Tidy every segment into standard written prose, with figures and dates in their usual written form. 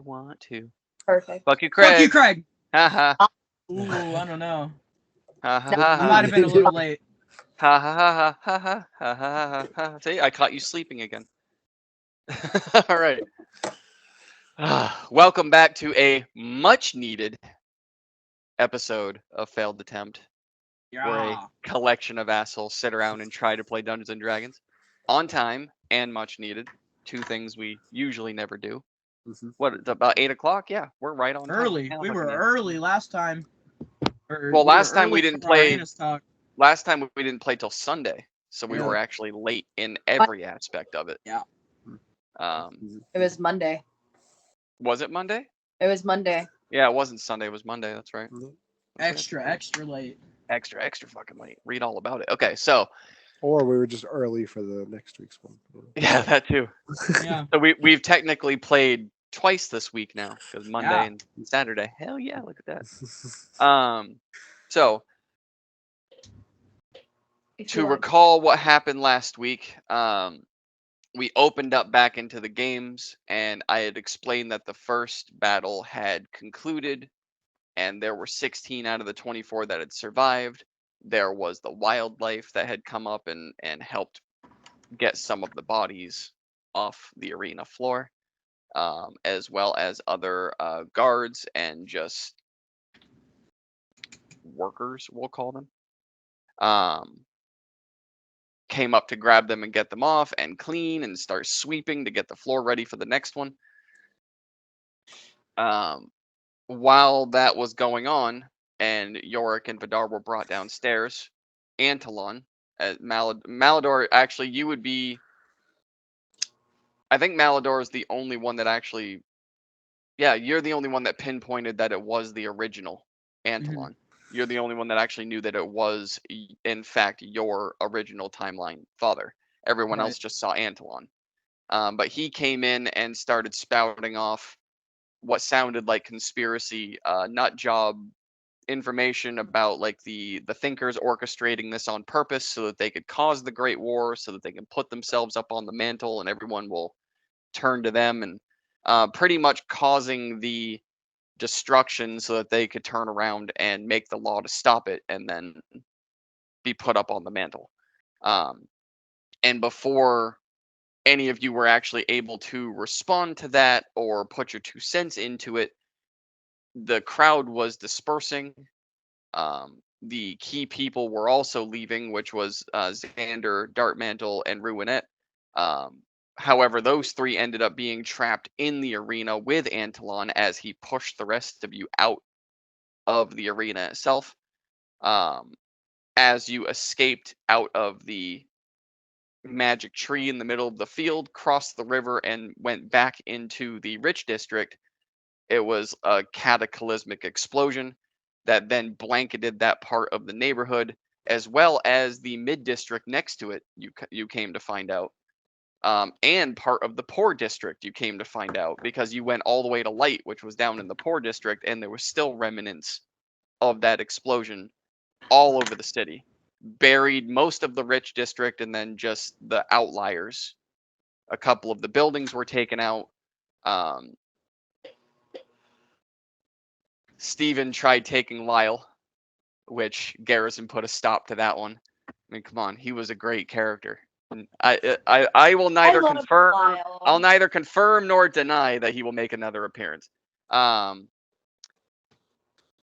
want to. Perfect. Fuck you, Fuck you, Craig. Craig. Ha ha. Ooh, I don't know. Ha ha No. ha I might ha. have been a little late. Ha ha ha ha ha ha ha ha ha. See, I caught you sleeping again. All right. Welcome back to a much needed episode of Failed Attempt, where a Yeah. collection of assholes sit around and try to play Dungeons and Dragons on time and much needed. Two things we usually never do. What, it's about 8 o'clock? Yeah, we're right on time. Early. Hell We fucking were yeah. early last time. Well, We were last time we early didn't for our play. Anus talk. Last time we didn't play till Sunday, so we Yeah. were actually late in every aspect of it. Yeah. It was Monday. Was it Monday? It was Monday. Yeah, it wasn't Sunday. It was Monday. That's right. Extra late. Extra fucking late. Read all about it. Okay, so Or we were just early for the next week's one. yeah, that too. Yeah. So we've technically played twice this week now because Monday Yeah. and Saturday. Hell yeah, look at that. So If to you like. recall what happened last week, we opened up back into the games, and I had explained that the first battle had concluded, and there were 16 out of the 24 that had survived. There was the wildlife that had come up and helped get some of the bodies off the arena floor, as well as other guards and just workers, we'll call them. Came up to grab them and get them off and clean and start sweeping to get the floor ready for the next one. While that was going on and Yorick and Vidar were brought downstairs, Antolon, Malador, actually, you would be. I think Malador is the only one that actually. Yeah, you're the only one that pinpointed that it was the original Antolon. You're the only one that actually knew that it was, in fact, your original timeline father. Everyone Right. else just saw Antolon. But he came in and started spouting off what sounded like conspiracy nut job information about like the thinkers orchestrating this on purpose so that they could cause the Great War, so that they can put themselves up on the mantle and everyone will turn to them, and pretty much causing the destruction so that they could turn around and make the law to stop it and then be put up on the mantle. And before any of you were actually able to respond to that or put your 2 cents into it, the crowd was dispersing. The key people were also leaving, which was Xander, Dartmantle, and Ruinette. However, those three ended up being trapped in the arena with Antolon as he pushed the rest of you out of the arena itself. As you escaped out of the magic tree in the middle of the field, crossed the river, and went back into the rich district, it was a cataclysmic explosion that then blanketed that part of the neighborhood, as well as the mid district next to it. You came to find out, and part of the poor district. You came to find out because you went all the way to Light, which was down in the poor district, and there was still remnants of that explosion all over the city. Buried most of the rich district, and then just the outliers. A couple of the buildings were taken out. Steven tried taking Lyle, which Garrison put a stop to that one. I mean, come on, he was a great character. And I will neither love confirm Lyle. I'll neither confirm nor deny that he will make another appearance.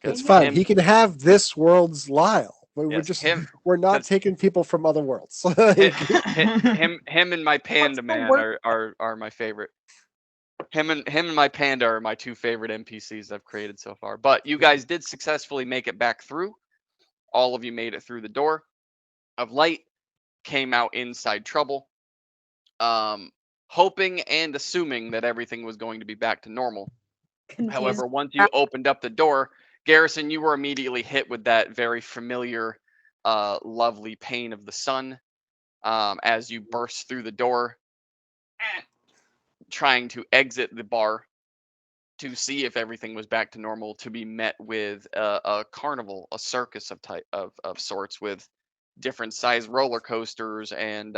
It's Him- fine. He can have this world's Lyle. We're Yes, just him- we're not that's- taking people from other worlds. him and my panda the man word? are my favorite. Him and my panda are my two favorite NPCs I've created so far. But you guys did successfully make it back through. All of you made it through the door of Light, came out inside trouble, hoping and assuming that everything was going to be back to normal. Confused. However, once you opened up the door, Garrison, you were immediately hit with that very familiar, lovely pain of the sun as you burst through the door, trying to exit the bar to see if everything was back to normal, to be met with a carnival, a circus of sorts, with different size roller coasters and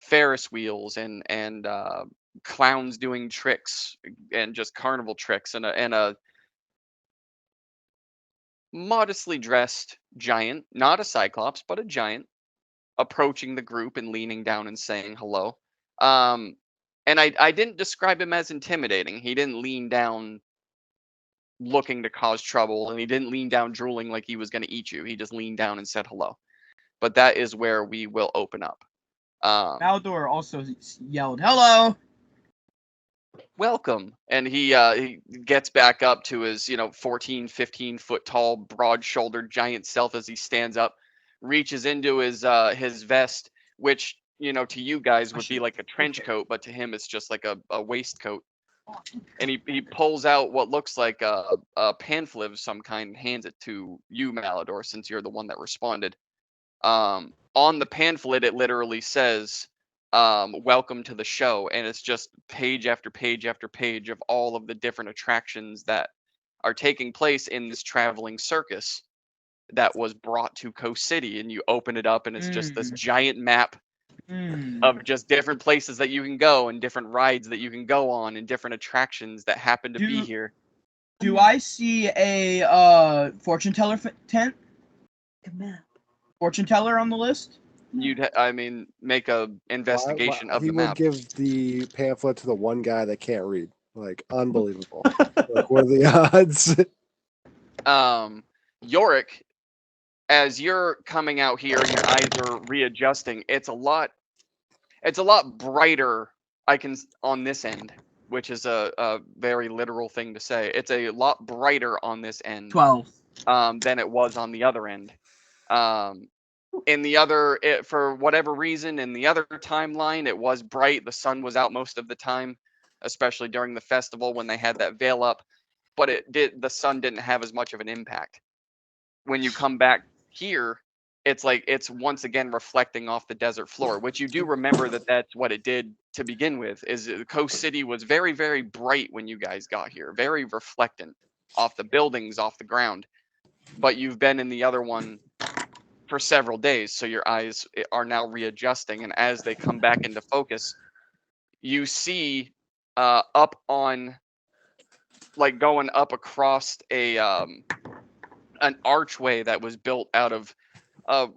Ferris wheels and clowns doing tricks and just carnival tricks, and a modestly dressed giant, not a cyclops, but a giant, approaching the group and leaning down and saying hello. Um, and I didn't describe him as intimidating. He didn't lean down looking to cause trouble, and he didn't lean down drooling like he was going to eat you. He just leaned down and said hello. But that is where we will open up. Maldor also yelled, "Hello!" Welcome. And he gets back up to his 14, 15 foot tall, broad shouldered giant self as he stands up, reaches into his vest, which to you guys would be like a trench coat, but to him it's just like a waistcoat. And he pulls out what looks like a pamphlet of some kind and hands it to you, Malidor, since you're the one that responded. On the pamphlet it literally says, welcome to the show, and it's just page after page after page of all of the different attractions that are taking place in this traveling circus that was brought to Coast City. And you open it up and it's just this giant map of just different places that you can go and different rides that you can go on and different attractions that happen to be here. Do I see a fortune teller tent? Good map. Fortune teller on the list? Make a investigation of he the map. He would give the pamphlet to the one guy that can't read. Like, unbelievable. Like, what are the odds? Yorick, as you're coming out here and your eyes are readjusting, it's a lot brighter on this end, which is a very literal thing to say. It's a lot brighter on this end 12 than it was on the other end. In the other, for whatever reason, in the other timeline, it was bright. The sun was out most of the time, especially during the festival when they had that veil up. But the sun didn't have as much of an impact. When you come back here, it's like it's once again reflecting off the desert floor, which you do remember that's what it did to begin with. Is Coast City was very, very bright when you guys got here, very reflectant off the buildings, off the ground. But you've been in the other one for several days, so your eyes are now readjusting, and as they come back into focus, you see up on, like, going up across an archway that was built out of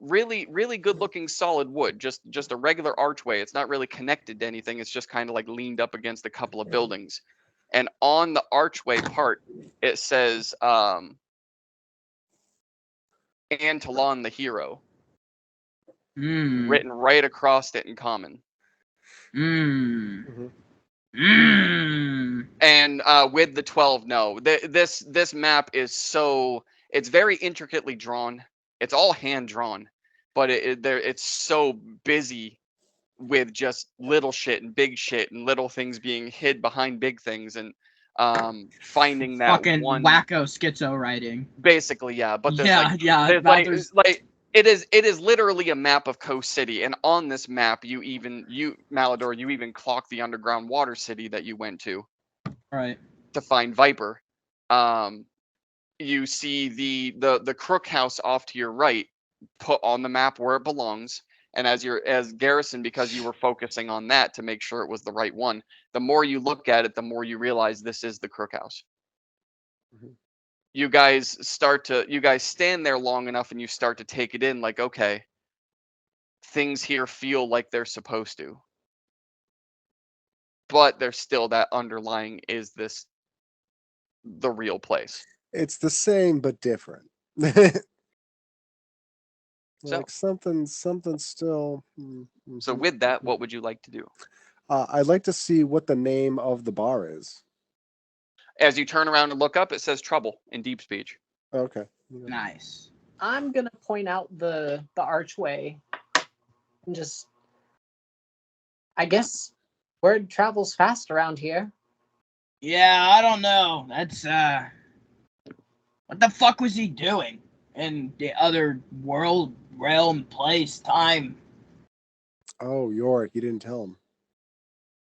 really, really good looking solid wood, just a regular archway. It's not really connected to anything. It's just kind of like leaned up against a couple of buildings. And on the archway part, it says Antalon the Hero, written right across it in common. And with the 12, no, this map is it's very intricately drawn. It's all hand drawn, but it's so busy with just little shit and big shit and little things being hid behind big things, and finding that fucking one wacko schizo writing. Basically, yeah. But there's it is literally a map of Coast City, and on this map, Malidor, you even clock the underground water city that you went to, right, to find Viper. You see the Crook House off to your right, put on the map where it belongs. And as Garrison, because you were focusing on that to make sure it was the right one, the more you look at it, the more you realize this is the Crook House. Mm-hmm. You guys stand there long enough and you start to take it in, like, okay, things here feel like they're supposed to. But there's still that underlying, is this the real place? It's the same but different. Like something still. Mm-hmm. So with that, what would you like to do? I'd like to see what the name of the bar is. As you turn around and look up, it says Trouble in deep speech. Okay. Yeah. Nice. I'm gonna point out the archway and just, I guess word travels fast around here. Yeah, I don't know. That's what the fuck was he doing in the other world, realm, place, time? Oh, Yorick, you didn't tell him.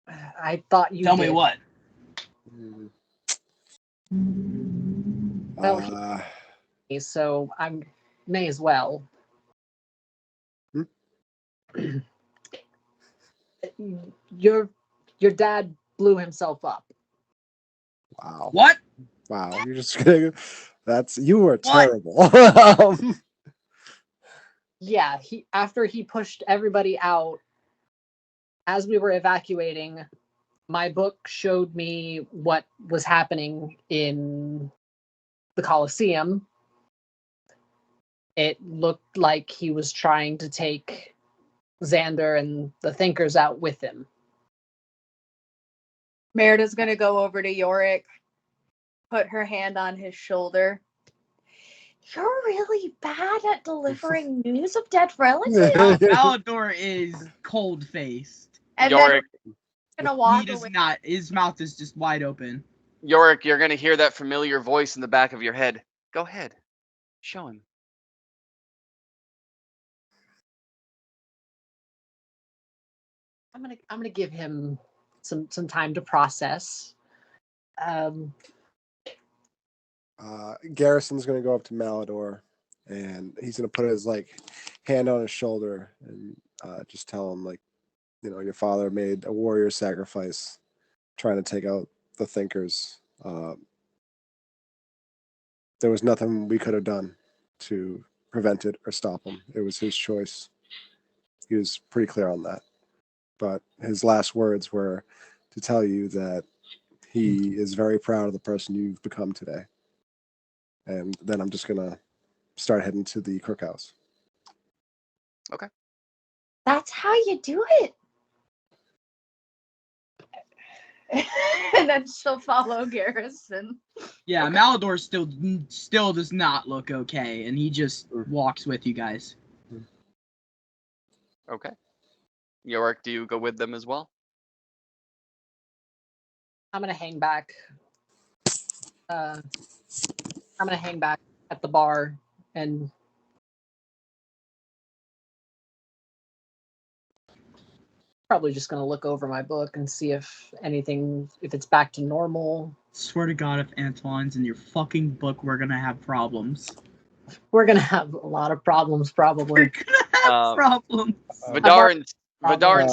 I thought you Tell did. me what. Well, so I may as well. Your dad blew himself up. Wow. What? Wow. You're just gonna. You were What? terrible. Yeah, after he pushed everybody out, as we were evacuating, my book showed me what was happening in the Colosseum. It looked like he was trying to take Xander and the Thinkers out with him. Merida's gonna go over to Yorick, put her hand on his shoulder. You're really bad at delivering news of dead relatives. Malador is cold-faced. And Yorick, then gonna He walk does away. not. His mouth is just wide open. Yorick, you're gonna hear that familiar voice in the back of your head. Go ahead, show him. I'm gonna give him some time to process. Garrison's gonna go up to Malador, and he's gonna put his hand on his shoulder and just tell him your father made a warrior sacrifice, trying to take out the Thinkers. There was nothing we could have done to prevent it or stop him. It was his choice. He was pretty clear on that. But his last words were to tell you that he is very proud of the person you've become today. And then I'm just gonna start heading to the cookhouse. Okay. That's how you do it. And then she'll follow Garrison. Yeah, Okay. Malador still does not look okay, and he just walks with you guys. Okay. Yorick, do you go with them as well? I'm gonna hang back. I'm gonna hang back at the bar and probably just gonna look over my book and see if it's back to normal. Swear to God, if Antoine's in your fucking book, we're gonna have problems. We're gonna have a lot of problems, We're probably. gonna have problems. Vidar and Uh,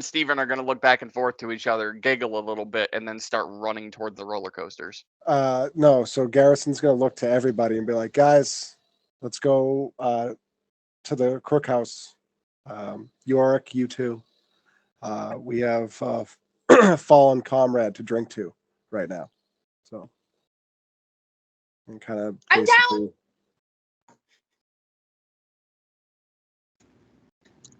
Steven are gonna look back and forth to each other, giggle a little bit, and then start running toward the roller coasters. No, so Garrison's gonna look to everybody and be like, guys, let's go to the cookhouse. Yorick, you two. We have fallen comrade to drink to right now. So and kind of I'm down.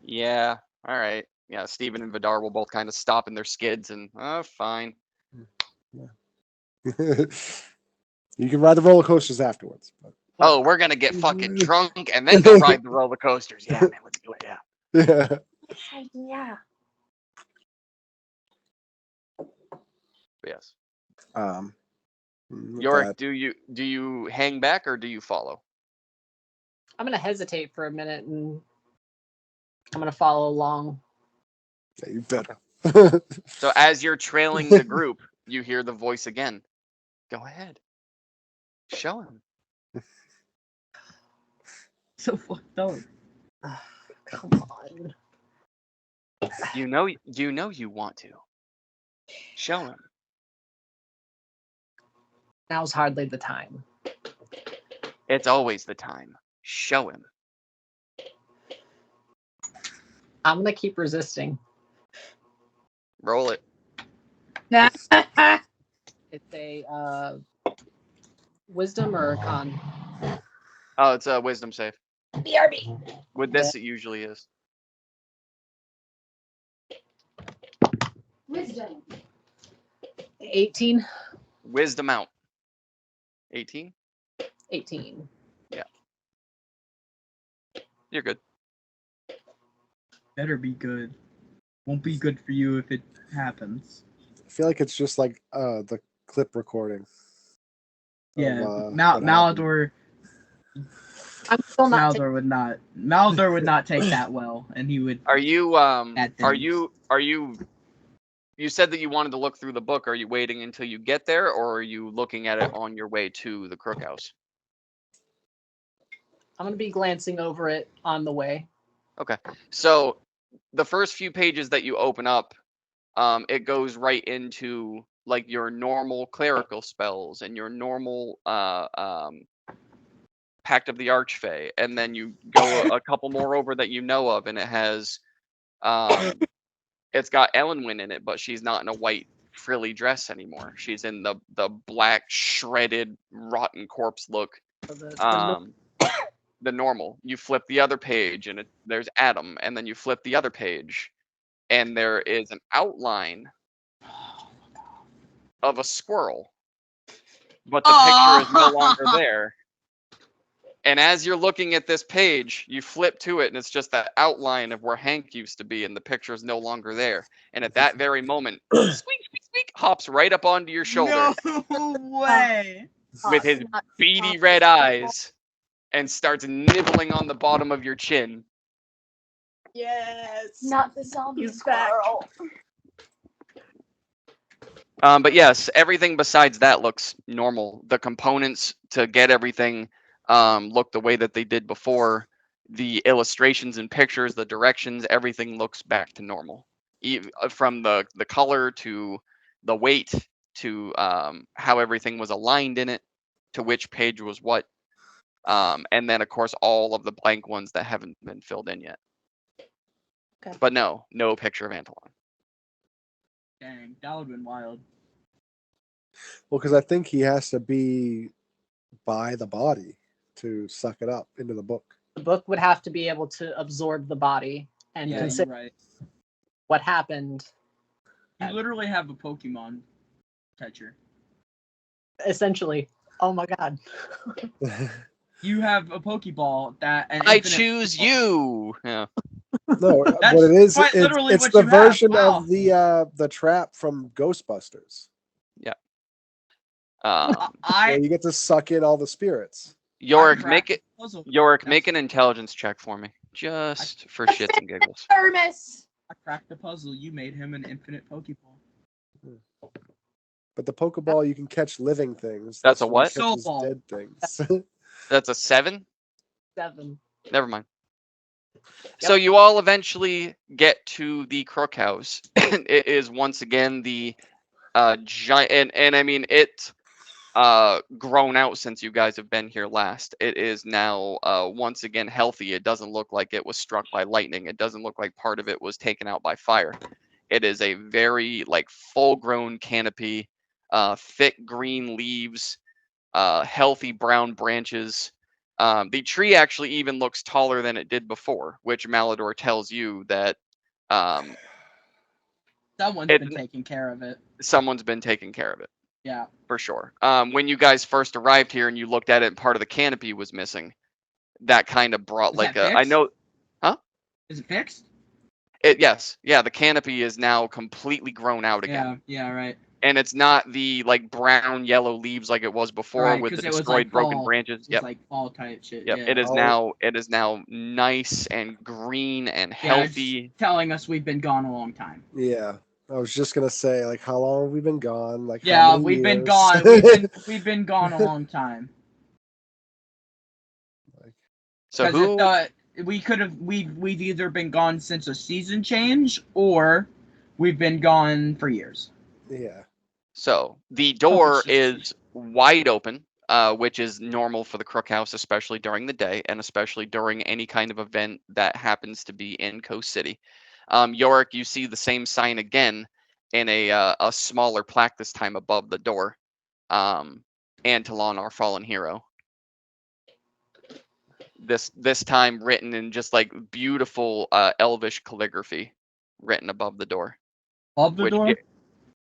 Yeah. All right. Yeah. Steven and Vidar will both kind of stop in their skids and, fine. you can ride the roller coasters afterwards. But... Oh, we're gonna get fucking drunk and then go ride the roller coasters. Yeah, man, let's do it. Yeah. Yeah. Yeah. Yes. With Yorick, that, do you hang back or do you follow? I'm gonna hesitate for a minute and I'm gonna follow along. yeah, you better. So as you're trailing the group, you hear the voice again. Go ahead. Show him. So fucked up. Come on. You know you want to. Show him. Now's hardly the time. It's always the time. Show him. I'm gonna keep resisting. Roll it. It's a wisdom or a con. Oh, it's a wisdom save. BRB. With this, it usually is. Wisdom. 18. Wisdom out. 18? 18. You're good. Better be good. Won't be good for you if it happens. I feel like it's just like the clip recording. Yeah, Of, what Malador. I'm still not. Malador would not. Malador would not take that well, and he would. Are you Bad are things. you you said that you wanted to look through the book. Are you waiting until you get there or are you looking at it on your way to the Crook House? I'm gonna be glancing over it on the way. Okay. So the first few pages that you open up, it goes right into like your normal clerical spells and your normal Pact of the Archfey, and then you go a couple more over that you know of, and it has it's got Ellenwyn in it, but she's not in a white frilly dress anymore. She's in the black shredded rotten corpse look. The normal. You flip the other page and there's Adam, and then you flip the other page and there is an outline of a squirrel, but the picture is no longer there. And as you're looking at this page, you flip to it and it's just that outline of where Hank used to be, and the picture is no longer there. And at that very moment, squeak, squeak, squeak, hops right up onto your shoulder No way. with his beady red eyes and starts nibbling on the bottom of your chin. Yes. Not the zombie He's back. squirrel. But yes, everything besides that looks normal. The components to get everything look the way that they did before. The illustrations and pictures, the directions, everything looks back to normal. From the color to the weight to how everything was aligned in it, to which page was what. And then, of course, all of the blank ones that haven't been filled in yet. Okay. But no picture of Antolon. Dang, that would've been wild. Well, because I think he has to be by the body to suck it up into the book. The book would have to be able to absorb the body and Yeah, consider you're right. what happened. You literally have a Pokemon catcher. Essentially. Oh my god. You have a Pokeball that an I infinite choose Pokeball. you. Yeah. No, That's what it is, quite literally it's what the you have. version Wow. of the trap from Ghostbusters. Where I you get to suck in all the spirits. Yorick, cracked make it. the puzzle. Yorick, make an intelligence check for me, just for shits and giggles. Thermos. I cracked the puzzle. You made him an infinite Pokeball. But the Pokeball, you can catch living things. That's a when it what? catches Soul ball. dead things. That's a 7. 7. Never mind. So you all eventually get to the Crook House. It is once again the giant, and I mean it grown out since you guys have been here last. It is now once again healthy. It doesn't look like it was struck by lightning. It doesn't look like part of it was taken out by fire. It is a very like full-grown canopy, thick green leaves, healthy brown branches. The tree actually even looks taller than it did before, which Malador tells you that Someone's been taking care of it. someone's been taking care of it. Yeah. For sure. When you guys first arrived here and you looked at it and part of the canopy was missing, that kind of brought Is like that a. I fixed? know. Is it fixed? Yes. Yeah. The canopy is now completely grown out again, Yeah, right. and it's not the like brown yellow leaves like it was before Right, with the 'cause it was, destroyed like, broken fall. branches. It's Yep. like fall type shit. Yep. Yeah. It is Oh. now nice and green and Yeah, it's healthy. telling us we've been gone a long time. Yeah. I was just gonna say, like, how long have we been gone? Like, how Yeah, many we've been years? gone. We've been gone a long time. So 'Cause who? we've either been gone since a season change or we've been gone for years. Yeah. So the door shit. is wide open, which is normal for the Crook House, especially during the day and especially during any kind of event that happens to be in Coast City. Yorick, you see the same sign again in a smaller plaque this time above the door. Antolon, our fallen hero. This time written in just like beautiful Elvish calligraphy, written above the door. Above the door?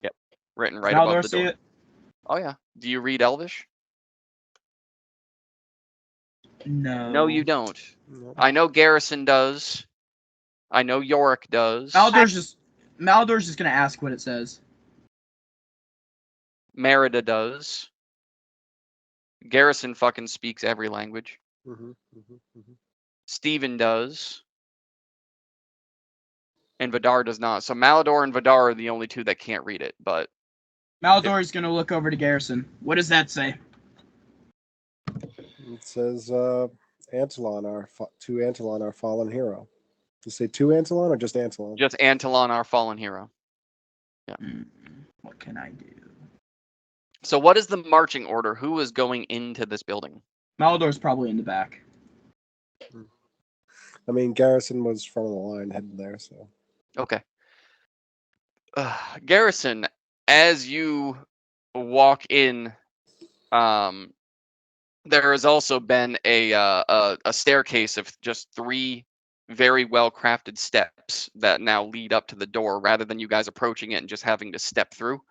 Yep, written right Now above there the see door. it? Oh yeah. Do you read Elvish? No. No, you don't. No. I know Garrison does. I know Yorick does. Maldor's just gonna ask what it says. Merida does. Garrison fucking speaks every language. Steven does. And Vidar does not. So Malador and Vidar are the only two that can't read it, but Maldor's gonna look over to Garrison. What does that say? It says Antolon, to Antolon, our fallen hero. Does it say to Antolon or just Antolon? just Antolon, our fallen hero. What can I do? So what is the marching order? Who is going into this building? Malador's probably in the back. I mean, Garrison was front of the line heading there, so. Okay. Garrison, as you walk in, there has also been a staircase of just 3 very well crafted steps that now lead up to the door, rather than you guys approaching it and just having to step through,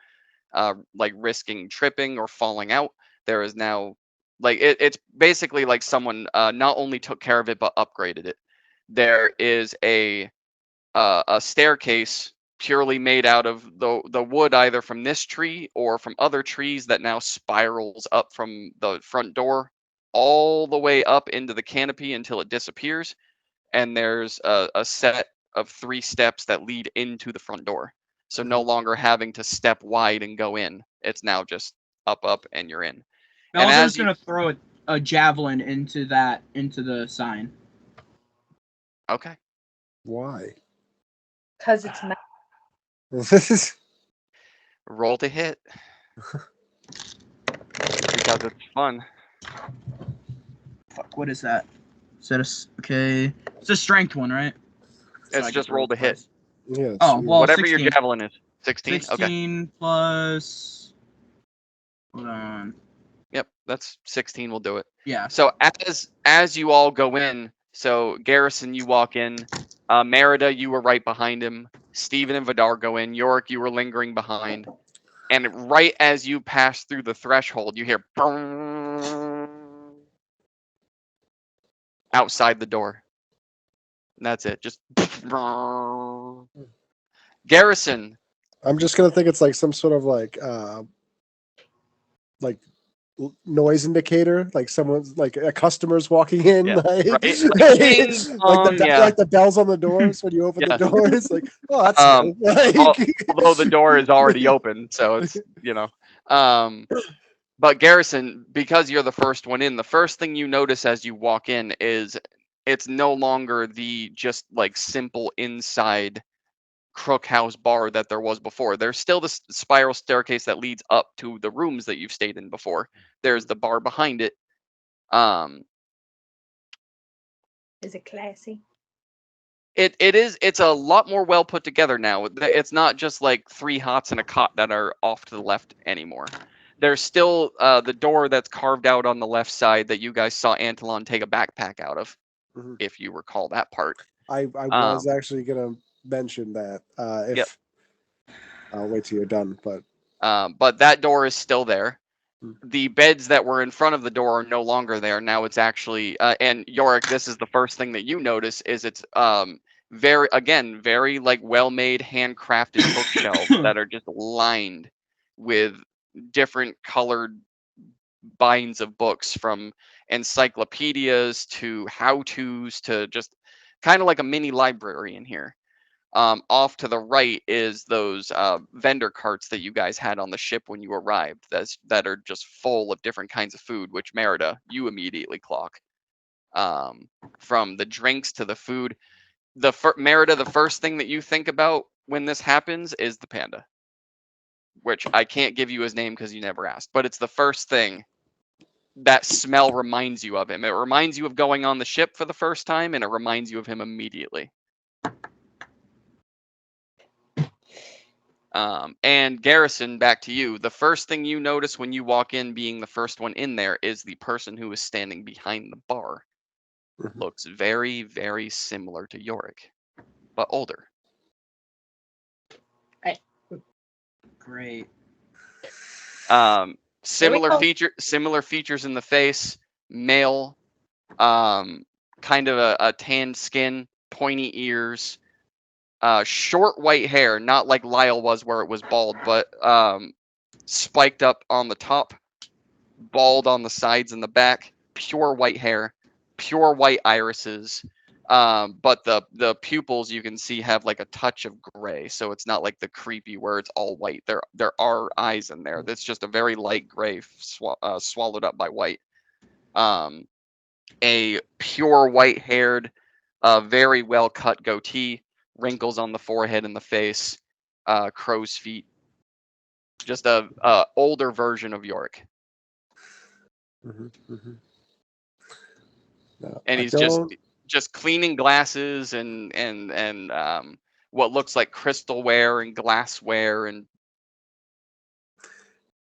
like risking tripping or falling out. There is now like it's basically like someone not only took care of it but upgraded it. There is a staircase purely made out of the wood, either from this tree or from other trees, that now spirals up from the front door all the way up into the canopy until it disappears. And there's a set of 3 steps that lead into the front door. So no longer having to step wide and go in. It's now just up, and you're in. And Malador's gonna throw a javelin into the sign. Okay. Why? Because it's magic. Roll to hit. Because it's fun. Fuck, what is that? Is that okay? It's a strength one, right? It's just roll to hit. Yeah, Oh, well, Whatever 16. your javelin is. 16? 16 Okay. plus. Hold on. Yep, that's 16 will do it. Yeah. So as you all go in, so Garrison, you walk in. Merida, you were right behind him. Stephen and Vidar go in. Yorick, you were lingering behind. And right as you pass through the threshold, you hear outside the door. And that's it. Just Garrison. I'm just gonna think it's like some sort of like noise indicator, like someone's like a customer's walking in, Yeah, like, right? like the bells on the doors when you open the doors. Like, oh, that's new. Although the door is already open, so it's But Garrison, because you're the first one in, the first thing you notice as you walk in is it's no longer the just like simple inside Crook House bar that there was before. There's still the spiral staircase that leads up to the rooms that you've stayed in before. There's the bar behind it. Is it classy? It's a lot more well put together now. It's not just like 3 hots and a cot that are off to the left anymore. There's still the door that's carved out on the left side that you guys saw Antolon take a backpack out of, if you recall that part. I was actually gonna mention that if I'll wait till you're done, but that door is still there. The beds that were in front of the door are no longer there. Now it's actually and Yorick, this is the first thing that you notice is it's very like well-made handcrafted bookshelves that are just lined with different colored binds of books, from encyclopedias to how-tos to just kind of like a mini library in here. Off to the right is those vendor carts that you guys had on the ship when you arrived. That are just full of different kinds of food, which Merida, you immediately clock. From the drinks to the food, Merida, the first thing that you think about when this happens is the panda, which I can't give you his name because you never asked. But it's the first thing that smell reminds you of him. It reminds you of going on the ship for the first time, and it reminds you of him immediately. And Garrison, back to you. The first thing you notice when you walk in, being the first one in there, is the person who is standing behind the bar. Looks very, very similar to Yorick, but older. Great. Similar features in the face. Male, kind of a tanned skin, pointy ears. Short white hair, not like Lyle was where it was bald, but spiked up on the top, bald on the sides and the back, pure white hair, pure white irises, but the pupils you can see have like a touch of gray, so it's not like the creepy where it's all white. There are eyes in there. That's just a very light gray swallowed up by white. A pure white-haired, very well-cut goatee, wrinkles on the forehead and the face, crow's feet. Just a older version of Yorick. Mhm, mhm. No, And I he's don't. just cleaning glasses and what looks like crystalware and glassware and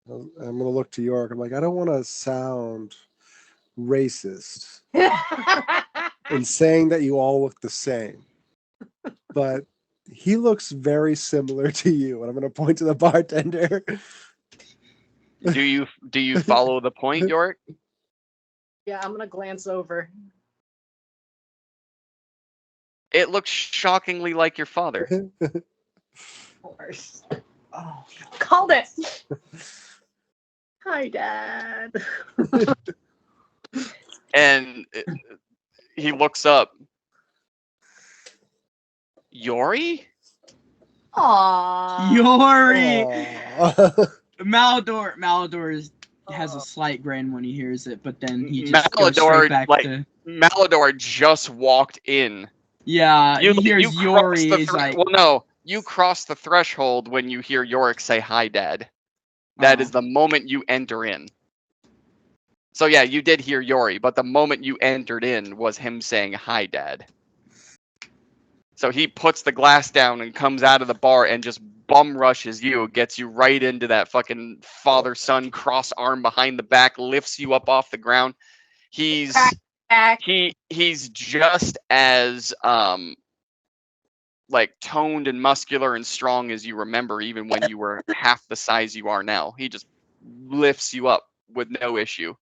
I'm gonna look to York. I'm like, I don't want to sound racist in saying that you all look the same, but he looks very similar to you. And I'm gonna point to the bartender. do you follow the point, Yorick? Yeah, I'm gonna glance over. It looks shockingly like your father. Of course. Oh, Called it. hi, Dad. And he looks up. Yori? Aww. Yori! Aw. Malador has a slight grin when he hears it, but then he just goes Malador, straight back like- to... Malador just walked in. Yeah, he You hears crossed Yori, the he's like... well, no, you cross the threshold when you hear Yorick say hi, Dad. That Oh. is the moment you enter in. So yeah, you did hear Yori, but the moment you entered in was him saying hi, Dad. So he puts the glass down and comes out of the bar and just bum rushes you, gets you right into that fucking father-son cross arm behind the back, lifts you up off the ground. He's Back. he's just as like toned and muscular and strong as you remember, even when you were half the size you are now. He just lifts you up with no issue.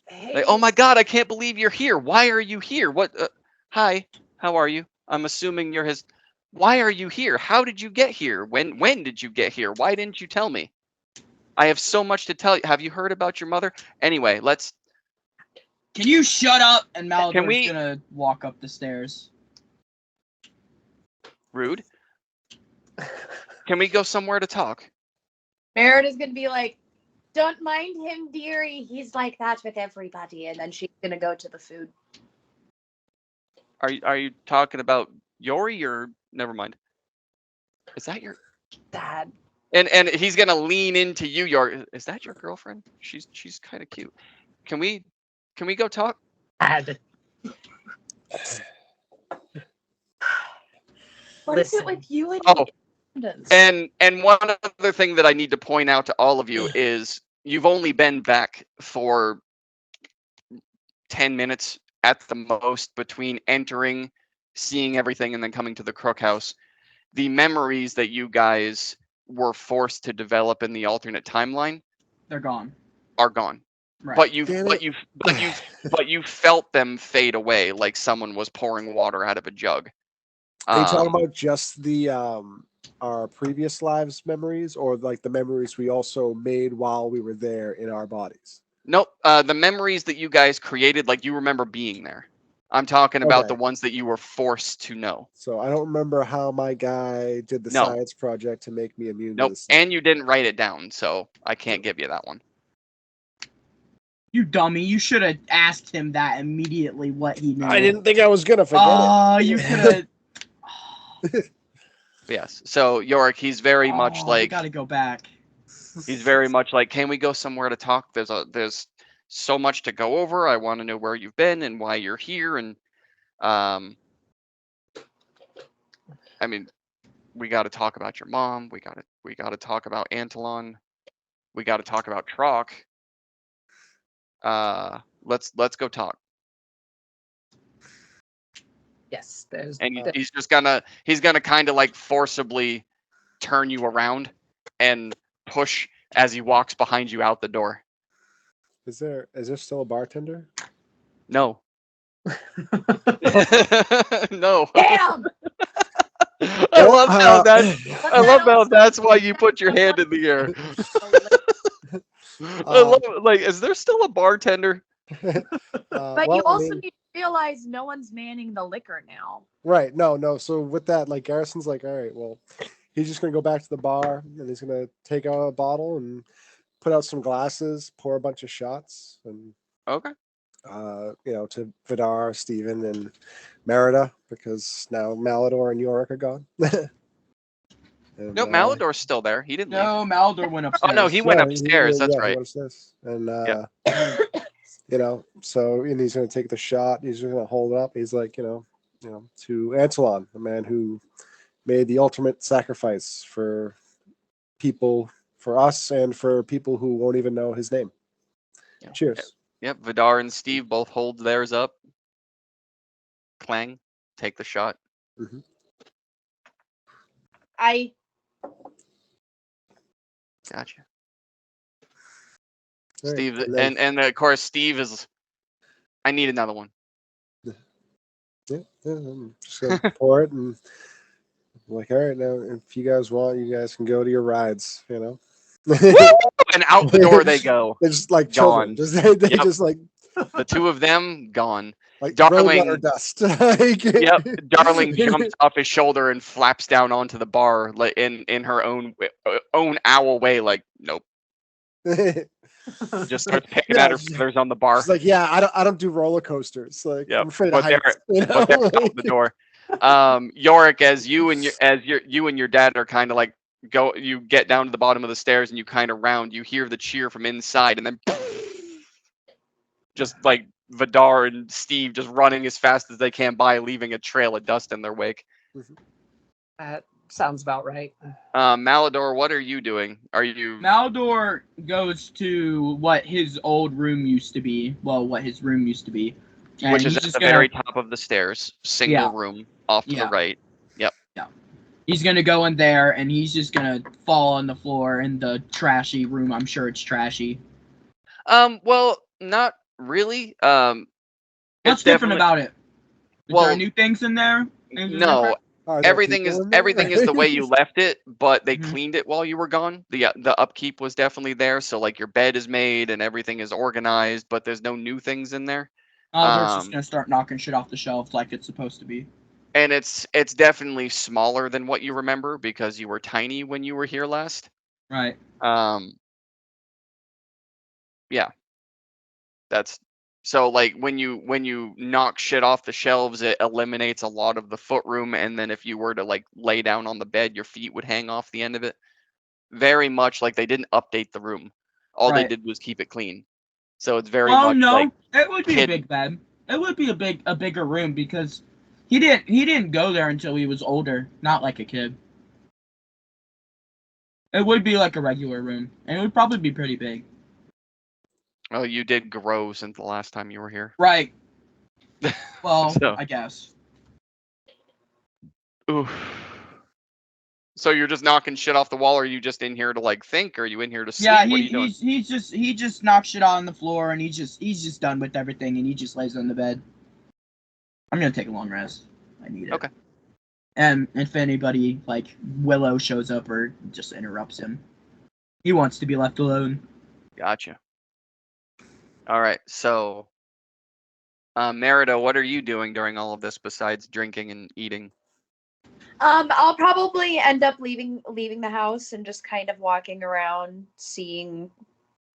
Hey, Like, oh my God, I can't believe you're here. Why are you here? What? Hi, how are you? I'm assuming you're his. Why are you here? How did you get here? When did you get here? Why didn't you tell me? I have so much to tell you. Have you heard about your mother? Anyway, let's. Can you shut up? And Malador's we- gonna walk up the stairs. Rude. Can we go somewhere to talk? Merritt is gonna be like, "Don't mind him, dearie. He's like that with everybody." And then she's gonna go to the food. Are you talking about Yori or never mind? Is that your Dad. and he's gonna lean into you, Yori. Is that your girlfriend? She's kind of cute. Can we go talk? Dad. What is it Listen. with you and Oh, independence? and one other thing that I need to point out to all of you is you've only been back for 10 minutes at the most between entering, seeing everything, and then coming to the Crook House. The memories that you guys were forced to develop in the alternate timeline They're gone. are gone. Right. But Damn it. you felt them fade away like someone was pouring water out of a jug. Are you talking Um, about just the our previous lives memories, or like the memories we also made while we were there in our bodies? Nope. The memories that you guys created, like you remember being there. I'm talking about Okay. the ones that you were forced to know. So I don't remember how my guy did the No. science project to make me immune to Nope. this. And you didn't write it down, so I can't give you that one. You dummy. You should have asked him that immediately, what he knew. I didn't think I was gonna forget Oh, it. you could have... Yes. So Yorick, he's very much I like gotta go back. he's very much like, can we go somewhere to talk? There's so much to go over. I want to know where you've been and why you're here. And I mean, we got to talk about your mom. We got to talk about Antolon. We got to talk about Trock. Let's go talk. Yes, there's. And he's gonna kind of like forcibly turn you around and push as he walks behind you out the door. Is there still a bartender? No. No. Damn! I love how that. What I the love hell how is that's going why on? you put your hand in the air. I Um, love like, is there still a bartender? But well, you also I mean, need to realize no one's manning the liquor now. right? No. So with that, like Garrison's like, all right, well, he's just gonna go back to the bar and he's gonna take out a bottle and put out some glasses, pour a bunch of shots, and Okay. to Vidar, Steven, and Merida, because now Malador and Yorick are gone. And, No, Malador's still there. He didn't leave. No, Maldor went Oh upstairs. no, he went yeah, upstairs. That's he right. went upstairs. And Yep. and he's going to take the shot. He's going to hold it up. He's like, to Antelon, the man who made the ultimate sacrifice for people, for us, and for people who won't even know his name. Yeah. Cheers. Yep, Vidar and Steve both hold theirs up. Clang, take the shot. Mm-hmm. Gotcha. All right, Steve, and then- and of course Steve is. I need another one. Yeah, I'm just gonna pour it, and I'm like, all right, now if you guys want, you guys can go to your rides. And out the door they go. They're just like Gone. children. They Yep. just like The two of them gone. like Darling- road runner dust. Yep. Darling jumps off his shoulder and flaps down onto the bar, like in her own owl way. Like, nope. Just starts picking at her feathers on the bar. She's like, yeah, I don't do roller coasters. Like, Yep, I'm afraid but of heights. But they're out the door. Yorick, as you and your dad are kind of like you get down to the bottom of the stairs and you kind of round. You hear the cheer from inside, and then just like Vidar and Steve just running as fast as they can by, leaving a trail of dust in their wake. That sounds about right. Malador, what are you doing? Are you? Maldor goes to what his old room used to be. Well, what his room used to be. And Which is he's at just the gonna, very top of the stairs, single Yeah. room off to Yeah. the right. He's gonna go in there and he's just gonna fall on the floor in the trashy room. I'm sure it's trashy. Well, not really. What's It's different definitely- about it? Is Well, there new things in there? Things are No, different? Are there everything people is in there? everything is the way you left it, but they Mhm. cleaned it while you were gone. The upkeep was definitely there, so like your bed is made and everything is organized, but there's no new things in there. Maldor's just um, gonna start knocking shit off the shelves like it's supposed to be. And it's definitely smaller than what you remember because you were tiny when you were here last. Right. Yeah. That's so like when you knock shit off the shelves, it eliminates a lot of the foot room, and then if you were to like lay down on the bed, your feet would hang off the end of it. Very much like they didn't update the room. All they Right. did was keep it clean. So it's very Oh much no, like it would be kid- a big bed. It would be a bigger room because he didn't go there until he was older, not like a kid. It would be like a regular room, and it would probably be pretty big. oh, you did grow since the last time you were here. Right. Well, So- I guess. Oof. So you're just knocking shit off the wall, or are you just in here to like think, or are you in here to sleep? Yeah, What are you doing? he just knocks shit on the floor, and he's just done with everything, and he just lays on the bed. I'm gonna take a long rest. I need it. Okay. And if anybody like Willow shows up or just interrupts him, he wants to be left alone. Gotcha. All right, so Merida, what are you doing during all of this besides drinking and eating? I'll probably end up leaving the house and just kind of walking around, seeing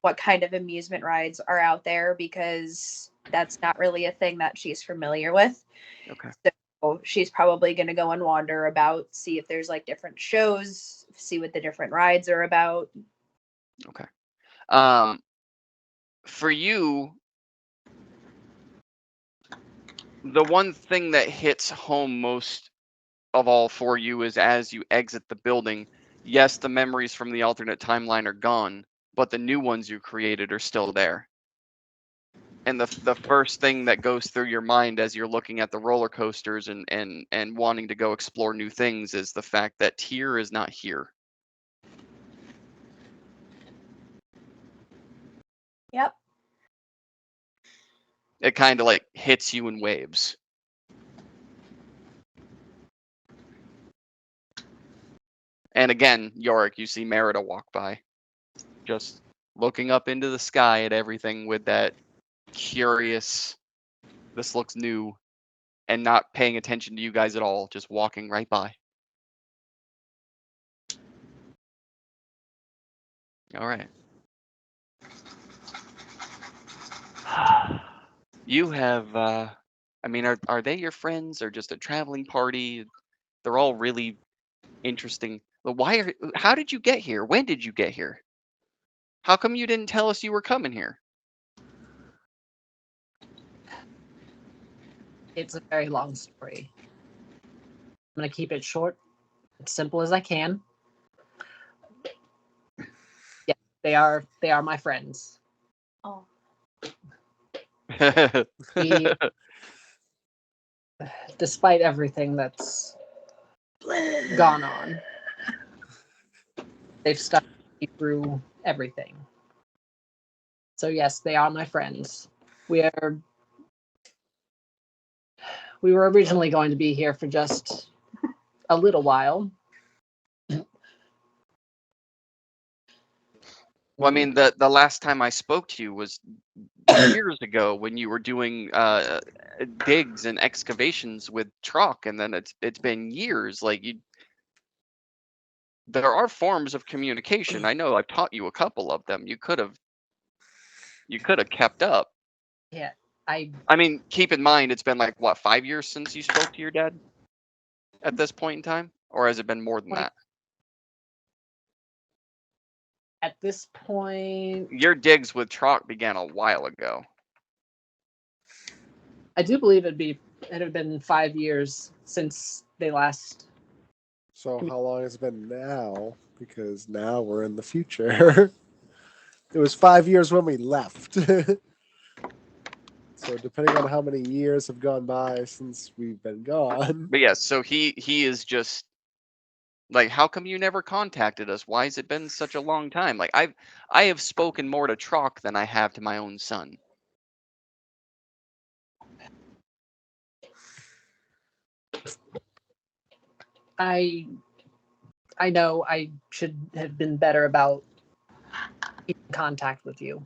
what kind of amusement rides are out there, because that's not really a thing that she's familiar with. Okay. So she's probably going to go and wander about, see if there's like different shows, see what the different rides are about. For you, the one thing that hits home most of all for you is as you exit the building, yes, the memories from the alternate timeline are gone, but the new ones you created are still there. And the first thing that goes through your mind as you're looking at the roller coasters and wanting to go explore new things is the fact that Tyr is not here. Yep. It kind of like hits you in waves. And again, Yorick, you see Merida walk by, just looking up into the sky at everything with that curious, this looks new, and not paying attention to you guys at all, just walking right by. All right. You have, I mean, are they your friends or just a traveling party? They're all really interesting. But how did you get here? When did you get here? How come you didn't tell us you were coming here? It's a very long story. I'm gonna keep it short, as simple as I can. Yeah, they are my friends. Oh. We, despite everything that's gone on, they've stuck me through everything. So yes, they are my friends. We were originally going to be here for just a little while. Well, I mean, the last time I spoke to you was years ago when you were doing digs and excavations with Trock, and then it's been years. Like there are forms of communication. I know I've taught you a couple of them. You could have kept up. Yeah, I mean, keep in mind it's been like what, 5 years since you spoke to your dad at this point in time, or has it been more than that? At this point, Your digs with Trock began a while ago. I do believe it had been 5 years since they last. So how long has it been now? Because now we're in the future. It was 5 years when we left. So depending on how many years have gone by since we've been gone. But yes, so he is just like, how come you never contacted us? Why has it been such a long time? Like I have spoken more to Trock than I have to my own son. I know I should have been better about keeping contact with you.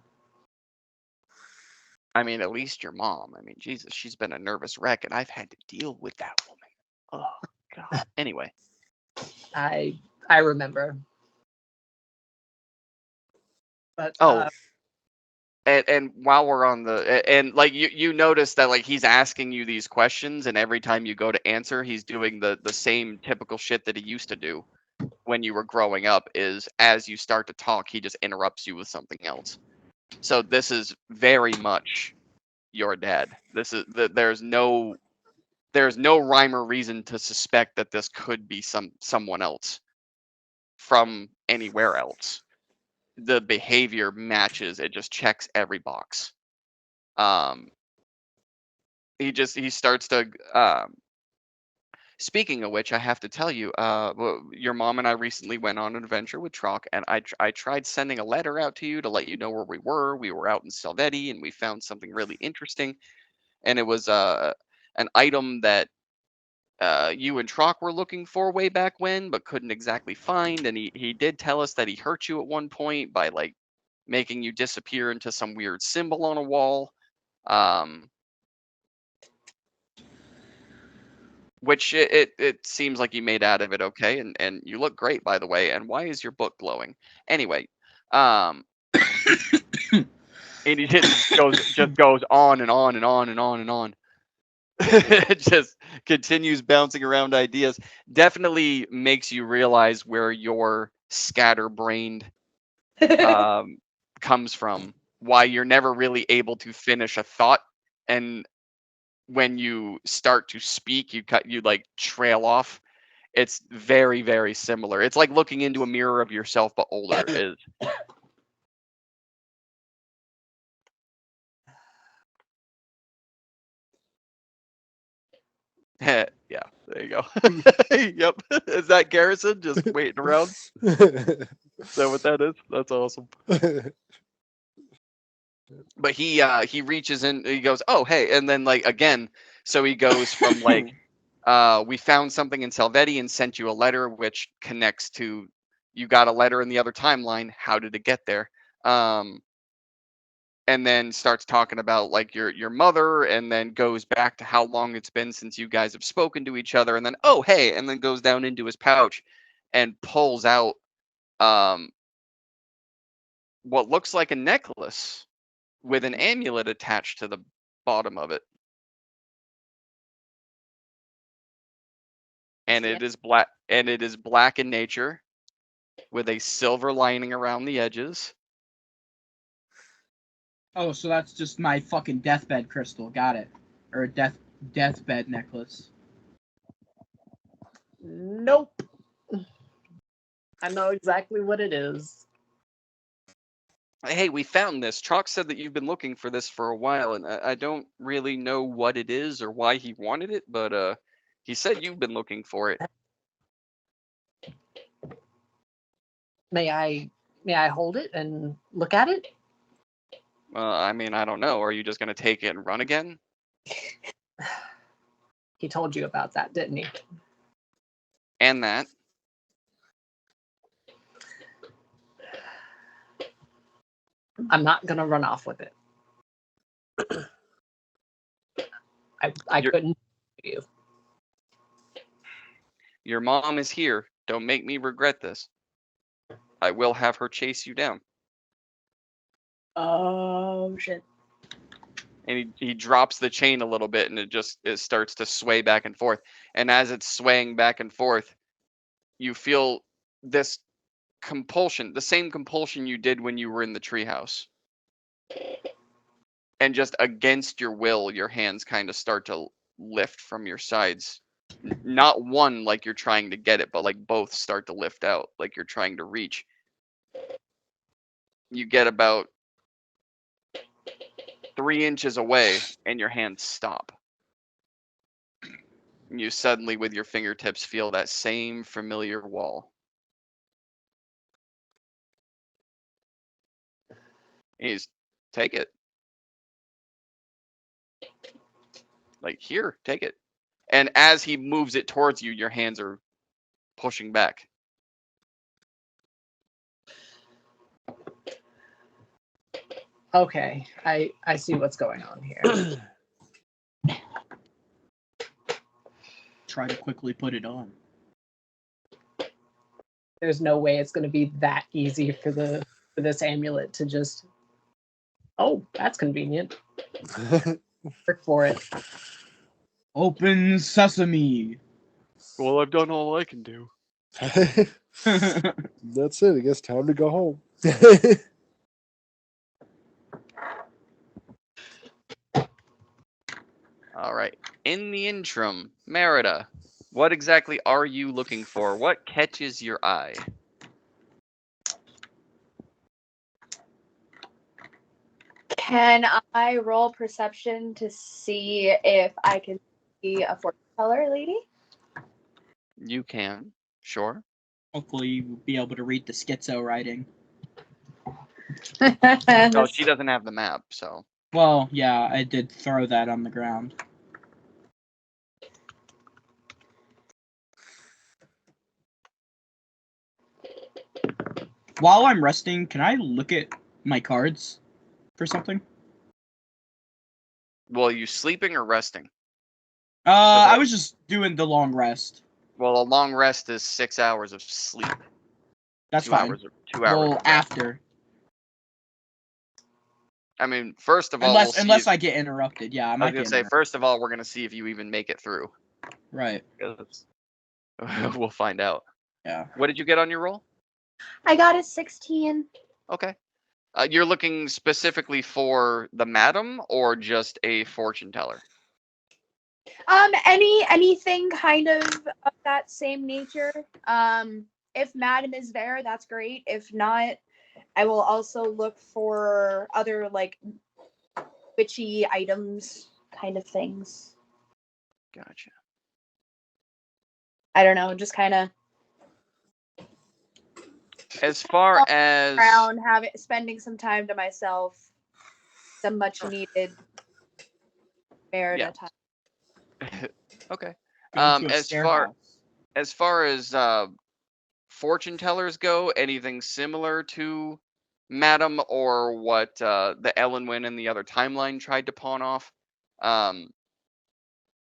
I mean, at least your mom. I mean, Jesus, she's been a nervous wreck, and I've had to deal with that woman. Oh God. Anyway, I remember. But and while we're on and like you notice that like he's asking you these questions, and every time you go to answer, he's doing the same typical shit that he used to do when you were growing up. Is as you start to talk, he just interrupts you with something else. So this is very much your dad. This is there's no rhyme or reason to suspect that this could be someone else from anywhere else. The behavior matches, it just checks every box. He starts to speaking of which, I have to tell you, your mom and I recently went on an adventure with Trock, and I tried sending a letter out to you to let you know where we were. We were out in Salvetti, and we found something really interesting, and it was an item that you and Trock were looking for way back when, but couldn't exactly find. And he did tell us that he hurt you at one point by like making you disappear into some weird symbol on a wall. Which it seems like you made out of it okay, and you look great, by the way. And why is your book glowing? Anyway, and he just goes on and on and on and on and on. It just continues bouncing around ideas. Definitely makes you realize where your scatterbrained comes from. Why you're never really able to finish a thought, and when you start to speak, you like trail off. It's very, very similar. It's like looking into a mirror of yourself, but older. Is yeah, there you go. Yep. Is that Garrison just waiting around? Is that what that is? That's awesome. But he reaches in, he goes, oh hey, and then like again, so he goes from like we found something in Salvetti and sent you a letter, which connects to you got a letter in the other timeline. How did it get there? And then starts talking about like your mother, and then goes back to how long it's been since you guys have spoken to each other, and then oh hey, and then goes down into his pouch and pulls out what looks like a necklace with an amulet attached to the bottom of it. And See it is black, and it is black in nature with a silver lining around the edges. Oh, so that's just my fucking deathbed crystal. Got it. Or a deathbed necklace. Nope. I know exactly what it is. Hey, we found this. Chalk said that you've been looking for this for a while, and I don't really know what it is or why he wanted it, but he said you've been looking for it. May I hold it and look at it? I mean, I don't know. Are you just gonna take it and run again? He told you about that, didn't he? And that. I'm not gonna run off with it. I couldn't you. Your mom is here. Don't make me regret this. I will have her chase you down. Oh shit. And he drops the chain a little bit, and it starts to sway back and forth. And as it's swaying back and forth, you feel this compulsion, the same compulsion you did when you were in the treehouse. And just against your will, your hands kind of start to lift from your sides. Not one like you're trying to get it, but like both start to lift out, like you're trying to reach. You get about 3 inches away, and your hands stop. And you suddenly, with your fingertips, feel that same familiar wall. He's, take it. Like, here, take it. And as he moves it towards you, your hands are pushing back. Okay, I see what's going on here. Try to quickly put it on. There's no way it's gonna be that easy for this amulet to just. Oh, that's convenient. Work for it. Open sesame. Well, I've done all I can do. That's it. I guess time to go home. All right. In the interim, Merida, what exactly are you looking for? What catches your eye? Can I roll perception to see if I can see a fortune teller lady? You can, sure. Hopefully you'll be able to read the schizo writing. Oh, she doesn't have the map, so. Well, yeah, I did throw that on the ground. While I'm resting, can I look at my cards for something? Well, you sleeping or resting? I was just doing the long rest. Well, a long rest is 6 hours of sleep. That's 2 fine. hours. 2 hours. Well, of rest. after. I mean, first of all, Unless I get interrupted. Yeah, I I was might gonna get say, interrupted. first of all, we're gonna see if you even make it through. Right. We'll find out. Yeah. What did you get on your roll? I got a 16. Okay. You're looking specifically for the madam or just a fortune teller? Anything kind of that same nature. If madam is there, that's great. If not, I will also look for other like witchy items kind of things. Gotcha. I don't know, just kind of As far as around, spending some time to myself, some much needed Merida time. okay. Go to a As stair far house. as fortune tellers go, anything similar to Madam or what the Ellenwyn and the other timeline tried to pawn off,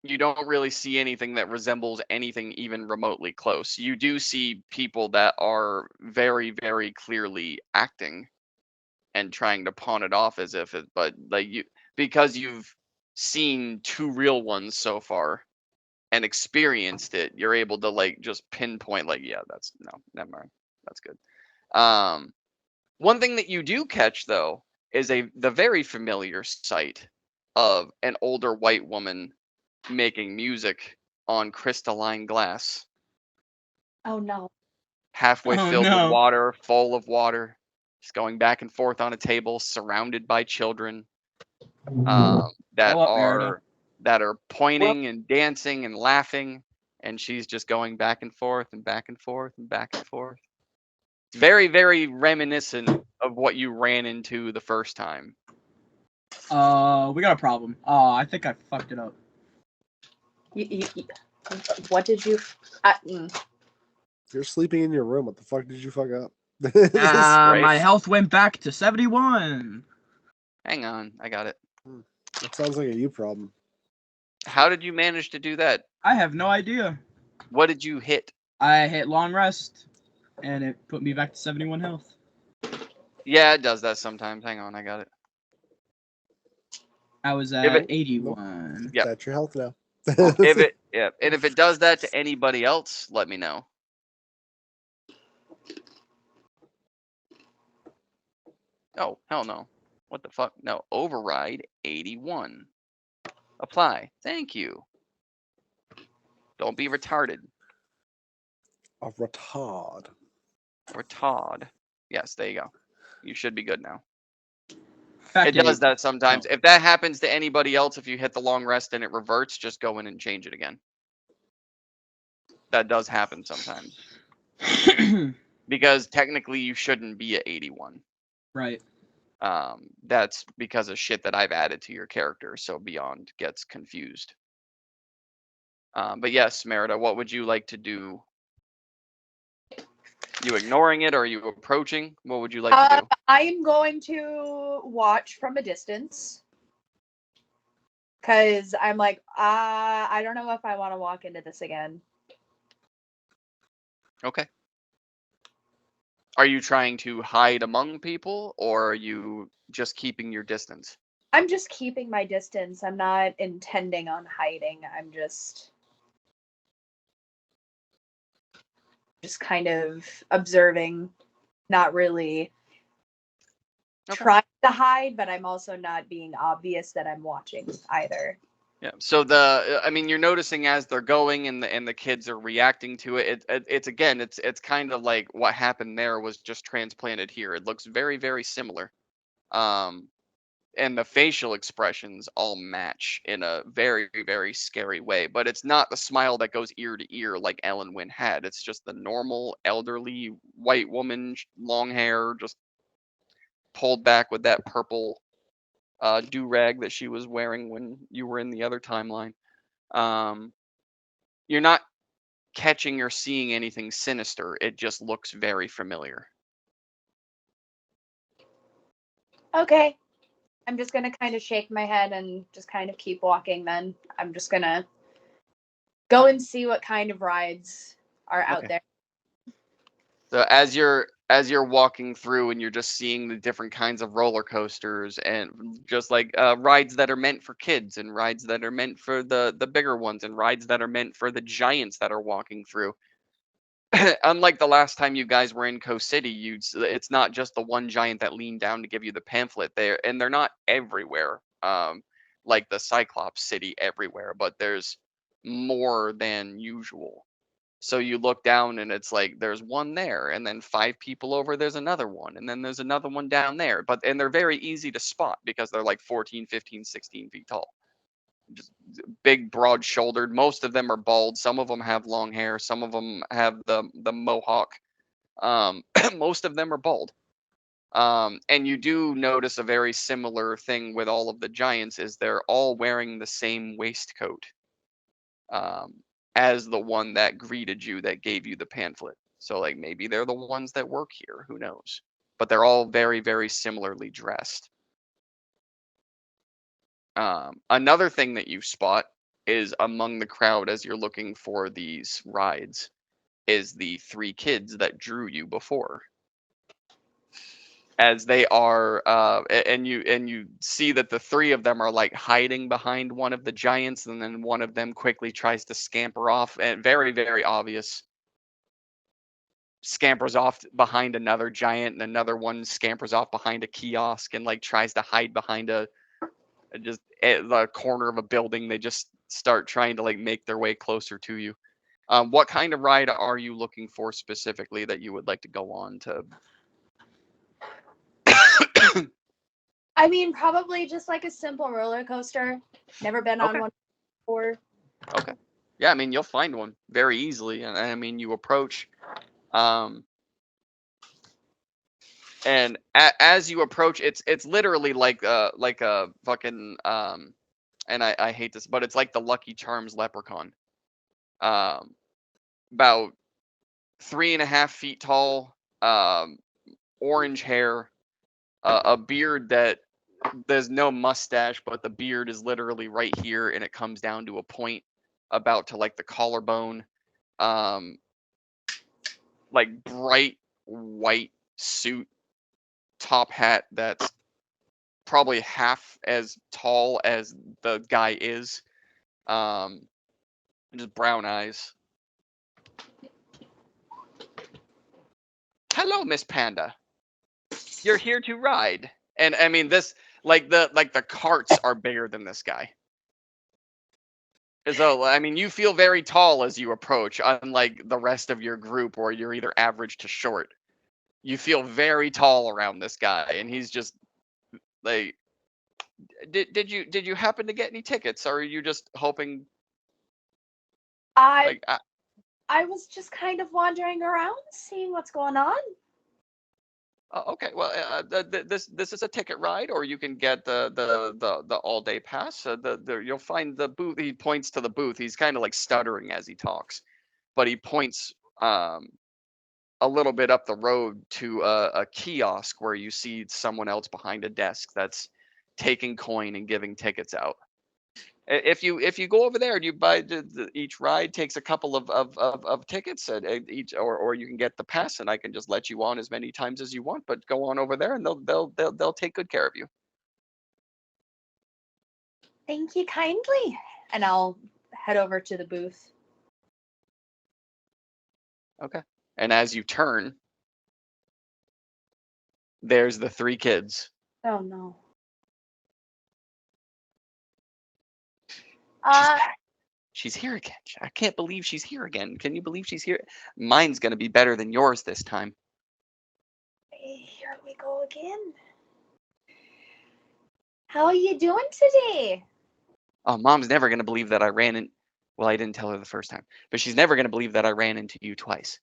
you don't really see anything that resembles anything even remotely close. You do see people that are very, very clearly acting and trying to pawn it off as if it, but like because you've seen 2 real ones so far and experienced it, you're able to like just pinpoint like, yeah, that's no, never mind. That's good. One thing that you do catch though is the very familiar sight of an older white woman making music on crystalline glass, Oh no. halfway Oh, filled with no. water, full of water, just going back and forth on a table, surrounded by children that Grow up, Merida. are pointing and dancing and laughing, and she's just going back and forth and back and forth and back and forth. It's very, very reminiscent of what you ran into the first time. We got a problem. Oh, I think I fucked it up. What did you? You're sleeping in your room. What the fuck did you fuck up? Right. My health went back to 71. Hang on, I got it. That sounds like a you problem. How did you manage to do that? I have no idea. What did you hit? I hit long rest, and it put me back to 71 health. Yeah, it does that sometimes. Hang on, I got it. I was If at it- 81. Yep. That's your health now. And if it does that to anybody else, let me know. Oh, hell no. What the fuck? No, override 81. Apply. Thank you. Don't be retarded. A retard. Retard. Yes, there you go. You should be good now. Fact It does eight. that sometimes. If that happens to anybody else, if you hit the long rest and it reverts, just go in and change it again. That does happen sometimes. Because technically you shouldn't be at 81. Right. That's because of shit that I've added to your character, so Beyond gets confused. But yes, Merida, what would you like to do? You ignoring it or are you approaching? What would you like to do? I am going to watch from a distance. Because I'm like, I don't know if I want to walk into this again. Okay. Are you trying to hide among people or are you just keeping your distance? I'm just keeping my distance. I'm not intending on hiding. I'm just kind of observing, not really Okay. trying to hide, but I'm also not being obvious that I'm watching either. Yeah. So I mean, you're noticing as they're going and the kids are reacting to it. It's kind of like what happened there was just transplanted here. It looks very, very similar. And the facial expressions all match in a very, very scary way. But it's not the smile that goes ear to ear like Ellen Wynn had. It's just the normal, elderly white woman, long hair, just pulled back with that purple do-rag that she was wearing when you were in the other timeline. You're not catching or seeing anything sinister. It just looks very familiar. Okay. I'm just going to kind of shake my head and just kind of keep walking then. I'm just going to go and see what kind of rides are out Okay. there. So as you're walking through and you're just seeing the different kinds of roller coasters and just like rides that are meant for kids and rides that are meant for the bigger ones and rides that are meant for the giants that are walking through. Unlike the last time you guys were in Coast City, it's not just the one giant that leaned down to give you the pamphlet. They're not everywhere, like the Cyclops City everywhere, but there's more than usual. So you look down and it's like there's one there, and then 5 people over there's another one, and then there's another one down there. And they're very easy to spot because they're like 14, 15, 16 feet tall. Just big, broad-shouldered. Most of them are bald. Some of them have long hair. Some of them have the mohawk. Most of them are bald. And you do notice a very similar thing with all of the giants is they're all wearing the same waistcoat as the one that greeted you that gave you the pamphlet. So like maybe they're the ones that work here. Who knows? But they're all very, very similarly dressed. Another thing that you spot is among the crowd as you're looking for these rides is the 3 kids that drew you before. as they are, and you see that the three of them are like hiding behind one of the giants, and then one of them quickly tries to scamper off, and very, very obvious, scampers off behind another giant, and another one scampers off behind a kiosk and like tries to hide behind just at the corner of a building. They just start trying to like make their way closer to you. What kind of ride are you looking for specifically that you would like to go on to? I mean, probably just like a simple roller coaster. Never been on Okay. one before. Okay. Yeah, I mean, you'll find one very easily, and I mean, you approach, and as you approach, it's literally like a fucking and I hate this, but it's like the Lucky Charms leprechaun. About 3.5 feet tall, orange hair, a beard that there's no mustache, but the beard is literally right here, and it comes down to a point about to like the collarbone. Like bright white suit, top hat that's probably half as tall as the guy is. Just brown eyes. Hello, Miss Panda. You're here to ride. And I mean this like the carts are bigger than this guy. So I mean you feel very tall as you approach, unlike the rest of your group where you're either average to short. You feel very tall around this guy, and he's just like, did you happen to get any tickets, or are you just hoping? I Like, I was just kind of wandering around, seeing what's going on. okay, well, this is a ticket ride, or you can get the all day pass. You'll find the booth. He points to the booth. He's kind of like stuttering as he talks, but he points a little bit up the road to a kiosk where you see someone else behind a desk that's taking coin and giving tickets out. If you go over there and you buy each ride takes a couple of tickets at each, or you can get the pass, and I can just let you on as many times as you want. But go on over there and they'll take good care of you. Thank you kindly. And I'll head over to the booth. Okay. And as you turn, there's the three kids. Oh no. She's here again. I can't believe she's here again. Can you believe she's here? Mine's gonna be better than yours this time. Here we go again. How are you doing today? Oh, Mom's never gonna believe that I ran in. Well, I didn't tell her the first time, but she's never gonna believe that I ran into you twice.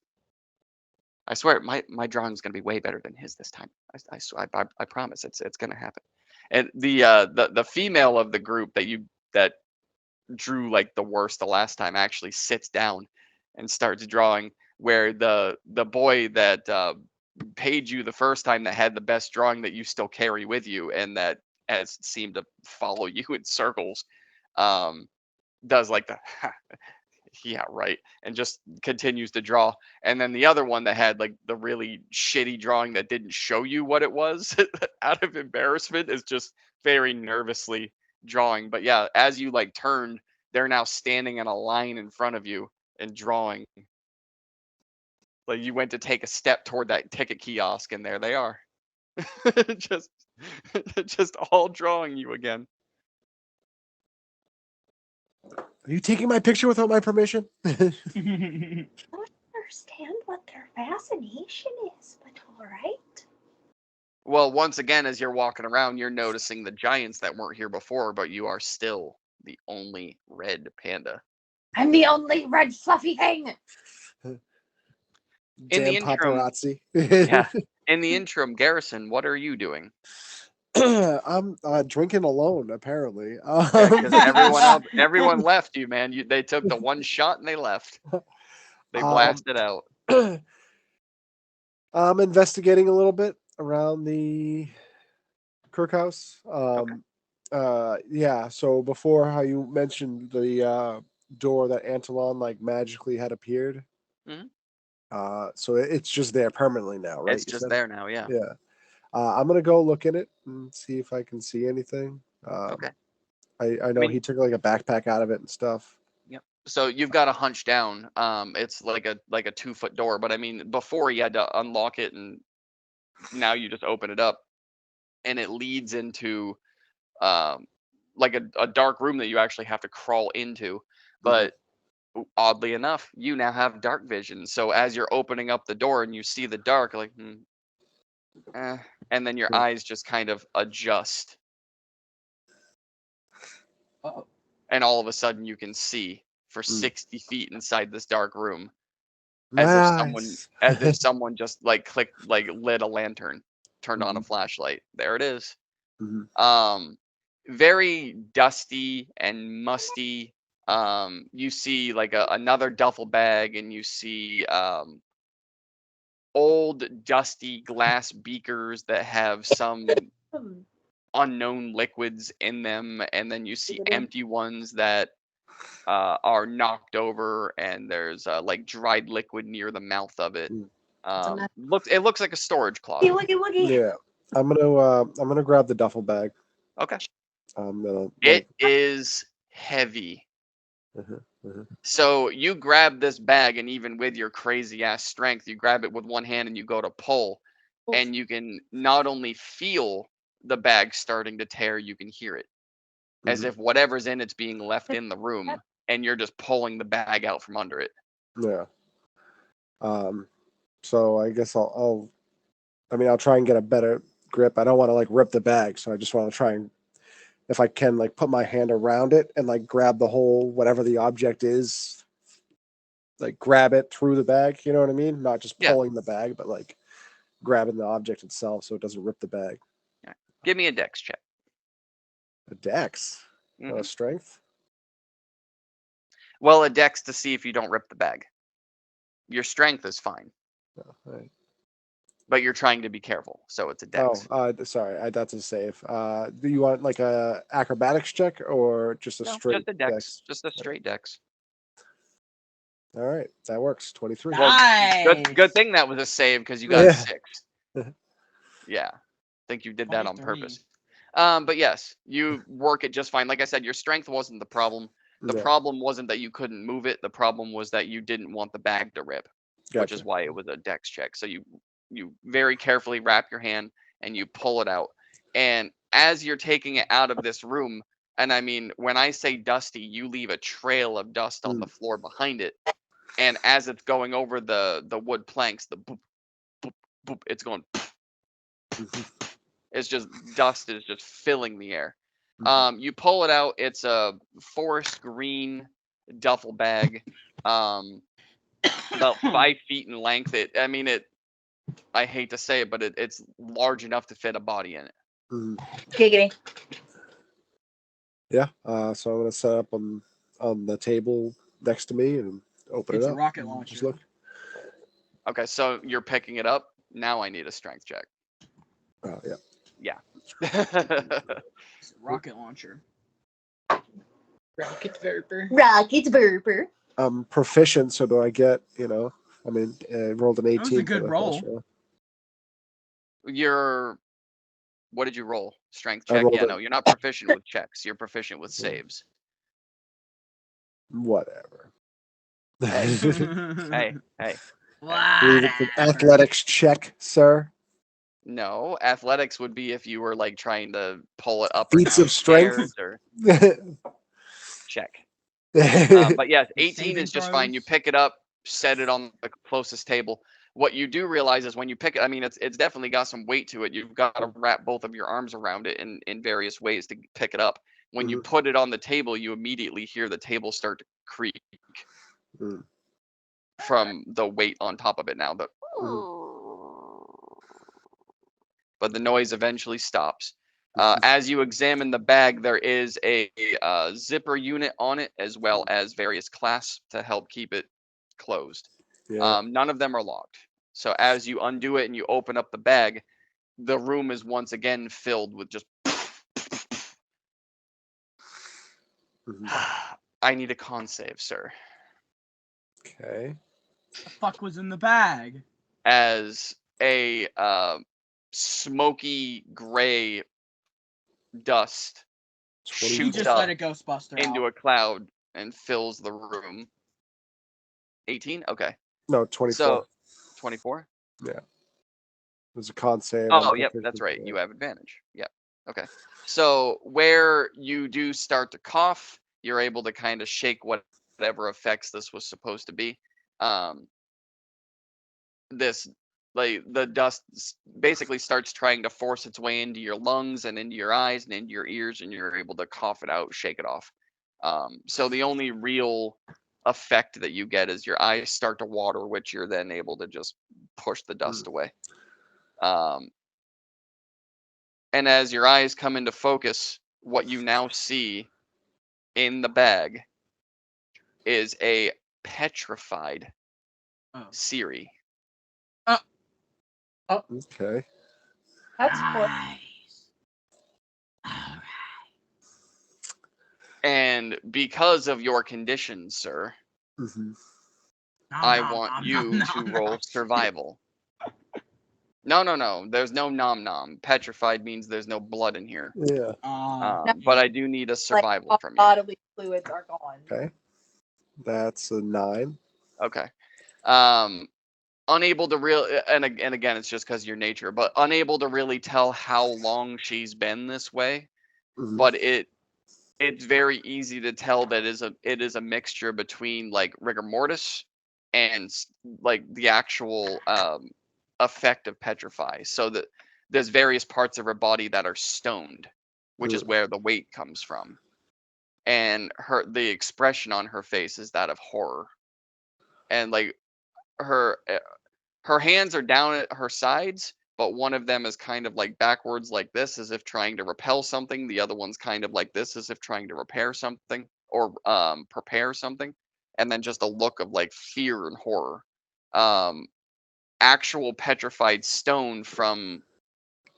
I swear, my drawing's gonna be way better than his this time. I promise, it's gonna happen. And the female of the group that drew like the worst the last time actually sits down and starts drawing, where the boy that paid you the first time, that had the best drawing that you still carry with you and that has seemed to follow you in circles, does like the yeah, right, and just continues to draw. And then the other one that had like the really shitty drawing that didn't show you what it was out of embarrassment is just very nervously drawing. But yeah, as you like turn, they're now standing in a line in front of you and drawing. Like you went to take a step toward that ticket kiosk, and there they are. just just all drawing you again. Are you taking my picture without my permission? I don't understand what their fascination is, but all right. Well, once again, as you're walking around, you're noticing the giants that weren't here before, but you are still the only red panda. I'm the only red fluffy thing. In Damn the interim, paparazzi. yeah. In the interim, Garrison, what are you doing? I'm drinking alone, apparently. Because everyone left you, man. They took the one shot and they left. They blasted out. I'm investigating a little bit around the Kirk house. Yeah. So before, how you mentioned the door that Antolon like magically had appeared. Mhm. So it's just there permanently now, right? It's just there now, yeah. Yeah. I'm gonna go look in it and see if I can see anything. Okay. I know mean- he took like a backpack out of it and stuff. So you've got to hunch down. It's like a 2-foot door, but I mean, before you had to unlock it, and now you just open it up, and it leads into like a dark room that you actually have to crawl into. But oddly enough, you now have dark vision. So as you're opening up the door and you see the dark, like, and then your Yeah. eyes just kind of adjust, Uh-oh. and all of a sudden you can see for Mm. 60 feet inside this dark room, as if someone just like lit a lantern, turned on a flashlight. There it is. Mhm. Very dusty and musty. You see like another duffel bag, and you see old dusty glass beakers that have some unknown liquids in them, and then you see empty ones that are knocked over, and there's like dried liquid near the mouth of it. mess. It looks like a storage closet. Looky. Yeah, I'm gonna grab the duffel bag. Okay. I'm gonna. It is heavy. Mhm, mhm. So you grab this bag, and even with your crazy ass strength, you grab it with one hand and you go to pull, and you can not only feel the bag starting to tear, you can hear it, as Mhm. if whatever's in it's being left in the room, and you're just pulling the bag out from under it. Yeah. So I guess I'll try and get a better grip. I don't want to like rip the bag, so I just want to try and, if I can, like put my hand around it and like grab the whole whatever the object is, like grab it through the bag. You know what I mean? Not just Yeah. pulling the bag, but like grabbing the object itself so it doesn't rip the bag. Give me a dex check. A dex, not Mhm. a strength. Well, a dex to see if you don't rip the bag. Your strength is fine, Oh, all right. but you're trying to be careful, so it's a dex. Sorry, that's a save. Do you want like a acrobatics check or just a No, straight just a dex. Just a straight dex. All right, that works. 23. Well, Nice. good thing that was a save, because you got Yeah. a 6. Yeah, I think you did that on 23. purpose. But yes, you work it just fine. Like I said, your strength wasn't the problem. The Yeah, problem wasn't that you couldn't move it. The problem was that you didn't want the bag to rip, which is gotcha. why it was a dex check. So you very carefully wrap your hand and you pull it out. And as you're taking it out of this room, and I mean, when I say dusty, you leave a trail of dust on the floor behind it. And as it's going over the wood planks, the boop, boop, boop, it's going. It's just dust is just filling the air. You pull it out. It's a forest green duffel bag, about 5 feet in length. I hate to say it, but it's large enough to fit a body in it. Giggity. Yeah. So I'm gonna set up on the table next to me and open It's it a up. rocket and launcher. Just look. Okay, so you're picking it up. Now I need a strength check. Oh yeah. Yeah. It's a rocket launcher. Rocket Verper. Rocket burper. I'm proficient, so do I get? I mean, rolled an 18. was a for good the roll. first What did you roll? Strength I check? rolled Yeah, a- no, you're not proficient with checks. You're proficient with saves. Whatever. Hey. Believe it's an athletics check, sir. No, athletics would be if you were like trying to pull it up or Feats down of strength? stairs or check. But yes, The 18 saving is just fine. You throws? pick it up, set it on the closest table. What you do realize is when you pick it, I mean, it's definitely got some weight to it. You've got to wrap both of your arms around it in various ways to pick it up. When you put it on the table, you immediately hear the table start to creak Mm. from the weight on top of it now. But the noise eventually stops. As you examine the bag, there is a zipper unit on it, as well as various clasps to help keep it closed. Yeah. None of them are locked. So as you undo it and you open up the bag, the room is once again filled with just. I need a con save, sir. Okay. The fuck was in the bag? As a smoky gray dust He shoots just up let a Ghostbuster into out. a cloud and fills the room. 18? Okay. No, 24. So 24? There's a con save. Oh, on yep, proficiency. that's right. You have advantage. Yep. Okay. So where you do start to cough, you're able to kind of shake whatever effects this was supposed to be. This like the dust basically starts trying to force its way into your lungs and into your eyes and into your ears, and you're able to cough it out, shake it off. So the only real effect that you get is your eyes start to water, which you're then able to just push the dust away. And as your eyes come into focus, what you now see in the bag is a petrified Siri. Okay. That's cool. Nice. Alright. And because of your condition, sir, hmm I want you to roll survival. No. There's no nom nom. Petrified means there's no blood in here. Yeah. But I do need a survival Like, from you. bodily fluids are gone. Okay. That's a 9. Okay. Unable to and again, it's just because of your nature, but unable to really tell how long she's been this way. Mhm. But it's very easy to tell that it is a mixture between like rigor mortis and like the actual effect of petrify. So that there's various parts of her body that are stoned, which is where the weight comes from. And the expression on her face is that of horror. And like her hands are down at her sides, but one of them is kind of like backwards like this as if trying to repel something. The other one's kind of like this as if trying to repair something or prepare something. And then just a look of like fear and horror. Actual petrified stone from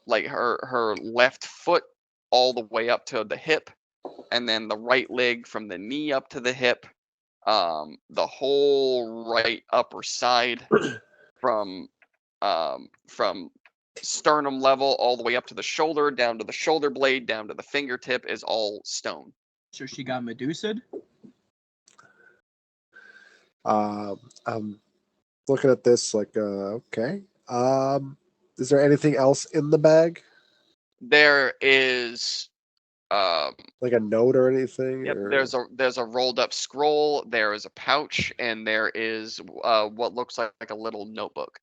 like her left foot all the way up to the hip, and then the right leg from the knee up to the hip, the whole right upper side from sternum level all the way up to the shoulder, down to the shoulder blade, down to the fingertip is all stone. So she got Medusa'd? I'm looking at this like, okay. Is there anything else in the bag? There is Like a note or anything? yep, or- there's a rolled up scroll, there is a pouch, and there is what looks like a little notebook.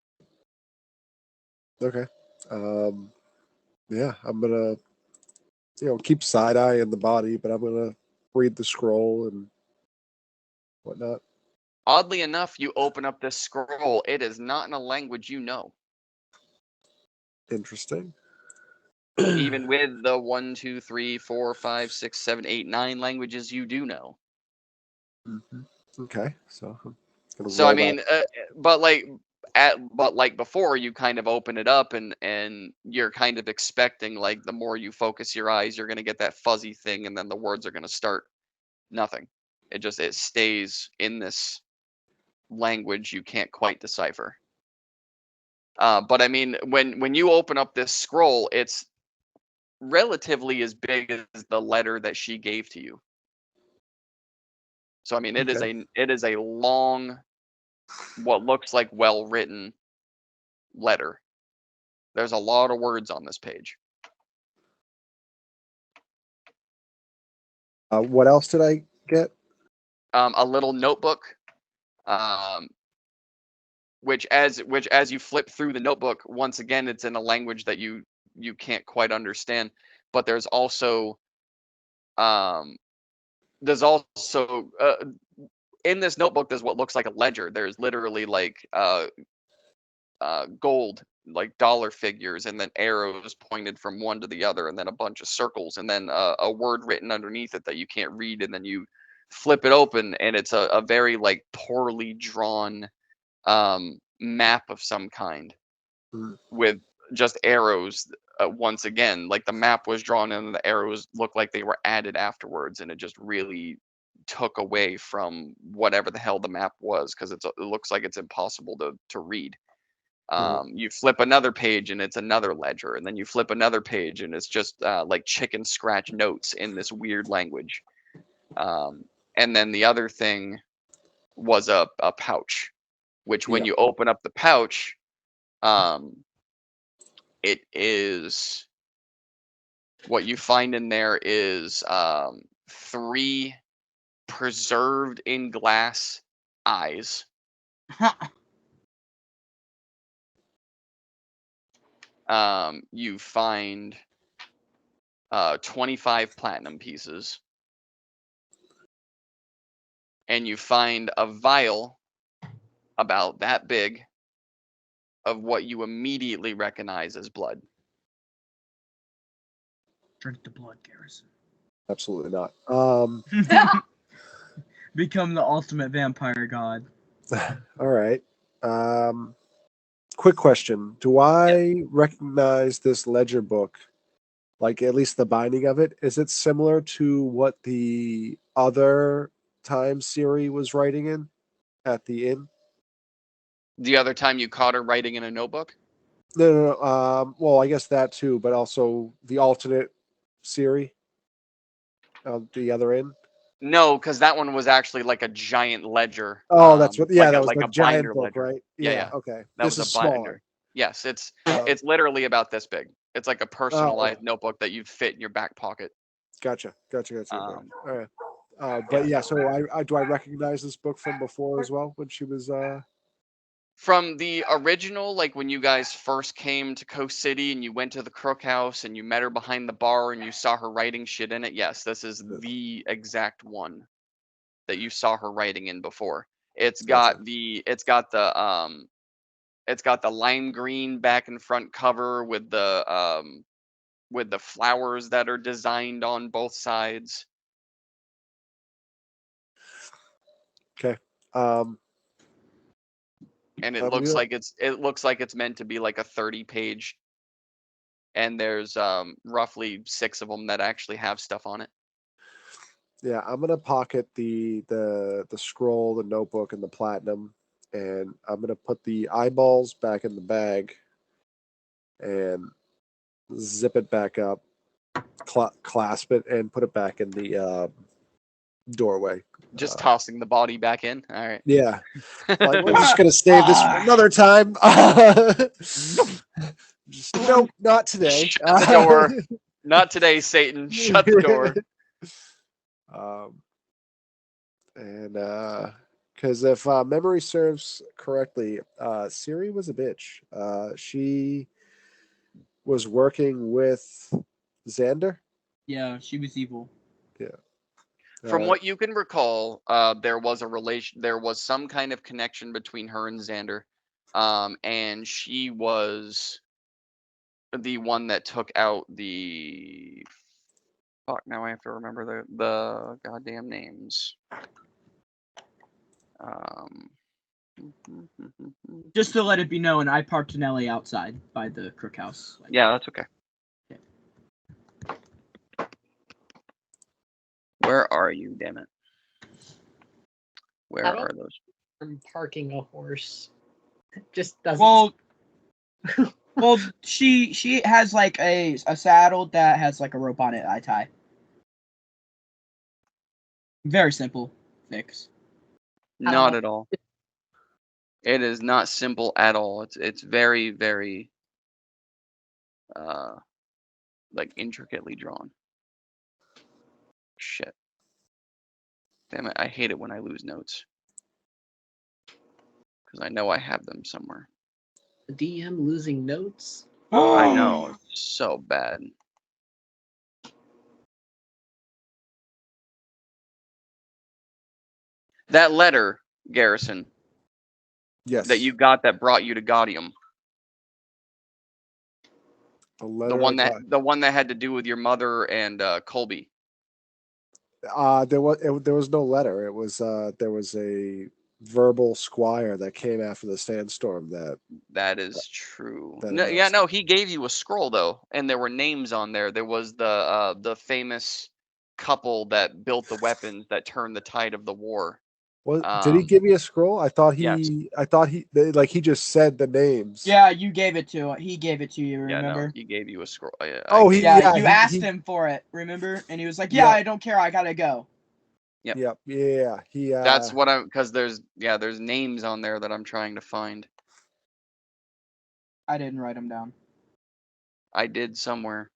Okay. Yeah, I'm gonna, keep side eye in the body, but I'm gonna read the scroll and whatnot. Oddly enough, you open up this scroll, it is not in a language you know. Interesting. Even with the 1, 2, 3, 4, 5, 6, 7, 8, 9 languages you do know. hmm Okay, so I'm gonna So roll I mean, but like before, you kind of open it up and you're kind of expecting like the more you focus your eyes, you're gonna get that fuzzy thing, and then the words are gonna start nothing. It stays in this language you can't quite decipher. But I mean, when you open up this scroll, it's relatively as big as the letter that she gave to you. So I mean, Okay. it is a long, what looks like well written letter. There's a lot of words on this page. What else did I get? A little notebook, which as you flip through the notebook, once again, it's in a language that you can't quite understand. But there's also in this notebook, there's what looks like a ledger. There's literally like gold, like dollar figures, and then arrows pointed from one to the other, and then a bunch of circles, and then a word written underneath it that you can't read, and then you flip it open, and it's a very like poorly drawn map of some kind Mhm. with just arrows. Once again, like the map was drawn and the arrows looked like they were added afterwards, and it just really took away from whatever the hell the map was, because it looks like it's impossible to read. You flip another page and it's another ledger, and then you flip another page and it's just like chicken scratch notes in this weird language. And then the other thing was a pouch, which when Yeah. you open up the pouch, it is what you find in there is 3 preserved in glass eyes. You find 25 platinum pieces, and you find a vial about that big of what you immediately recognize as blood. Drink the blood, Garrison. Absolutely not. Become the ultimate vampire god. All right. Quick question. Do I recognize this ledger book? Like, at least the binding of it? Is it similar to what the other time Siri was writing in at the inn? The other time you caught her writing in a notebook? No. Well, I guess that too, but also the alternate Siri on the other inn. No, because that one was actually like a giant ledger. Oh, that's what. Yeah, like that a, was like the a giant binder book, ledger. right? Yeah. Okay. That This was is a binder. smaller. Yes, it's literally about this big. It's like a personalized Oh. notebook that you'd fit in your back pocket. Gotcha. Okay. All right. But yeah. yeah, so I do I recognize this book from before as well when she was From the original, like when you guys first came to Coast City and you went to the Crook House and you met her behind the bar and you saw her writing shit in it. Yes, this is the exact one that you saw her writing in before. It's got Gotcha. it's got the lime green back and front cover with the flowers that are designed on both sides. Okay. And it I'm looks gonna- like it's meant to be like a 30-page, and there's roughly 6 of them that actually have stuff on it. Yeah, I'm gonna pocket the scroll, the notebook, and the platinum, and I'm gonna put the eyeballs back in the bag and zip it back up, clasp it, and put it back in the doorway. Just tossing the body back in. All right. Yeah, like we're just gonna save this for another time. Just, nope, not today. Shut the door. Not today, Satan. Shut the door. And because if memory serves correctly, Siri was a bitch. She was working with Xander. Yeah, she was evil. Yeah. From what you can recall, there was some kind of connection between her and Xander, and she was the one that took out the. Fuck! Now I have to remember the goddamn names. Just to let it be known, I parked Nelly outside by the Crook House. Yeah, that's okay. Yeah. Where are you, damn it? Where I don't- are those? I'm parking a horse. It just doesn't. Well, she has like a saddle that has like a rope on it. I tie. Very simple fix. Not at all. It is not simple at all. It's very, very like intricately drawn. Shit. Damn it, I hate it when I lose notes. Because I know I have them somewhere. The DM losing notes. I know, it's so bad. That letter, Garrison, Yes. that you got that brought you to Gaudium. The The one that had to do with your mother and Colby. There was no letter. It was there was a verbal squire that came after the sandstorm. That is true. that No, announced- no, he gave you a scroll though, and there were names on there. There was the famous couple that built the weapons that turned the tide of the war. Did he give me a scroll? I thought yes. he just said the names. Yeah, you gave it to him. He gave it to you, Yeah, no, remember? he gave you a scroll. Oh, he- Yeah, Yeah, you he- asked he- him for it, remember? And he was like, "Yeah, Yeah. I don't care. I gotta go." Yep. Yeah. He. That's what I'm, because there's names on there that I'm trying to find. I didn't write him down. I did somewhere.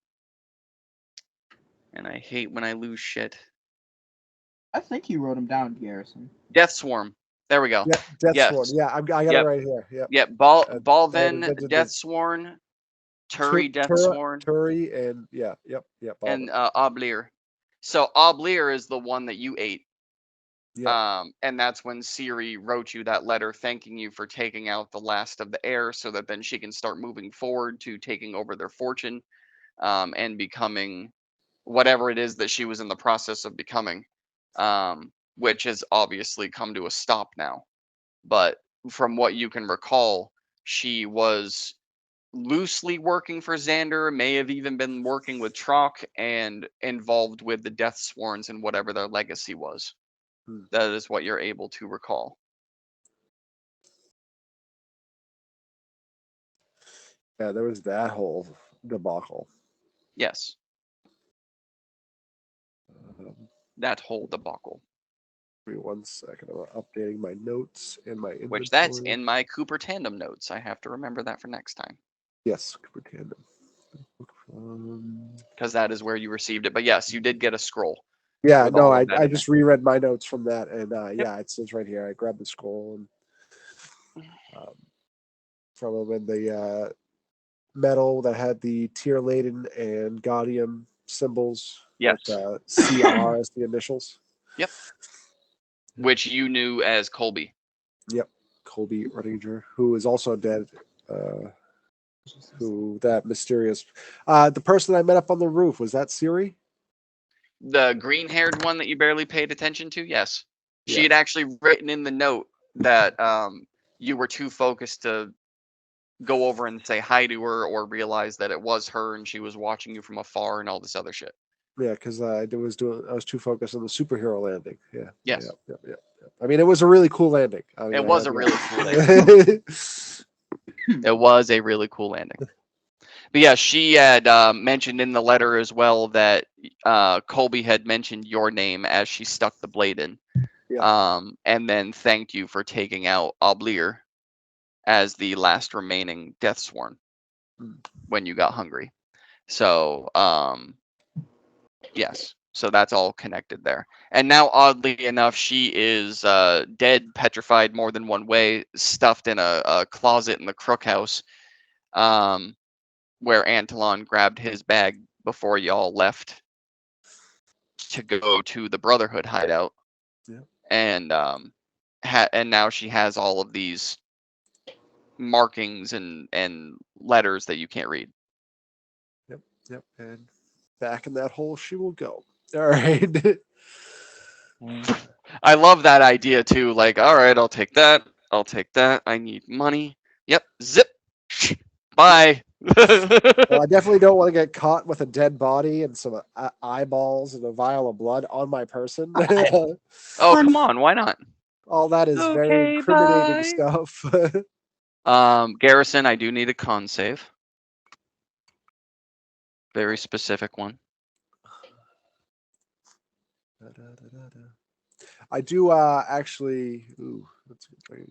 And I hate when I lose shit. I think you wrote him down, Garrison. Death Swarm. There we go. Yeah. Death Yes. Sworn. Yeah. I got Yep. it right here. Yep. Yep. the Balvin, Death Sworn, Turi, Death Sworn, Turi, and Yep. and Oblir. So Oblir is the one that you ate. Yeah. And that's when Ciri wrote you that letter thanking you for taking out the last of the heir, so that then she can start moving forward to taking over their fortune, and becoming whatever it is that she was in the process of becoming, which has obviously come to a stop now. But from what you can recall, she was loosely working for Xander, may have even been working with Trock, and involved with the Death Sworns and whatever their legacy was. That is what you're able to recall. Yeah, there was that whole debacle. Yes, that whole debacle. Give me 1 second. I'm updating my notes and my inventory. Which that's in my Cooper Tandem notes. I have to remember that for next time. Yes, Cooper Tandem. Because that is where you received it. But yes, you did get a scroll. Yeah, with no, all I of that in just reread my notes from that, and Yep. it says right here. I grabbed the scroll and from him, and the medal that had the Tier Laden and Gaudium symbols. Yes. With, CR as the initials. Yep. Which you knew as Colby. Yep, Colby Redinger, who is also dead. Who that mysterious? The person I met up on the roof, was that Ciri? The green-haired one that you barely paid attention to? Yes. She Yeah. had actually written in the note that you were too focused to go over and say hi to her or realize that it was her and she was watching you from afar and all this other shit. Yeah, because I was too focused on the superhero landing. Yeah. Yes. Yep. I mean, it was a really cool landing. I mean, It was a really cool landing. It was a really cool landing. But yeah, she had mentioned in the letter as well that Colby had mentioned your name as she stuck the blade in. Yeah. And then thanked you for taking out Oblir as the last remaining Death Sworn when you got hungry. So, yes. So that's all connected there. And now, oddly enough, she is dead, petrified more than one way, stuffed in a closet in the Crook House, where Antolon grabbed his bag before y'all left to go to the Brotherhood hideout. Yeah. And and now she has all of these markings and letters that you can't read. Yep. And back in that hole she will go. All right. I love that idea too. Like, all right, I'll take that. I'll take that. I need money. Yep. Zip. Bye. Well, I definitely don't want to get caught with a dead body and some eyeballs and a vial of blood on my person. Oh, come on. Why not? All that is very incriminating stuff. Garrison, I do need a con save. Very specific one. I do actually. Ooh, that's a good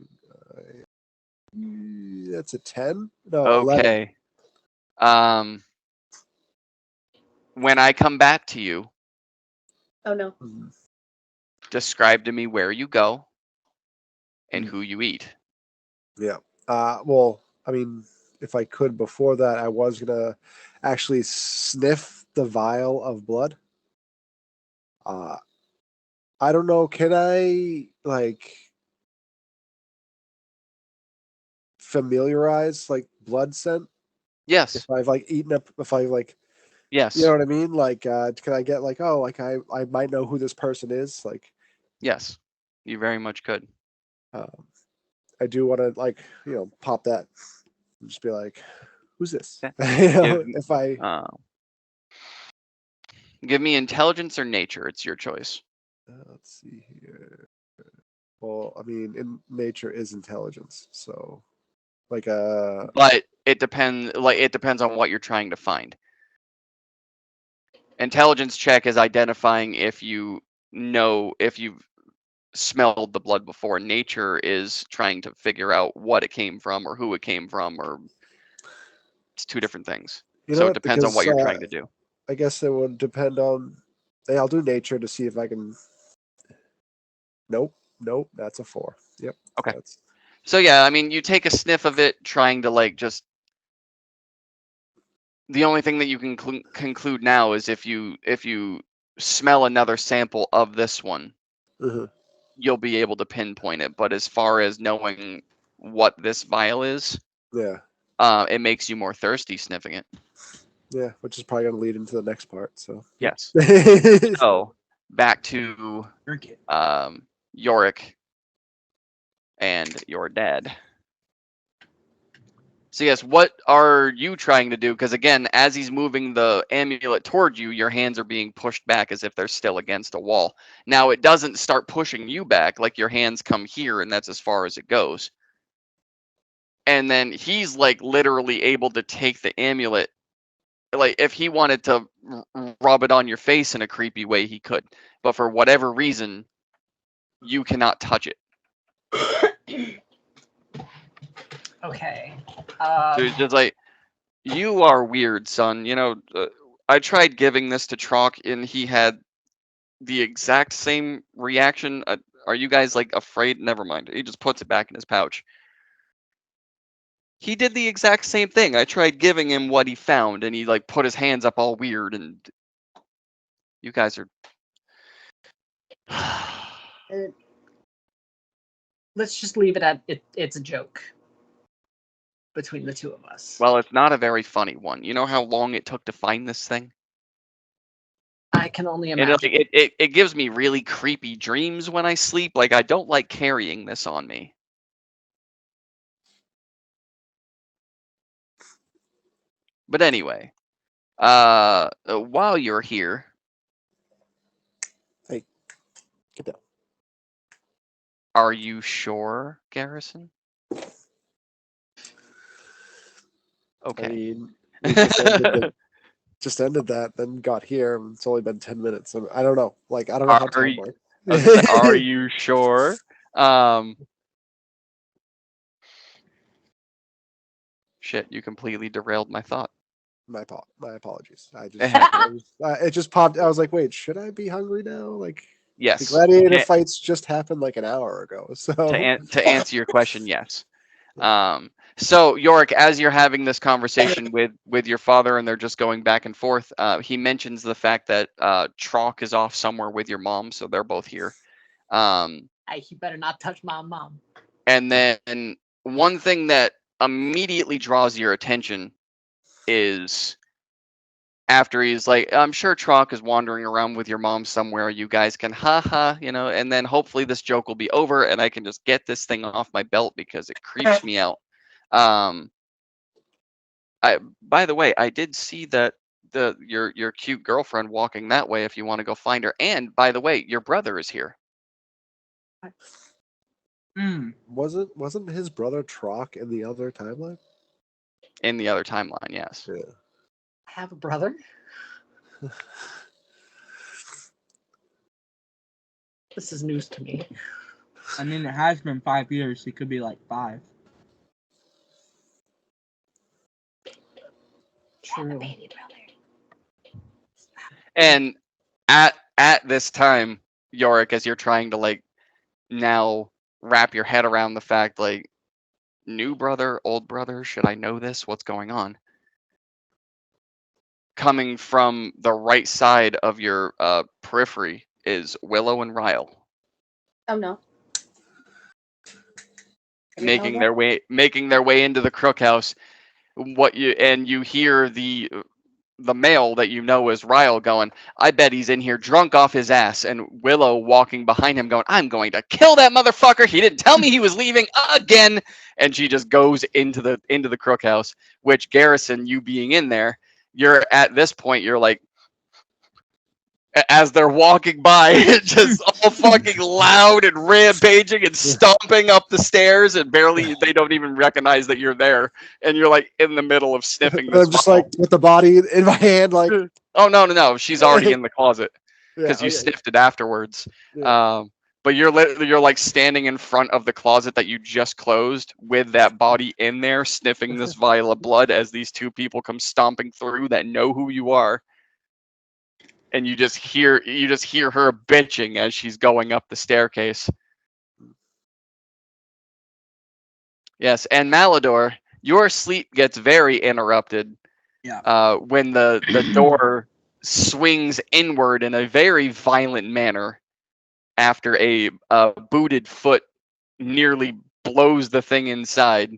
thing. That's a 10. No, Okay. 11. When I come back to you, Oh no. describe to me where you go and who you eat. Yeah. Well, I mean, if I could before that, I was gonna actually sniff the vial of blood. I don't know. Can I familiarize blood scent? Yes. If I've eaten up, Yes. you know what I mean? Can I get I might know who this person is? Yes. You very much could. I do want to pop that and just be like, who's this? Yeah. If I give me intelligence or nature, it's your choice. let's see here. Well, I mean, in nature is intelligence, so like But it depends. Like it depends on what you're trying to find. Intelligence check is identifying if you've smelled the blood before. Nature is trying to figure out what it came from or who it came from, or it's two different things. you know So it what? depends on Because what you're trying to do. I guess it would depend on. Hey, I'll do nature to see if I can. Nope, that's a 4. Yep. Okay. That's So yeah, I mean, you take a sniff of it, trying to like just. The only thing that you can conclude now is if you smell another sample of this one, mhm. you'll be able to pinpoint it. But as far as knowing what this vial is, Yeah, it makes you more thirsty sniffing it. yeah, which is probably going to lead into the next part. So Yes. yeah. So back to Drink it. Yorick and your dad. So yes, what are you trying to do? Because again, as he's moving the amulet toward you, your hands are being pushed back as if they're still against a wall. Now it doesn't start pushing you back, like your hands come here and that's as far as it goes. And then he's like literally able to take the amulet. Like if he wanted to rub it on your face in a creepy way, he could. But for whatever reason, you cannot touch it. Okay. So it's just like, you are weird, son. You know, I tried giving this to Trock, and he had the exact same reaction. Are you guys like afraid? Never mind. He just puts it back in his pouch. He did the exact same thing. I tried giving him what he found, and he like put his hands up all weird. And you guys are. Let's just leave it at it's a joke between the two of us. Well, it's not a very funny one. You know how long it took to find this thing? I can only And imagine. it gives me really creepy dreams when I sleep. Like, I don't like carrying this on me. But anyway, while you're here, Get down. are you sure, Garrison? I Okay. mean, we just ended that, then got here. And it's only been 10 minutes. So I don't know. Like I don't know how Are time you- works. I was gonna say, are you sure? Shit, you completely derailed my thought. My apologies. I just It it just popped. I was like, wait, should I be hungry now? Like the Yes. gladiator fights just happened like an hour ago. So To answer your question, yes. So Yorick, as you're having this conversation with your father and they're just going back and forth, he mentions the fact that Trock is off somewhere with your mom, so they're both here. Hey, you better not touch my mom. And then one thing that immediately draws your attention is after he's like, I'm sure Trock is wandering around with your mom somewhere. You guys can you know, and then hopefully this joke will be over and I can just get this thing off my belt because it creeps me out. By the way, I did see that your cute girlfriend walking that way if you want to go find her. And by the way, your brother is here. wasn't his brother Trock in the other timeline? In the other timeline, yes. Yeah. I have a brother. This is news to me. I mean, it has been 5 years. He could be like 5. True. And at this time, Yorick, as you're trying to like now wrap your head around the fact, like, new brother, old brother, should I know this? What's going on? Coming from the right side of your periphery is Willow and Ryle. Oh no. Making their way into the Crook House. You hear the male that you know is Ryle going, I bet he's in here drunk off his ass, and Willow walking behind him going, I'm going to kill that motherfucker. He didn't tell me he was leaving again. And she just goes into the Crook House, which Garrison, you being in there, you're at this point, you're like, as they're walking by, just all fucking loud and rampaging and stomping up the stairs, and they don't even recognize that you're there, and you're like in the middle of sniffing this I'm just vial. like with the body in my hand, like Oh no, she's already in the closet yeah, because you okay. sniffed it afterwards. Yeah. But you're like standing in front of the closet that you just closed with that body in there, sniffing this vial of blood as these two people come stomping through that know who you are. And you just hear her bitching as she's going up the staircase. Yes, and Malador, your sleep gets very interrupted. Yeah. When the door swings inward in a very violent manner after a booted foot nearly blows the thing inside.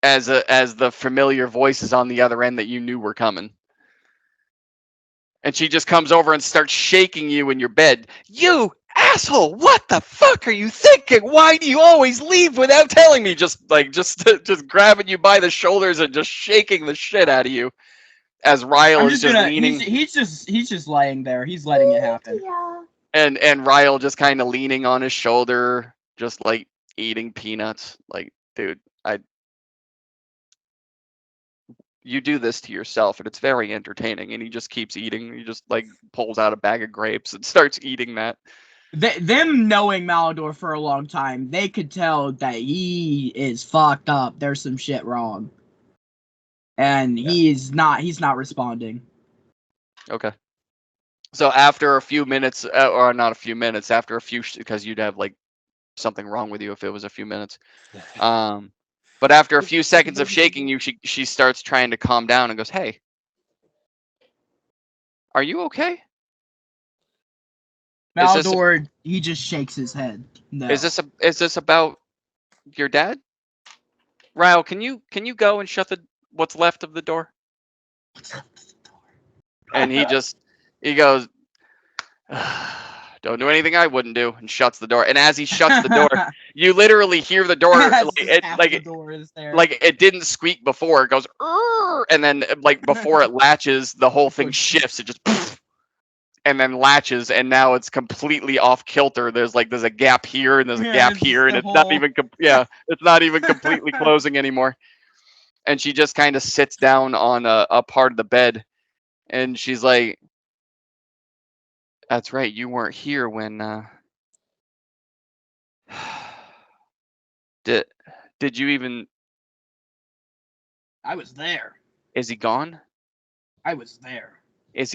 As the familiar voices on the other end that you knew were coming. And she just comes over and starts shaking you in your bed. You asshole! What the fuck are you thinking? Why do you always leave without telling me? Just grabbing you by the shoulders and just shaking the shit out of you. As Ryle I'm is just gonna. leaning, He's just laying there. He's letting it happen. Yeah. and Ryle just kind of leaning on his shoulder, just like eating peanuts. Like, dude, you do this to yourself, and it's very entertaining. And he just keeps eating. He just like pulls out a bag of grapes and starts eating that. Them knowing Malador for a long time, they could tell that he is fucked up. There's some shit wrong, and he's not responding. Okay. So after a few minutes, or not a few minutes, after a few, because you'd have like something wrong with you if it was a few minutes. But after a few seconds of shaking you, she starts trying to calm down and goes, "Hey, are you okay? Malador, he just shakes his head. No. Is this about your dad? Ryle, can you go and shut what's left of the door?" And he goes, "Don't do anything I wouldn't do," and shuts the door. And as he shuts the door, you literally hear the door like it didn't squeak before. It goes, "Urgh," and then like before it latches, the whole thing shifts. It just and then latches, and now it's completely off kilter. There's a gap here, and there's a gap here, and it's not even it's not even completely closing anymore. And she just kind of sits down on a part of the bed, and she's like, "That's right, you weren't here when did you even I was there. Is he gone? I was there. Is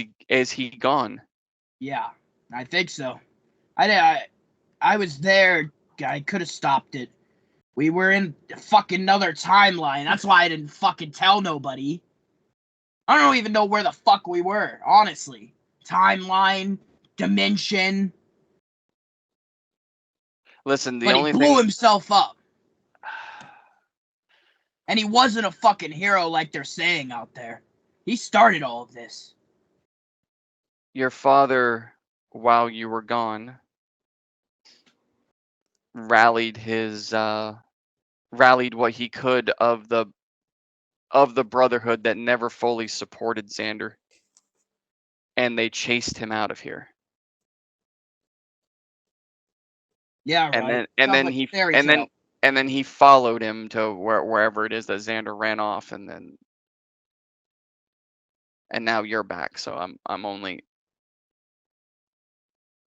he gone?" Yeah, I think so. I was there. I could have stopped it. We were in fucking another timeline. That's why I didn't fucking tell nobody. I don't even know where the fuck we were, honestly. Timeline, dimension. Listen, But he blew himself up. And he wasn't a fucking hero like they're saying out there. He started all of this. Your father, while you were gone, rallied what he could of the Brotherhood that never fully supported Xander, and they chased him out of here. Yeah, right. And then he followed him to wherever it is that Xander ran off, and now you're back. So I'm only.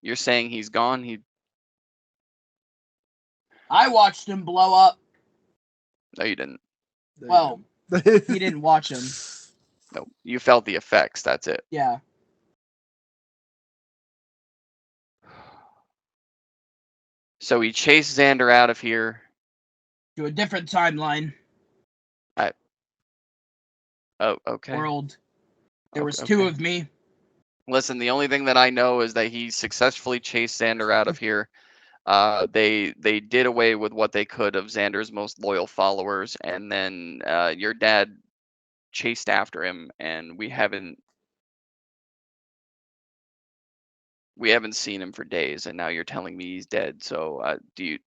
You're saying he's gone? I watched him blow up. No, you didn't. Well, he didn't watch him. No, you felt the effects. That's it. Yeah. So he chased Xander out of here to a different timeline. Oh, okay. World. There was two of me. Listen, the only thing that I know is that he successfully chased Xander out of here. They did away with what they could of Xander's most loyal followers, and then your dad chased after him, and we haven't seen him for days, and now you're telling me he's dead. So did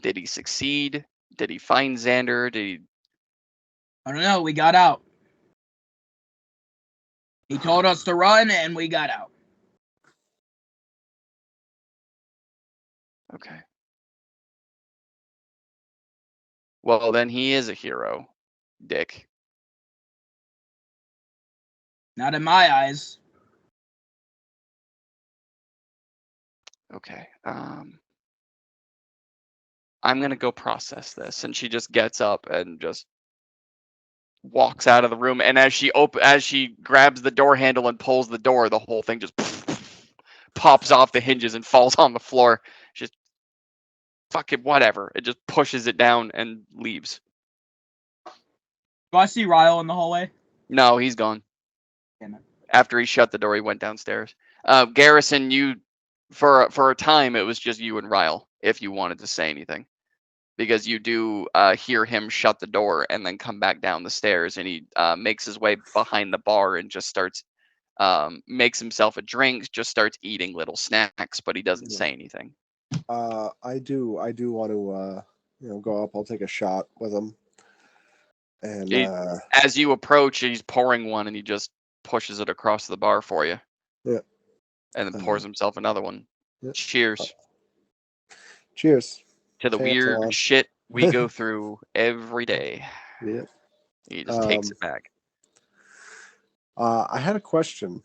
he succeed? Did he find Xander? I don't know. We got out. He told us to run, and we got out. Okay. Well, then he is a hero, Dick. Not in my eyes. Okay. I'm gonna go process this, and she just gets up and just walks out of the room. And as she grabs the door handle and pulls the door, the whole thing just pops off the hinges and falls on the floor. Just fucking whatever. It just pushes it down and leaves. Do I see Ryle in the hallway? No, he's gone. Damn it. After he shut the door, he went downstairs. Garrison, you for a time it was just you and Ryle if you wanted to say anything, because you do hear him shut the door and then come back down the stairs, and he makes his way behind the bar and just starts makes himself a drink, just starts eating little snacks, but he doesn't say anything. I do want to go up. I'll take a shot with him. And As you approach, he's pouring one, and he just pushes it across the bar for you. Yeah. And then pours himself another one. Yeah. Cheers. Cheers. To the Chance weird on. shit we go through every day. Yeah. He just takes it back. I had a question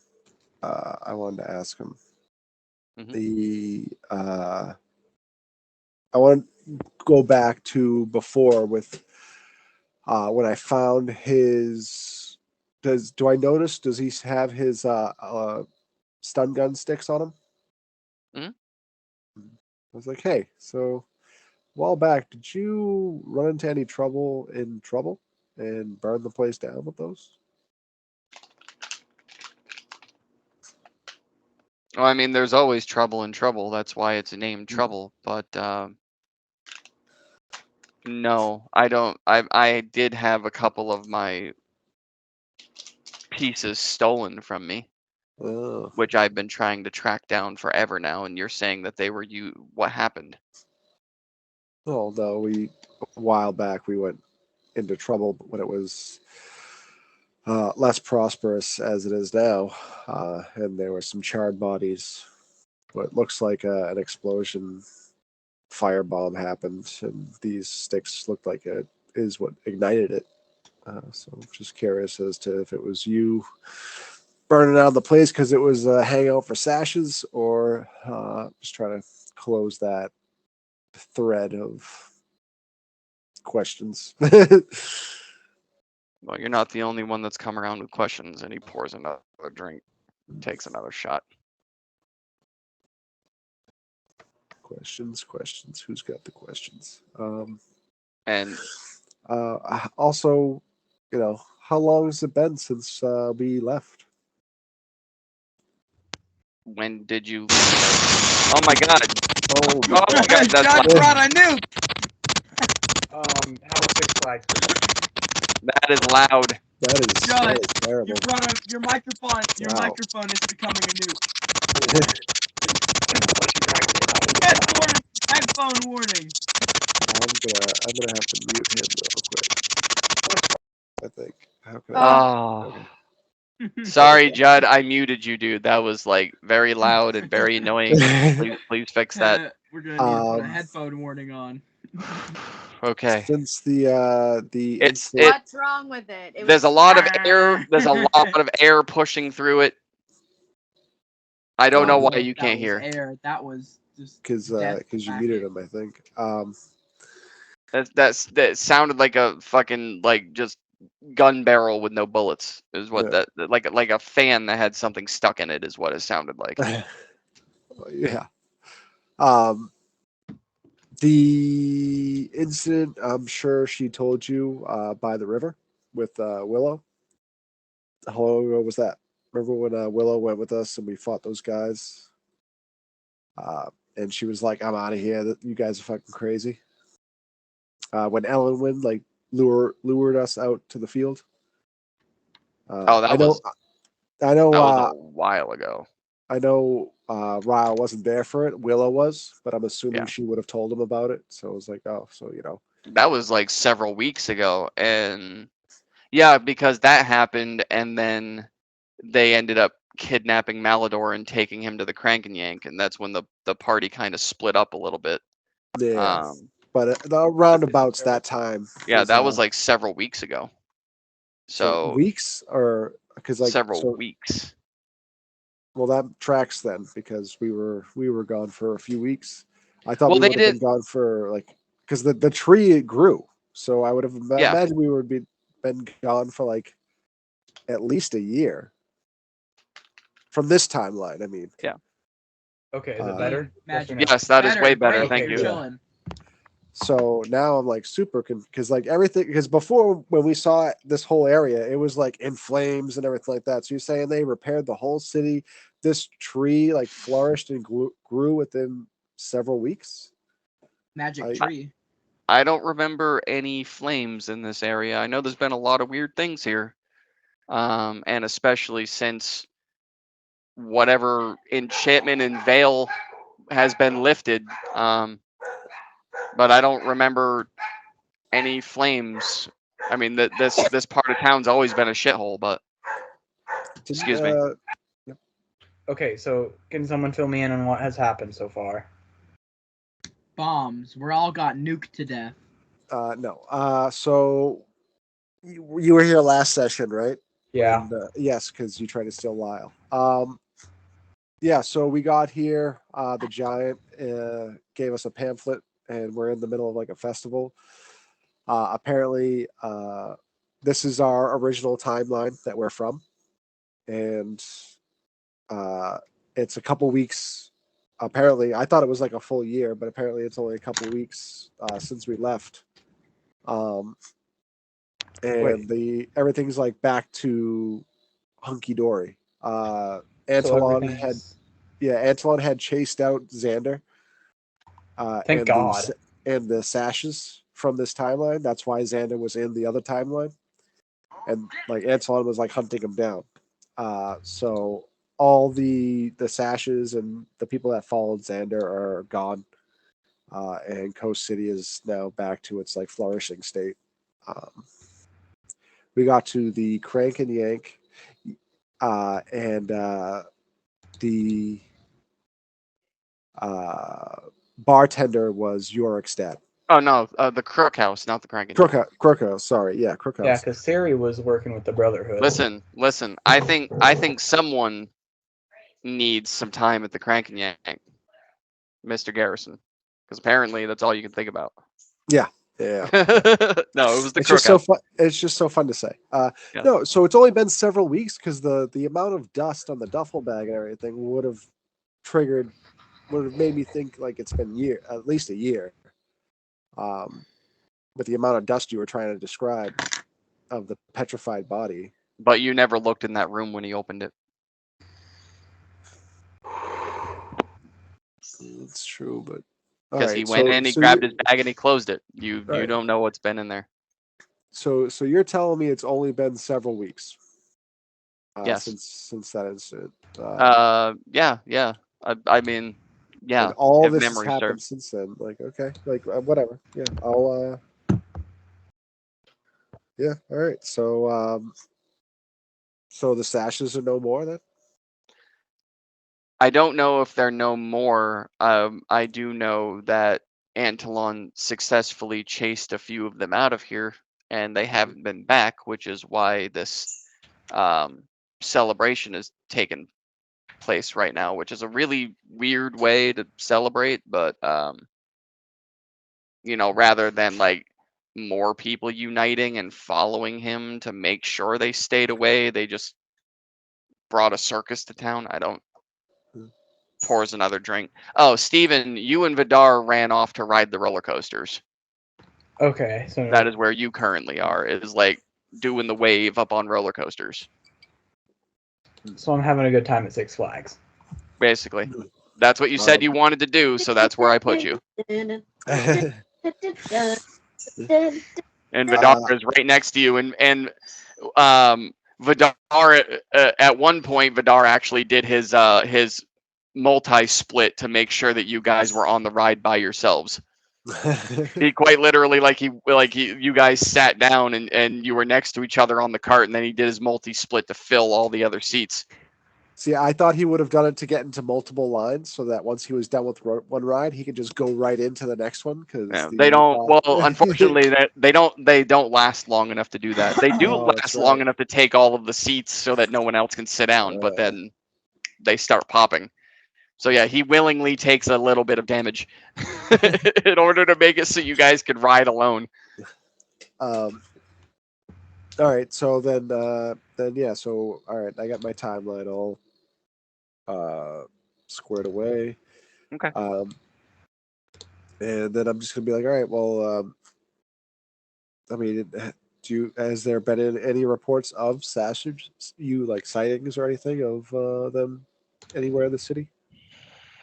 I wanted to ask him. Mhm. I want to go back to before with when I found his. Do I notice? Does he have his stun gun sticks on him? Mhm. I was like, hey, so a while back, did you run into any trouble and burn the place down with those? Well, I mean, there's always trouble in trouble. That's why it's named Trouble. But no, I don't. I did have a couple of my pieces stolen from me, Oh, which I've been trying to track down forever now. And you're saying that they were you. What happened? well, no, a while back we went into trouble when it was less prosperous as it is now, and there were some charred bodies. What looks like an explosion, firebomb happened, and these sticks looked like it is what ignited it. So I'm just curious as to if it was you burning out the place because it was a hangout for sashes, or just trying to close that thread of questions. Well, you're not the only one that's come around with questions. And he pours another drink, takes another shot. Questions. Who's got the questions? And Also, how long has it been since we left? when did you? Oh my god! Oh, Oh my god! That's John loud. brought a nuke. How about Six Flags? That is loud. John, that is terrible. You brought your microphone. Your Wow. microphone is becoming a nuke. Headphone warning. I'm gonna have to mute him real quick. I think. How can I? Oh, sorry, Judd. I muted you, dude. That was like very loud and very annoying. Please fix that. We're gonna need to put a headphone warning on. Okay. Since the It's incident- What's wrong with it? It There's a was- lot of air. There's a lot of air pushing through it. I don't know why you can't hear. Air. That was just because you muted him, I think. That sounded like a fucking like just gun barrel with no bullets. Is what Yeah. that like a fan that had something stuck in it is what it sounded like. Yeah. The incident, I'm sure she told you by the river with Willow. How long ago was that? Remember when Willow went with us and we fought those guys? And she was like, "I'm out of here. You guys are fucking crazy." When Ellenwind like lured us out to the field. That was I know. a while ago. I know Ryle wasn't there for it. Willow was, but I'm assuming Yeah. she would have told him about it. So it was like, oh, so That was like several weeks ago, and yeah, because that happened, and then they ended up kidnapping Malador and taking him to the Crank and Yank, and that's when the party kind of split up a little bit. Yeah. But the roundabouts that time. Yeah, that was like several weeks ago. So weeks, or because like several weeks. Well, that tracks then, because we were gone for a few weeks. I thought Well, we they would have been gone for like, because the tree grew, so I would have imagined we would be been gone for like at least a year from this timeline. I mean, Yeah. Okay, is it better? Magic. Yes, that is way better. Great, Thank you're you. chilling. So now I'm like super because like everything, because before when we saw this whole area, it was like in flames and everything like that. So you're saying they repaired the whole city? This tree like flourished and grew within several weeks? Magic tree. I don't remember any flames in this area. I know there's been a lot of weird things here, and especially since whatever enchantment and veil has been lifted. But I don't remember any flames. I mean, this part of town's always been a shithole, but excuse me. Okay, so can someone fill me in on what has happened so far? Bombs. We're all got nuked to death. No. So you were here last session, right? Yeah. And, yes, because you tried to steal Lyle. Yeah, so we got here. The giant gave us a pamphlet, and we're in the middle of like a festival. Apparently, this is our original timeline that we're from, and it's a couple weeks. Apparently, I thought it was like a full year, but apparently it's only a couple weeks since we left. And everything's like back to hunky dory. Antolon had chased out Xander. Thank God. And the sashes from this timeline. That's why Xander was in the other timeline, and like Antolon was like hunting him down. So all the sashes and the people that followed Xander are gone, and Coast City is now back to its like flourishing state. We got to the Crank and Yank, and the bartender was Yorick's dad. Oh no, the Crook House, not the Crank and Yank. Crook House, sorry, yeah, Crook House. Yeah, because Siri was working with the Brotherhood. Listen. I think someone needs some time at the Crank and Yank, Mr. Garrison, because apparently that's all you can think about. Yeah. No, it was the it's Crook just so House. fun. It's just so fun to say. No, so it's only been several weeks because the amount of dust on the duffel bag and everything would have made me think like it's been at least a year. With the amount of dust you were trying to describe of the petrified body. But you never looked in that room when he opened it. It's true, but because he went in, he grabbed his bag, and he closed it. You don't know what's been in there. So you're telling me it's only been several weeks? Yes. Since that incident. Yeah. I mean, yeah. And all this has happened since then. Like, okay, like whatever. Yeah, I'll. Yeah. All right. So the sashes are no more then? I don't know if they're no more. I do know that Antolon successfully chased a few of them out of here, and they haven't been back, which is why this celebration is taking place right now, which is a really weird way to celebrate. But rather than like more people uniting and following him to make sure they stayed away, they just brought a circus to town. I don't. Pours another drink. Oh, Steven, you and Vidar ran off to ride the roller coasters. Okay, so that is where you currently are. It is like doing the wave up on roller coasters. So I'm having a good time at Six Flags. Basically, that's what you said you wanted to do, so that's where I put you. And Vidar is right next to you, and Vidar at one point, Vidar actually did his multi-split to make sure that you guys were on the ride by yourselves. He quite literally, you guys sat down and you were next to each other on the cart, and then he did his multi-split to fill all the other seats. See, I thought he would have done it to get into multiple lines, so that once he was done with one ride, he could just go right into the next one. Because Yeah, they don't. Well, unfortunately, they don't last long enough to do that. They do Oh, that's last long right. enough to take all of the seats so that no one else can sit down, but then they start popping. So yeah, he willingly takes a little bit of damage in order to make it so you guys could ride alone. All right, so then yeah, so all right, I got my timeline all squared away. Okay. And then I'm just gonna be like, all right, well, I mean, has there been any reports of Sausage, like sightings or anything of them anywhere in the city?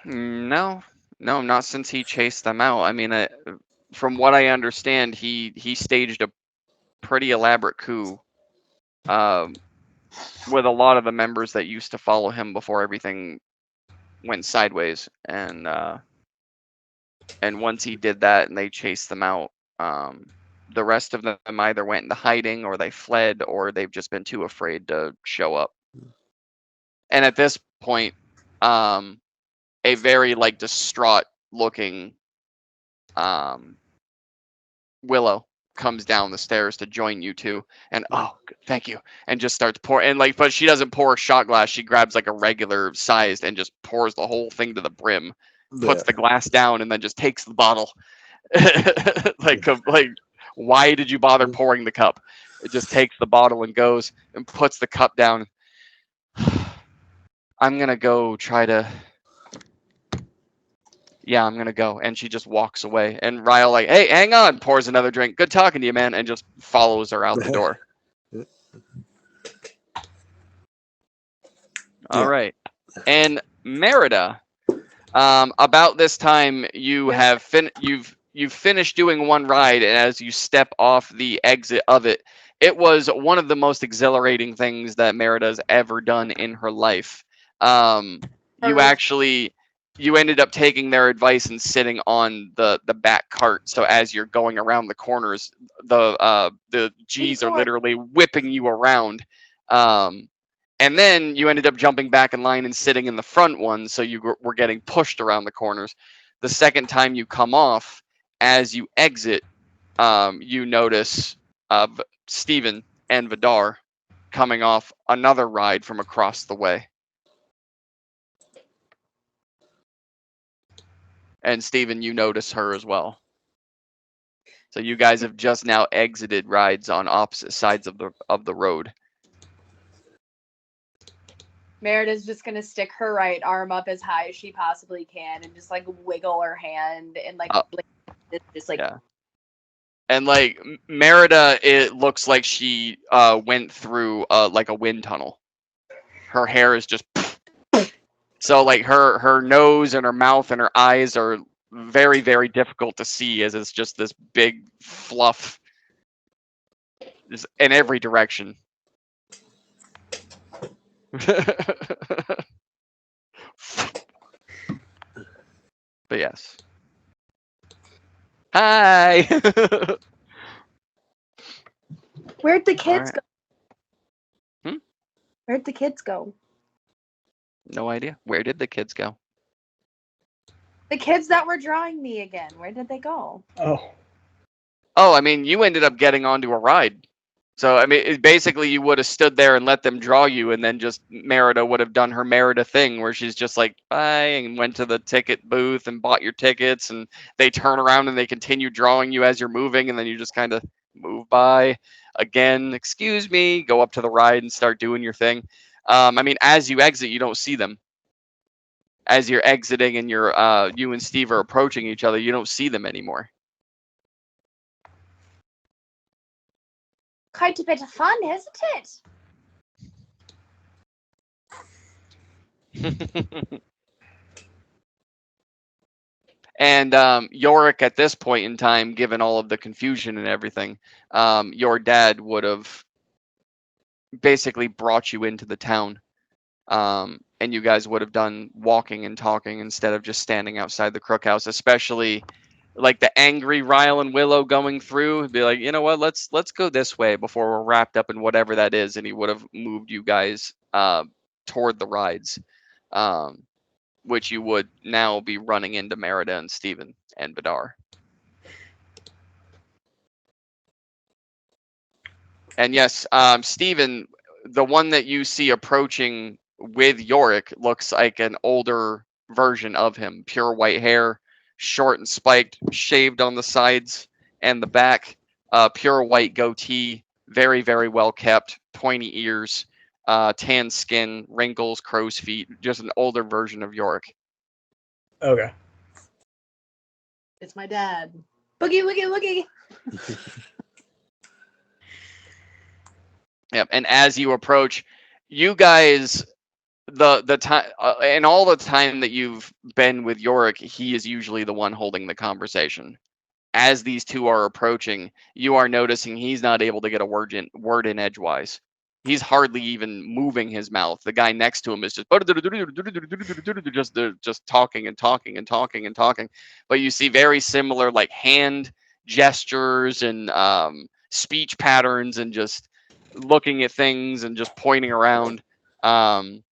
No, not since he chased them out. I mean, from what I understand, he staged a pretty elaborate coup with a lot of the members that used to follow him before everything went sideways, and once he did that and they chased them out, the rest of them either went into hiding or they fled or they've just been too afraid to show up. And at this point, a very distraught looking Willow comes down the stairs to join you two, and thank you, and just starts pour, and but she doesn't pour a shot glass, she grabs a regular sized and just pours the whole thing to the brim, puts the glass down, and then just takes the bottle. Why did you bother pouring the cup? It just takes the bottle and goes and puts the cup down. I'm gonna go try to. Yeah, I'm gonna go. And she just walks away. And Ryle hey, hang on, pours another drink. Good talking to you, man, and just follows her out the door. All right. And Merida, about this time you have you've finished doing one ride, and as you step off the exit of it, it was one of the most exhilarating things that Merida's ever done in her life. You ended up taking their advice and sitting on the back cart. So as you're going around the corners, the G's are literally whipping you around. And then you ended up jumping back in line and sitting in the front one, so you were getting pushed around the corners. The second time you come off, as you exit, you notice Steven and Vidar coming off another ride from across the way. And Steven, you notice her as well. So you guys have just now exited rides on opposite sides of the road. Merida's just gonna stick her right arm up as high as she possibly can and just wiggle her hand and yeah. And Merida, it looks like she went through a wind tunnel. Her hair is just so her nose and her mouth and her eyes are very, very difficult to see, as it's just this big fluff just in every direction. But yes. Hi. Where'd the kids go? Where'd the kids go? No idea. Where did the kids go? The kids that were drawing me again. Where did they go? Oh, I mean, you ended up getting onto a ride. So, I mean, basically you would have stood there and let them draw you, and then just Merida would have done her Merida thing where she's just bye, and went to the ticket booth and bought your tickets, and they turn around and they continue drawing you as you're moving, and then you just kind of move by again, excuse me, go up to the ride and start doing your thing. I mean, as you exit, you don't see them. As you're exiting and you and Steve are approaching each other, you don't see them anymore. Quite a bit of fun, isn't it? And Yorick, at this point in time, given all of the confusion and everything, your dad would have basically brought you into the town, and you guys would have done walking and talking instead of just standing outside the Crook House, especially like the angry Ryle and Willow going through, and be like, you know what, let's go this way before we're wrapped up in whatever that is, and he would have moved you guys toward the rides, which you would now be running into Merida and Steven and Vidar. And yes, Steven, the one that you see approaching with Yorick looks like an older version of him. Pure white hair, short and spiked, shaved on the sides and the back. Pure white goatee, very, very well kept, pointy ears, tan skin, wrinkles, crow's feet. Just an older version of Yorick. Okay. It's my dad. Boogie, woogie, woogie. Yep. And as you approach, you guys, the time and all the time that you've been with Yorick, he is usually the one holding the conversation. As these two are approaching, you are noticing he's not able to get a word in edgewise. He's hardly even moving his mouth. The guy next to him is just talking and talking and talking and talking. But you see very similar like hand gestures and speech patterns and just looking at things and just pointing around. And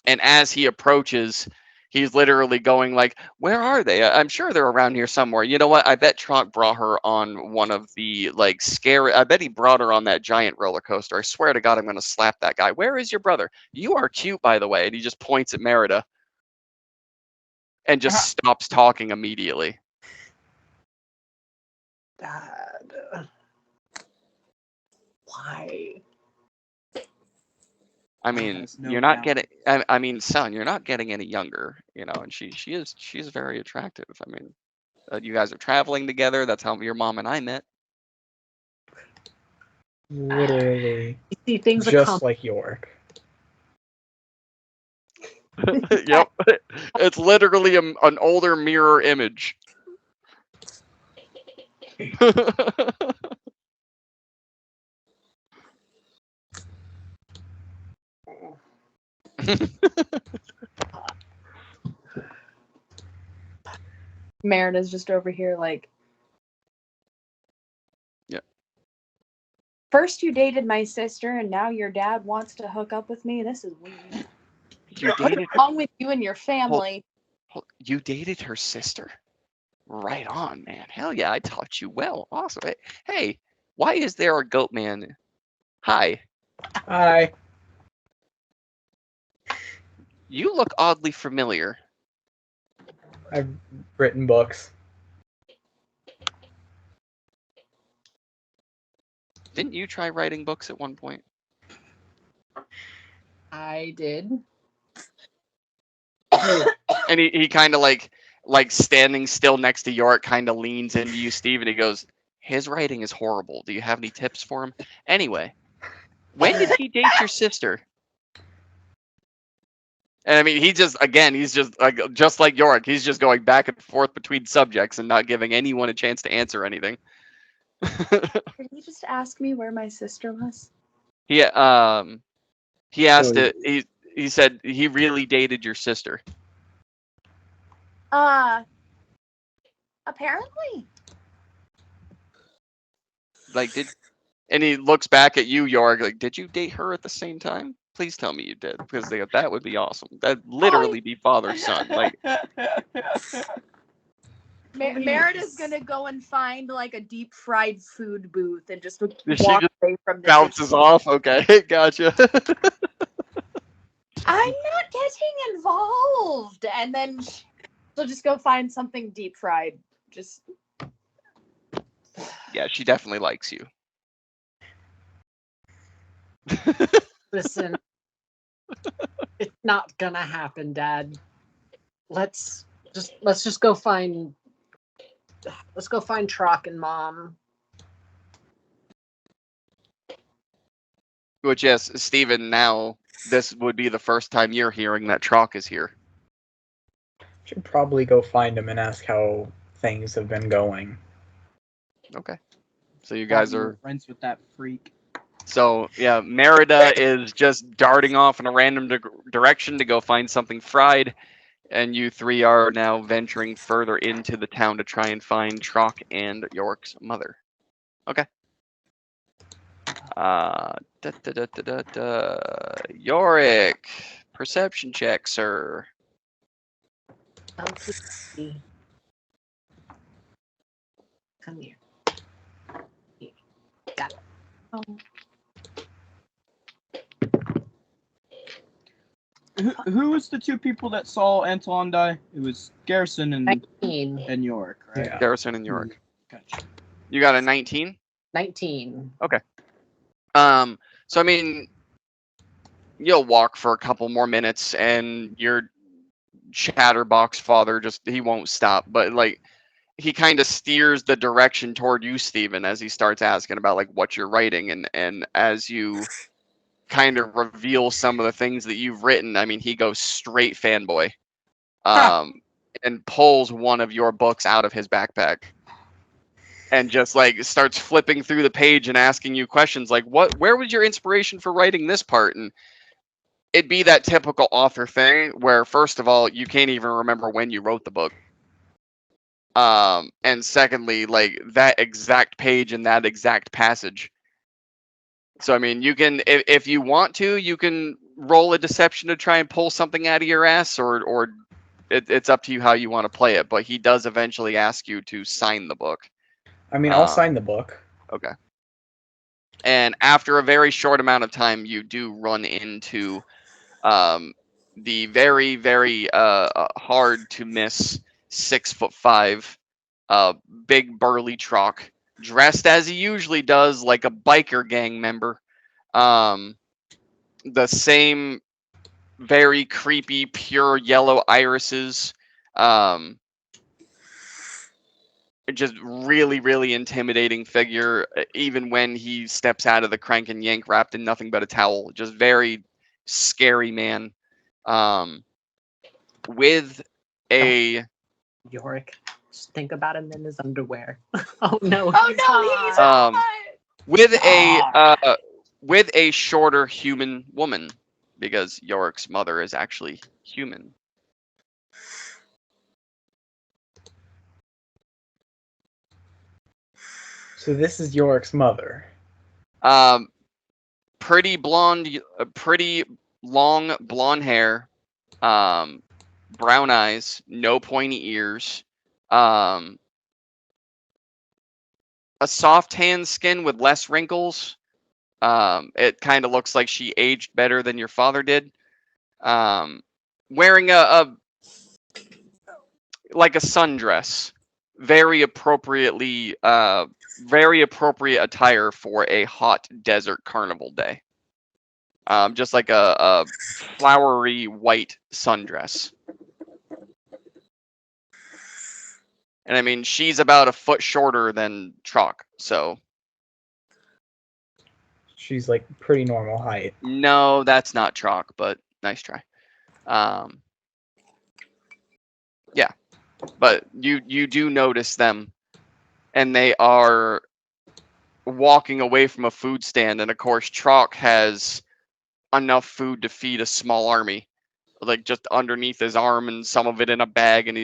as he approaches, he's literally going like, where are they? I'm sure they're around here somewhere. You know what? I bet Tronk brought her on one of the like scary. I bet he brought her on that giant roller coaster. I swear to God, I'm going to slap that guy. Where is your brother? You are cute, by the way. And he just points at Merida and just stops talking immediately. Dad. Why? I mean, Has no you're not doubt. getting. I mean, son, you're not getting any younger, you know. And she's very attractive. I mean, you guys are traveling together. That's how your mom and I met. Literally, You see things just like Yorick. Yep, it's literally an older mirror image. Merida's just over here like. Yeah. First you dated my sister, and now your dad wants to hook up with me. This is weird. You What's dated wrong with you and your family? you dated her sister? Right on, man. Hell yeah, I taught you well. Awesome. Hey, why is there a goat man? Hi. Hi. You look oddly familiar. I've written books. Didn't you try writing books at one point? I did. And he kind of like standing still next to York, kind of leans into you, Steve, and he goes, his writing is horrible. Do you have any tips for him? Anyway, when did he date your sister? And I mean, he's just like York. He's just going back and forth between subjects and not giving anyone a chance to answer anything. Did you just ask me where my sister was? He asked So- it. He said he really dated your sister. Apparently. Like and he looks back at you, York. Like, did you date her at the same time? Please tell me you did, because that would be awesome. That'd literally be father son. Like, Merida's gonna go and find like a deep fried food booth and just She walk just away from this. bounces off. Okay, gotcha. I'm not getting involved. And then she'll just go find something deep fried. Just Yeah, she definitely likes you. Listen, it's not gonna happen, Dad. Let's just go find. Let's go find Trock and Mom. Which, yes, Steven, now this would be the first time you're hearing that Trock is here. Should probably go find him and ask how things have been going. Okay. So you guys are... friends with that freak. So, yeah, Merida is just darting off in a random direction to go find something fried. And you three are now venturing further into the town to try and find Trock and York's mother. Okay. Yorick, perception check, sir. Okay. Come here. Got it. Oh. Who was the two people that saw Antoine die? It was Garrison and 19. York, right? Yeah. Garrison and York. Gotcha. You got a 19? 19. So I mean, you'll walk for a couple more minutes, and your chatterbox father he won't stop, but like he kind of steers the direction toward you, Stephen, as he starts asking about like what you're writing, and as you kind of reveal some of the things that you've written, I mean, he goes straight fanboy, and pulls one of your books out of his backpack. And just like starts flipping through the page and asking you questions like, where was your inspiration for writing this part? And it'd be that typical author thing where, first of all, you can't even remember when you wrote the book. And secondly, like that exact page and that exact passage. So I mean, you can, if you want to, you can roll a deception to try and pull something out of your ass, or it's up to you how you want to play it. But he does eventually ask you to sign the book. I mean, I'll sign the book. Okay. And after a very short amount of time, you do run into the very, very hard to miss 6'5", big burly Trock, dressed as he usually does, like a biker gang member. The same very creepy, pure yellow irises. Just really, really intimidating figure, even when he steps out of the crank and yank wrapped in nothing but a towel. Just very scary man. With a Yorick. Just think about him in his underwear. Oh no. Oh no, he's Um, hot. with a shorter human woman, because Yorick's mother is actually human. So this is Yorick's mother. Pretty blonde, pretty long blonde hair, brown eyes, no pointy ears, a soft tan skin with less wrinkles. It kind of looks like she aged better than your father did. Wearing a like a sundress, very appropriate attire for a hot desert carnival day. Just like a flowery white sundress. And I mean, she's about a foot shorter than Trock, so. She's like pretty normal height. No, that's not Trock, but nice try. Yeah, but you do notice them, and they are walking away from a food stand, and of course Trock has enough food to feed a small army, like just underneath his arm, and some of it in a bag, and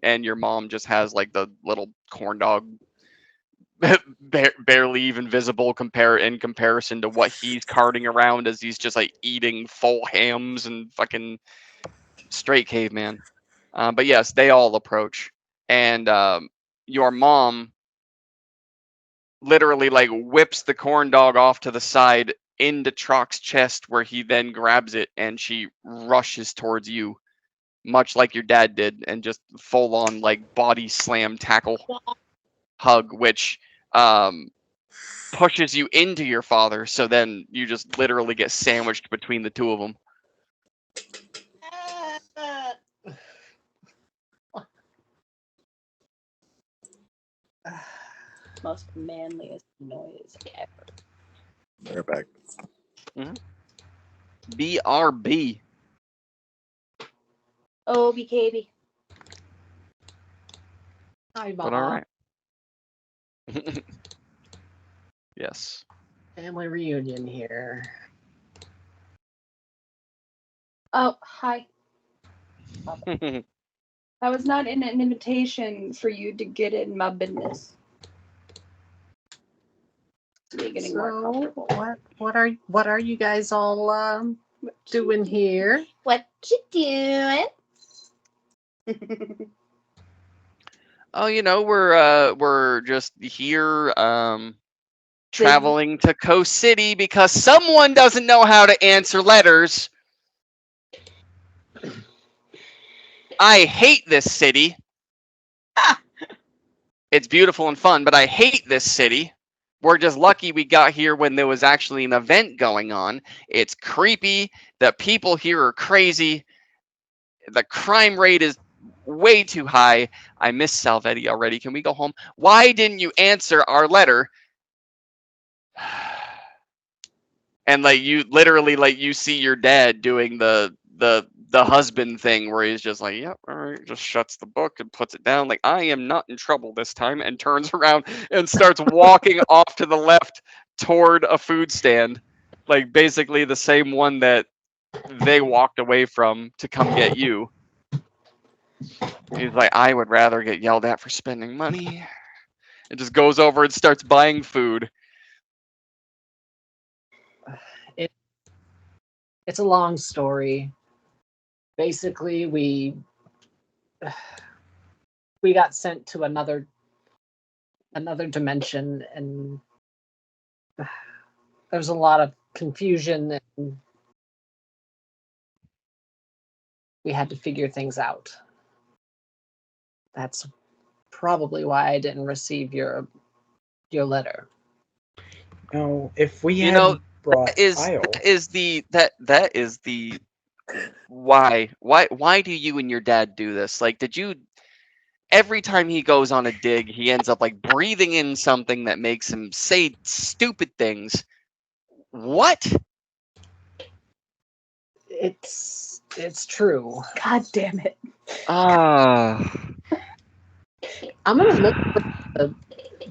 and your mom just has like the little corn dog, barely even visible in comparison to what he's carting around as he's just like eating full hams and fucking straight caveman. But yes, they all approach, and your mom literally like whips the corn dog off to the side into Trock's chest, where he then grabs it, and she rushes towards you, much like your dad did, and just full on like body slam tackle hug, which pushes you into your father. So then you just literally get sandwiched between the two of them. Most manliest noise ever. They're back. BRB. Oh, BKB. Hi, But Mom. all right. Yes. Family reunion here. Oh, hi. That was not an invitation for you to get in my business. You're getting more So comfortable. what are you guys all doing here? What you doing? Oh, we're just here traveling to Coast City because someone doesn't know how to answer letters. I hate this city. It's beautiful and fun, but I hate this city. We're just lucky we got here when there was actually an event going on. It's creepy. The people here are crazy. The crime rate is way too high. I miss Salvetti already. Can we go home? Why didn't you answer our letter? And like you literally like you see your dad doing the husband thing where he's just like, yep, all right, just shuts the book and puts it down like I am not in trouble this time, and turns around and starts walking off to the left toward a food stand, like basically the same one that they walked away from to come get you. He's like, I would rather get yelled at for spending money. And just goes over and starts buying food. It's a long story. Basically, we got sent to another dimension, and there's a lot of confusion, and we had to figure things out. That's probably why I didn't receive your letter. No, if we You had know, brought That is Kyle, the why do you and your dad do this? Like, did you every time he goes on a dig, he ends up like breathing in something that makes him say stupid things. What? It's true. God damn it. Ah, I'm gonna look for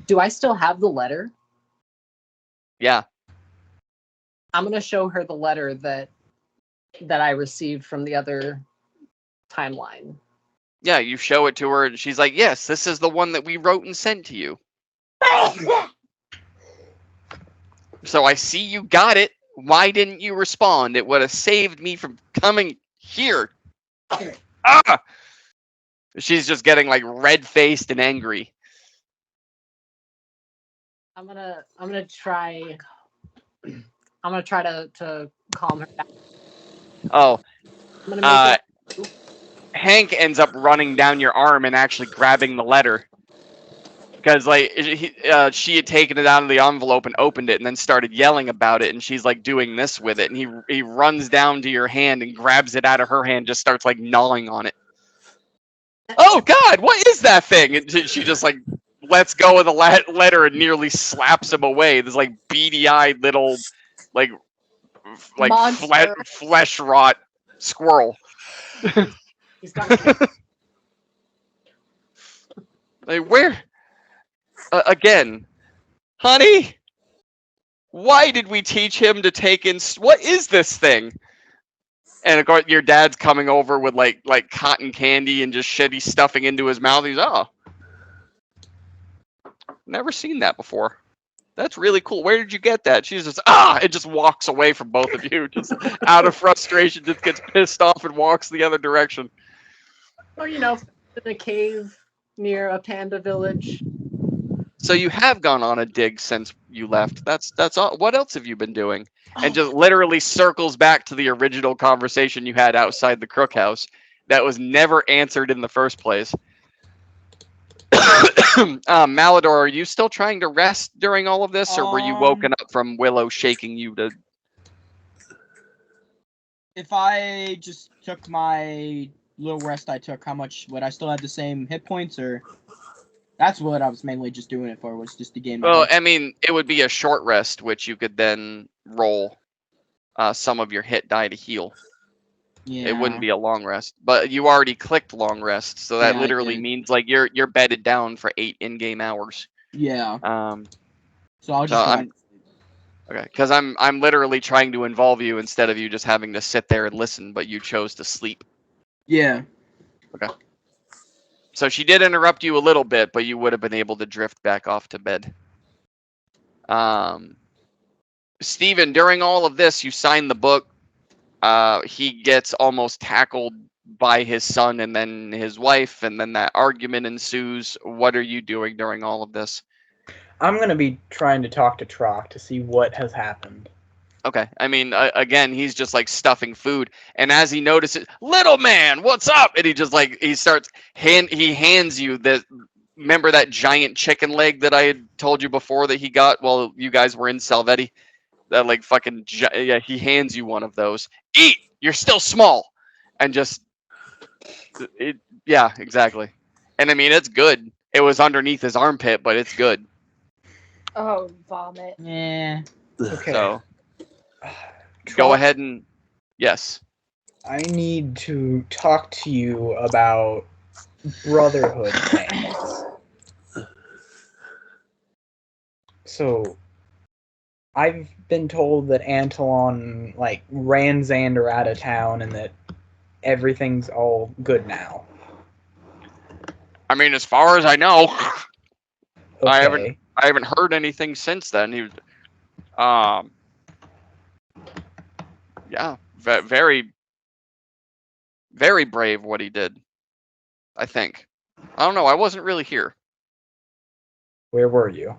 do I still have the letter? yeah. I'm gonna show her the letter that I received from the other timeline. Yeah, you show it to her and she's like, "Yes, this is the one that we wrote and sent to you." So I see you got it. Why didn't you respond? It would have saved me from coming here. Ah! She's just getting like red-faced and angry. I'm gonna try to calm her down. Oh, I'm gonna make Hank ends up running down your arm and actually grabbing the letter. Because like she had taken it out of the envelope and opened it and then started yelling about it, and she's like doing this with it, and he runs down to your hand and grabs it out of her hand, just starts like gnawing on it. Oh God, what is that thing? And she just like lets go of the letter and nearly slaps him away. This like beady-eyed little like Monster. flesh rot squirrel. he's got Like where? Again, honey, why did we teach him to take in? What is this thing? And of course, your dad's coming over with like cotton candy and just shitty stuffing into his mouth. He's never seen that before. That's really cool. Where did you get that? She's just it just walks away from both of you, just out of frustration. Just gets pissed off and walks the other direction. or in a cave near a panda village. So you have gone on a dig since you left. That's all. What else have you been doing? And just literally circles back to the original conversation you had outside the Crook House that was never answered in the first place. Malador, are you still trying to rest during all of this, or were you woken up from Willow shaking you to? If I just took my little rest I took, how much would I still have the same hit points, or? That's what I was mainly just doing it for, was just to gain my Well, hit. I mean, it would be a short rest, which you could then roll some of your hit die to heal. Yeah. It wouldn't be a long rest, but you already clicked long rest, so that Yeah, I literally did. means like you're bedded down for 8 in-game hours. Yeah. So So I'll just. okay, because I'm literally trying to involve you instead of you just having to sit there and listen, but you chose to sleep. Yeah. So she did interrupt you a little bit, but you would have been able to drift back off to bed. Steven, during all of this, you signed the book. He gets almost tackled by his son and then his wife, and then that argument ensues. What are you doing during all of this? I'm gonna be trying to talk to Trock to see what has happened. Okay. I mean, again, he's just like stuffing food, and as he notices, little man, what's up? And he just like he hands you the. Remember that giant chicken leg that I had told you before that he got while you guys were in Salvetti? That like fucking yeah, he hands you one of those. Eat. You're still small, and just yeah, exactly. And I mean, it's good. It was underneath his armpit, but it's good. Oh, vomit. Yeah. Okay. So Trock, go ahead and yes. I need to talk to you about Brotherhood things. So, I've been told that Antolon like ran Xander out of town and that everything's all good now. I mean, as far as I know, Okay. I haven't heard anything since then. He was, yeah, very, very brave what he did. I think. I don't know. I wasn't really here. Where were you?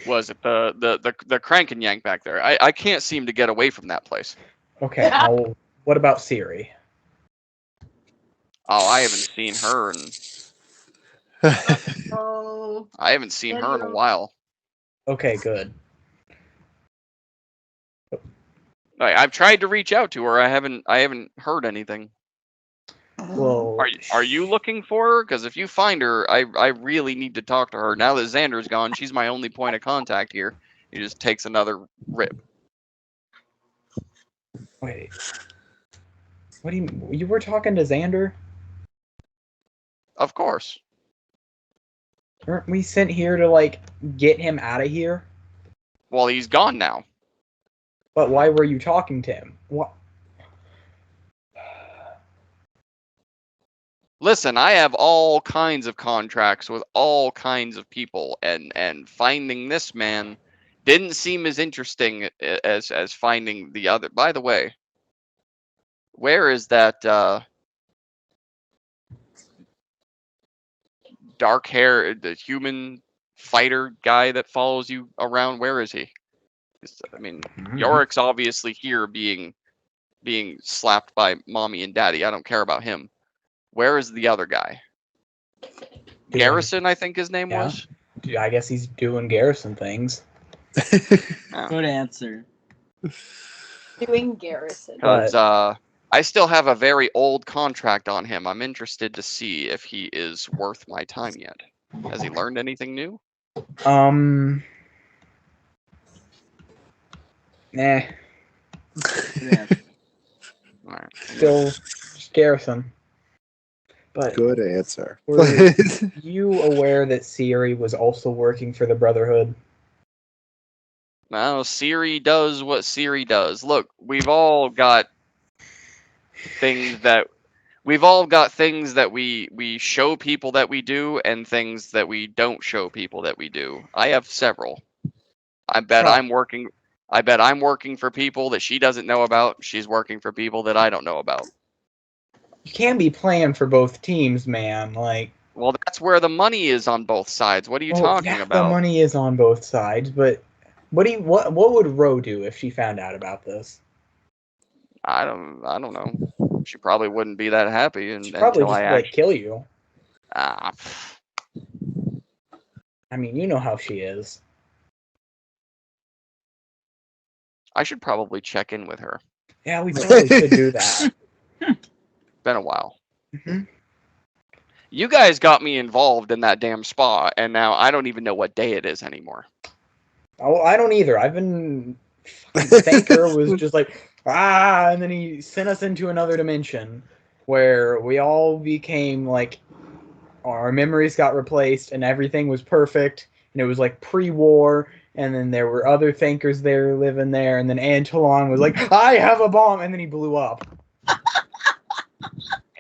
Was it the crank and yank back there? I can't seem to get away from that place. Okay. Now, what about Siri? Oh, I haven't seen her in Oh. I haven't seen her in a while. Okay, good. I've tried to reach out to her. I haven't heard anything. Well, Are you looking for her? Because if you find her, I really need to talk to her. Now that Xander's gone, she's my only point of contact here. He just takes another rip. wait. What do you were talking to Xander? Of course. Weren't we sent here to like get him out of here? Well, he's gone now. But why were you talking to him? What? Listen, I have all kinds of contracts with all kinds of people, and finding this man didn't seem as interesting as finding the other. By the way, where is that dark hair, the human fighter guy that follows you around? Where is he? I mean, Yorick's obviously here being slapped by mommy and daddy. I don't care about him. Where is the other guy? Garrison, I think his name Yeah. was. I guess he's doing Garrison things. Good answer. Doing Garrison. Because I still have a very old contract on him. I'm interested to see if he is worth my time yet. Has he learned anything new? Nah. Yeah. All right. Still just Garrison. But Good answer. were you aware that Siri was also working for the Brotherhood? Well, Siri does what Siri does. Look, we've all got things that we show people that we do, and things that we don't show people that we do. I have several. I bet Huh. I'm working for people that she doesn't know about. She's working for people that I don't know about. You can't be playing for both teams, man. Like, Well, that's where the money is on both sides. What are you well, talking yeah, about? the money is on both sides, but what would Ro do if she found out about this? I don't know. She probably wouldn't be that happy She'd probably until just I like actually. kill you. Pff. I mean, you know how she is. I should probably check in with her. Yeah, we probably should do that. Been a while. Mhm. You guys got me involved in that damn spa, and now I don't even know what day it is anymore. Oh, I don't either. I've been. Thanker was just like, and then he sent us into another dimension where we all became like, our memories got replaced and everything was perfect, and it was like pre-war, and then there were other Thankers there living there, and then Antolon was like, I have a bomb, and then he blew up.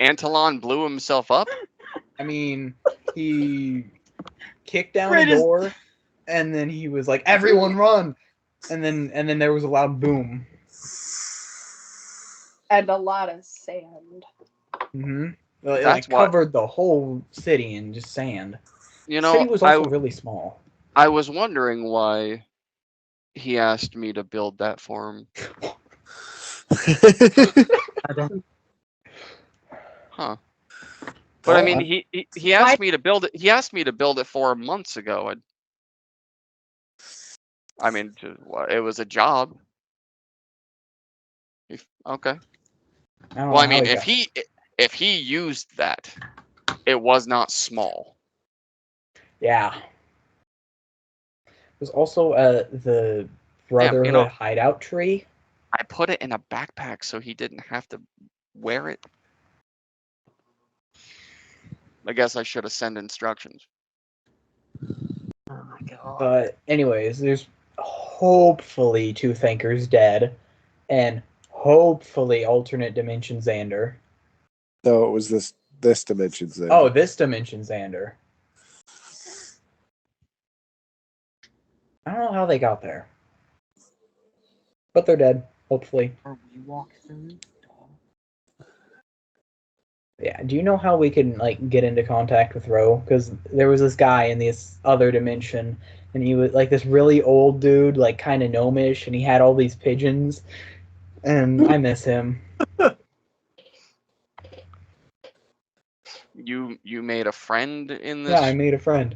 Antolon blew himself up? I mean, he kicked down Right, the is- door, and then he was like, "Everyone run!" And then there was a loud boom. And a lot of sand. Mm-hmm. It That's like why- covered the whole city in just sand. You The city know, was also really small. I was wondering why he asked me to build that for him. Huh. But I Well, mean, he asked me to build it. He asked me to build it 4 months ago. I mean, it was a job. Okay. I don't Well, I know how mean, he got- if he used that, it was not small. Yeah. There's also the Brotherhood know- hideout tree. I put it in a backpack so he didn't have to wear it. I guess I should have sent instructions. Oh my god. But anyways, there's hopefully two Thinkers dead, and hopefully alternate dimension Xander. No, it was this dimension's there. Oh, this dimension Xander. I don't know how they got there, but they're dead. Hopefully. Or we walk through. Yeah. Do you know how we can like get into contact with Ro? Because there was this guy in this other dimension, and he was like this really old dude, like kind of gnomish, and he had all these pigeons, and I miss him. You made a friend in this. Yeah, I made a friend.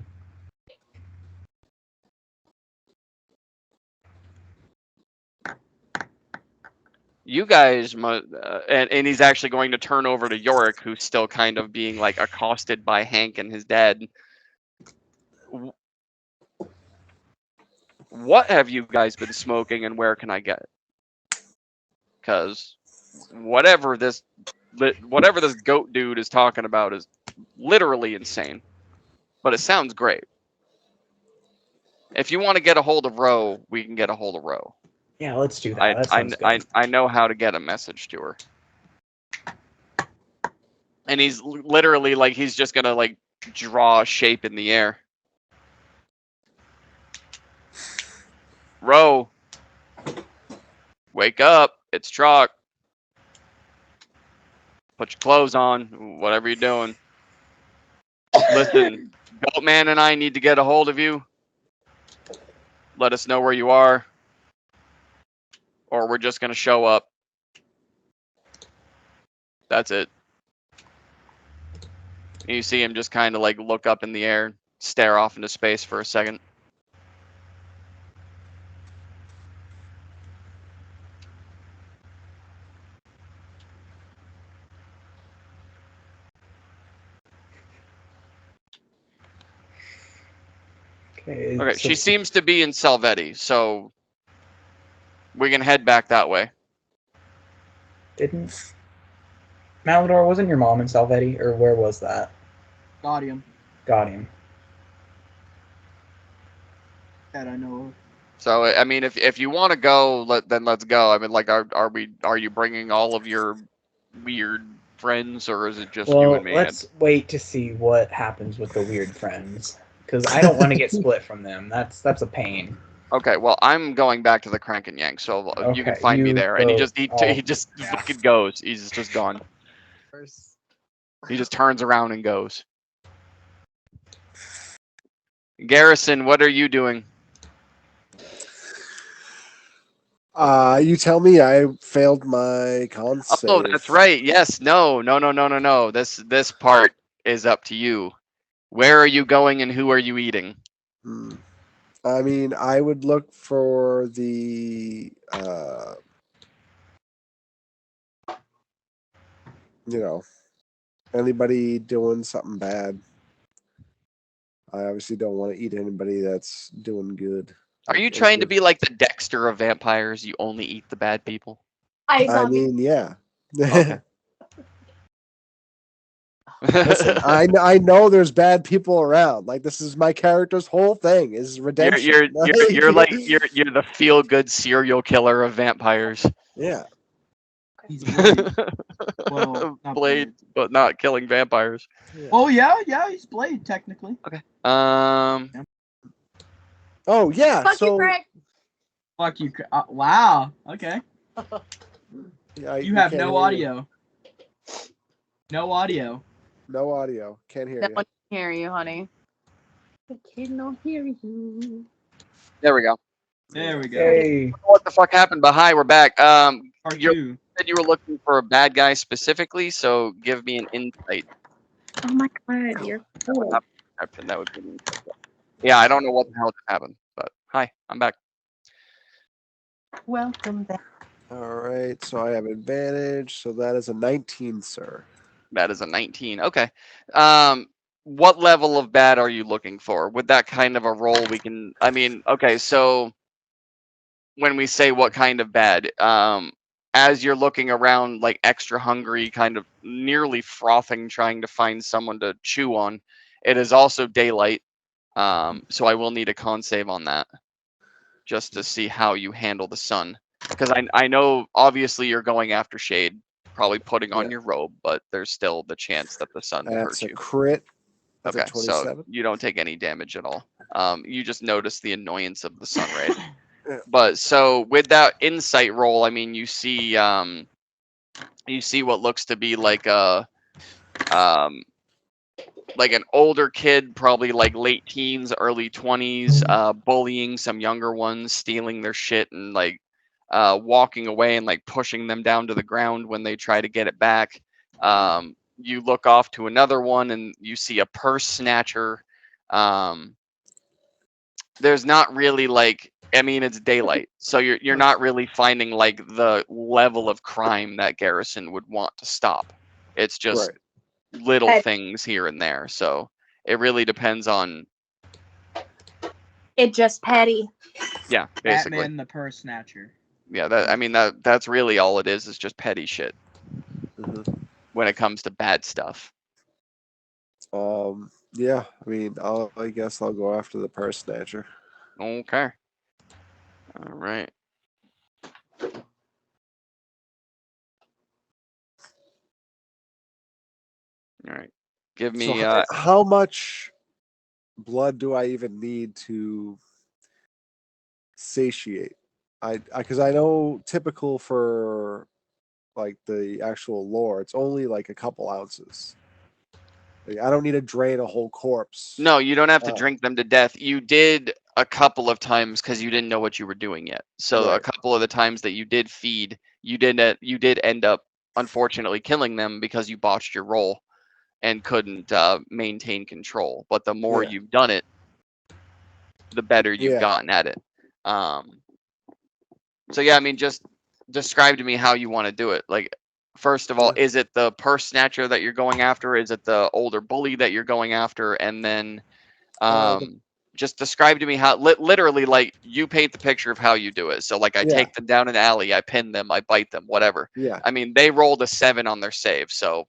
You guys, and he's actually going to turn over to Yorick, who's still kind of being like accosted by Hank and his dad. What have you guys been smoking, and where can I get it? Because whatever this goat dude is talking about is literally insane, but it sounds great. If you want to get a hold of Ro, we can get a hold of Ro. Yeah, let's do that. That sounds good. I know how to get a message to her. And he's literally like, he's just gonna like draw a shape in the air. Ro, wake up. It's Trock. Put your clothes on, whatever you're doing. Listen, Goatman and I need to get a hold of you. Let us know where you are, or we're just gonna show up. That's it. And you see him just kind of like look up in the air, stare off into space for a second. Okay, Okay, so she seems to be in Salvetti, so we can head back that way. didn't Malador, wasn't your mom in Salvetti, or where was that? Got him. Got him. That I know of. So I mean, if you want to go, then let's go. I mean, like, are you bringing all of your weird friends, or is it just you Well, and me? let's wait to see what happens with the weird friends, because I don't want to get split from them. That's a pain. Okay, well, I'm going back to the Crank and Yank, so you can Okay, find me you there. And he go just yeah. fucking goes. He's just gone. He just turns around and goes. Garrison, what are you doing? You tell me. I failed my con save. Oh, that's right. Yes. No. This part is up to you. Where are you going and who are you eating? I mean, I would look for the, anybody doing something bad. I obviously don't want to eat anybody that's doing good. Are you trying to be like the Dexter of vampires? You only eat the bad people? I mean, yeah. Okay. Listen, I know there's bad people around. Like, this is my character's whole thing is redemption. You're the feel good serial killer of vampires. Yeah. He's Blade. Well, not Blade, but not killing vampires. Oh yeah, he's Blade technically. Um, Oh yeah. Fuck you, So Greg. Fuck you. Wow. Okay. yeah, You we have can't no hear you. audio. No audio. No audio. Can't hear No you. one can hear you, honey. I cannot hear you. there we go. There we go. Hey. What the fuck happened? But hi, we're back. Part You 2. said you were looking for a bad guy specifically, so give me an insight. Oh my god, you're cool. That would be an insight. Yeah, I don't know what the hell just happened, but hi, I'm back. Welcome back. All right. So I have advantage. So that is a 19, sir. That is a 19. Okay. What level of bad are you looking for? With that kind of a roll, we can. I mean, okay. So when we say what kind of bad, as you're looking around, like extra hungry, kind of nearly frothing, trying to find someone to chew on, it is also daylight. So I will need a con save on that, just to see how you handle the sun. Because I know obviously you're going after shade, probably putting on Yeah. your robe, but there's still the chance that the sun will That's hurt a you. crit. That's Okay, a 27. so you don't take any damage at all. You just notice the annoyance of the sun rays. Yeah. But so with that insight roll, I mean, you see what looks to be like an older kid, probably like late teens, early 20s, bullying some younger ones, stealing their shit, and like walking away and like pushing them down to the ground when they try to get it back. You look off to another one and you see a purse snatcher. There's not really like, I mean, it's daylight, so you're not really finding like the level of crime that Garrison would want to stop. It's just Right. little That- things here and there. So it really depends on, It just petty. yeah, basically. Batman the Purse Snatcher. Yeah, I mean that's really all it is just petty shit Mhm. when it comes to bad stuff. Yeah. I mean, I guess I'll go after the purse snatcher. Okay. All right. All right. Give So me how much blood do I even need to satiate? Because I know typical for like the actual lore, it's only like a couple ounces. Like, I don't need to drain a whole corpse. No, you don't have to Oh. drink them to death. You did a couple of times because you didn't know what you were doing yet. So a Right. couple of the times that you did feed, you did end up unfortunately killing them because you botched your roll and couldn't maintain control. But the more Yeah. you've done it, the better you've Yeah. gotten at it. So yeah, I mean, just describe to me how you want to do it. Like, first of all, is it the purse snatcher that you're going after? Is it the older bully that you're going after? And then just describe to me how literally, like, you paint the picture of how you do it. So like, I Yeah. take them down an alley, I pin them, I bite them, whatever. Yeah. I mean, they rolled a 7 on their save, so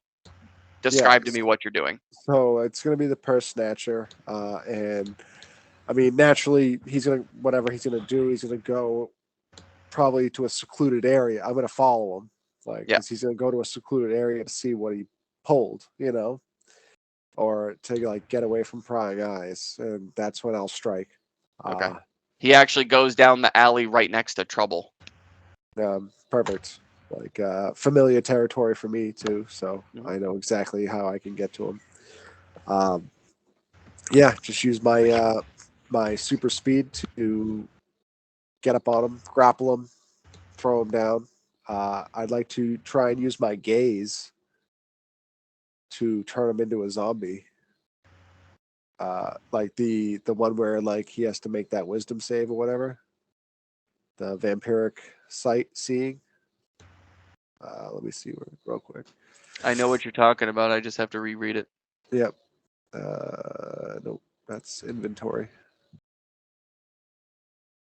describe to me what you're doing. So it's gonna be the purse snatcher, and I mean naturally he's gonna he's gonna do. He's gonna go probably to a secluded area. I'm gonna follow him, like, Yeah. 'cause he's gonna go to a secluded area to see what he pulled, or to like get away from prying eyes, and that's when I'll strike. Okay. He actually goes down the alley right next to Trouble. Perfect. Like familiar territory for me too, so Mhm. I know exactly how I can get to him. Yeah, just use my my super speed to get up on him, grapple him, throw him down. I'd like to try and use my gaze to turn him into a zombie. Like the one where like he has to make that wisdom save or whatever. The vampiric sight seeing. Let me see real quick. I know what you're talking about. I just have to reread it. Yep. Nope. That's inventory.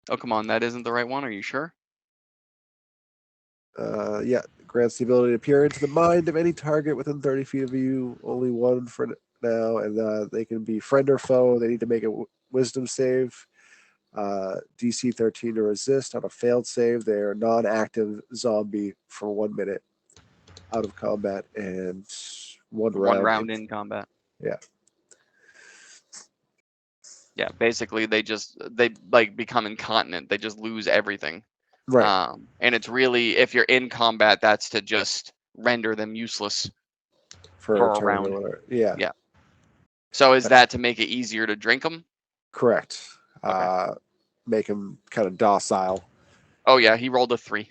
Oh, come on. That isn't the right one. Are you sure? Yeah. Grants the ability to peer into the mind of any target within 30 feet of you. Only one for now, and they can be friend or foe. They need to make a wisdom save. DC 13 to resist. On a failed save, they are non-active zombie for 1 minute. out of combat and one One round. round in combat. Yeah. Yeah, basically they like become incontinent. They just lose everything. Right. And it's really, if you're in combat, that's to just render them useless For for a a turn round. or whatever. Yeah. Yeah. So is that to make it easier to drink them? Correct. Okay. Make him kind of docile. Oh yeah, he rolled a 3.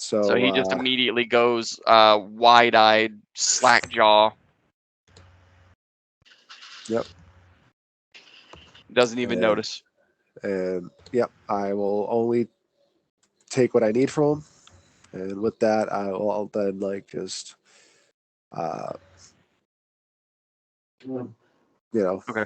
So He just immediately goes wide-eyed, slack jaw. Yep. Doesn't even notice. And yep, I will only take what I need from him, and with that, I'll then like just, you know. Okay.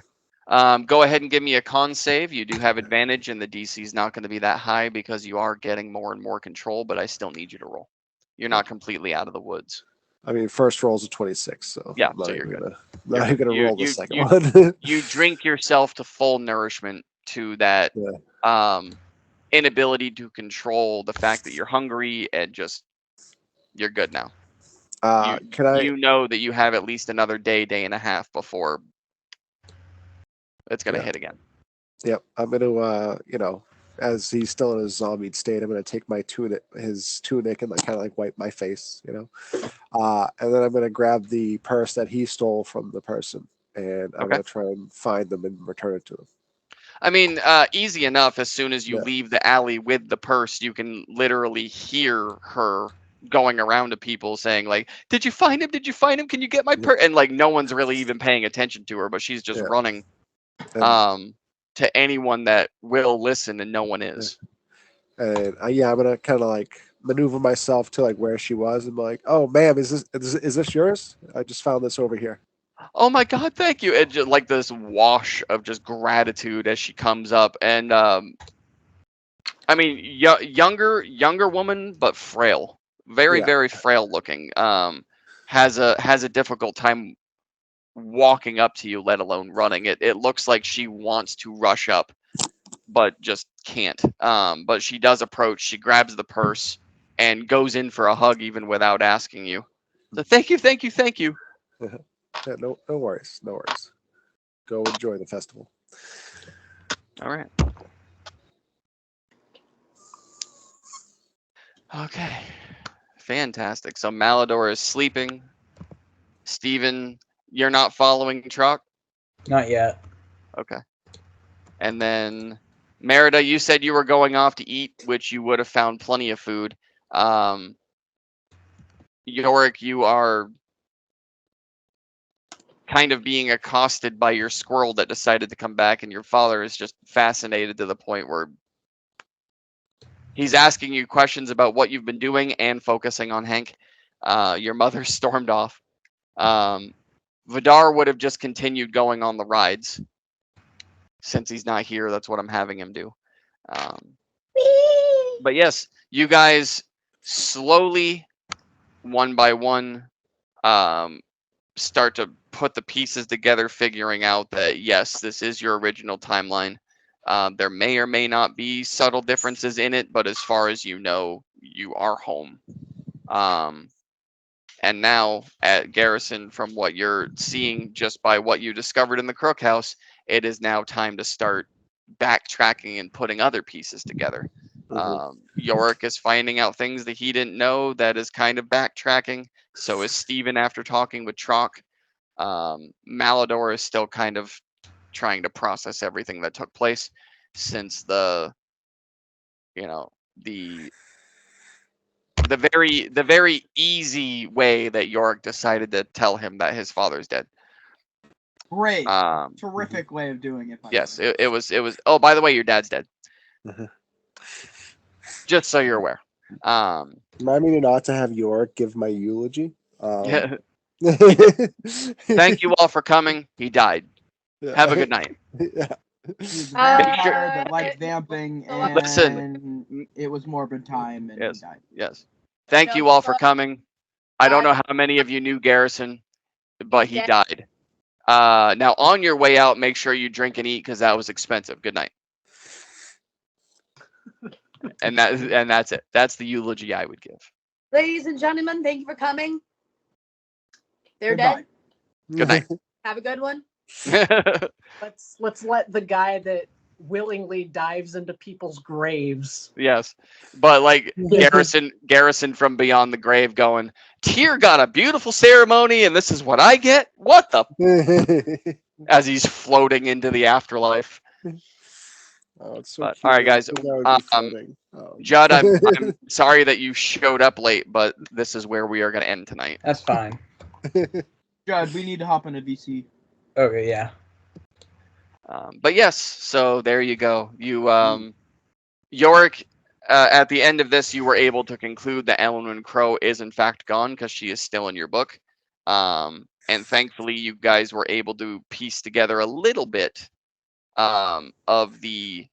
Go ahead and give me a con save. You do have advantage, and the DC is not going to be that high because you are getting more and more control. But I still need you to roll. You're not completely out of the woods. I mean, first roll's a 26, so Yeah, I'm not so even you're good. not even gonna You- roll the you- second you- one. You drink yourself to full nourishment to that inability to control the fact that you're hungry, and just you're good now. Can I? You know that you have at least another day and a half before it's gonna hit again. Yep, I'm gonna, as he's still in his zombie state, I'm gonna take my his tunic, and like kind of like wipe my face, and then I'm gonna grab the purse that he stole from the person, and I'm Okay. gonna try and find them and return it to him. I mean, easy enough. As soon as you Yeah. leave the alley with the purse, you can literally hear her going around to people saying like, "Did you find him? Did you find him? Can you get my purse?" And like, no one's really even paying attention to her, but she's just Yeah. running And, to anyone that will listen, and no one is. and I'm gonna kind of like maneuver myself to like where she was, and be like, "Oh, ma'am, is this yours? I just found this over here." Oh my God, thank you! And just like this wash of just gratitude as she comes up, and I mean, younger woman, but frail, very Yeah. very frail looking. Has a difficult time walking up to you, let alone running. It looks like she wants to rush up, but just can't. But she does approach. She grabs the purse and goes in for a hug, even without asking you. So thank you, thank you, thank you. Yeah, no worries, no worries. Go enjoy the festival. All right. Okay. Fantastic. So Malador is sleeping. Steven, you're not following Truck? Not yet. Okay. And then Merida, you said you were going off to eat, which you would have found plenty of food. Yorick, you are kind of being accosted by your squirrel that decided to come back, and your father is just fascinated to the point where he's asking you questions about what you've been doing and focusing on Hank. Your mother stormed off. Vidar would have just continued going on the rides. Since he's not here, that's what I'm having him do. But yes, you guys slowly, one by one, start to put the pieces together, figuring out that yes, this is your original timeline. There may or may not be subtle differences in it, but as far as you know, you are home. And now at Garrison, from what you're seeing just by what you discovered in the Crook House, it is now time to start backtracking and putting other pieces together. Yorick is finding out things that he didn't know, that is kind of backtracking. So is Steven after talking with Trock. Malador is still kind of trying to process everything that took place since the very easy way that Yorick decided to tell him that his father's dead. Great. Terrific way of doing it. Yes, it was. Oh, by the way, your dad's dead. Just so you're aware. Remind me not to have Yorick give my eulogy. Thank you all for coming. He died. Have a good night. Yeah. He's vampire sure- that liked vamping, and Listen. it was morbid time, and Yes. he died. Yes. Thank you all for coming. I don't know how many of you knew Garrison, but he died. Now on your way out, make sure you drink and eat because that was expensive. Good night. And that's it. That's the eulogy I would give. Ladies and gentlemen, thank you for coming. They're Goodbye. dead. Good night. Have a good one. Let's let the guy that willingly dives into people's graves. Yes, but like Garrison from beyond the grave going, Tyr got a beautiful ceremony, and this is what I get. What the? As he's floating into the afterlife. Oh, it's so But, cute. all right, guys, I think I would be floating. Oh. Judd, I'm sorry that you showed up late, but this is where we are going to end tonight. That's fine. Judd, we need to hop on a VC. Okay, yeah. But yes, so there you go. You, Yorick, at the end of this, you were able to conclude that Elwyn Crow is in fact gone because she is still in your book. And thankfully, you guys were able to piece together a little bit of the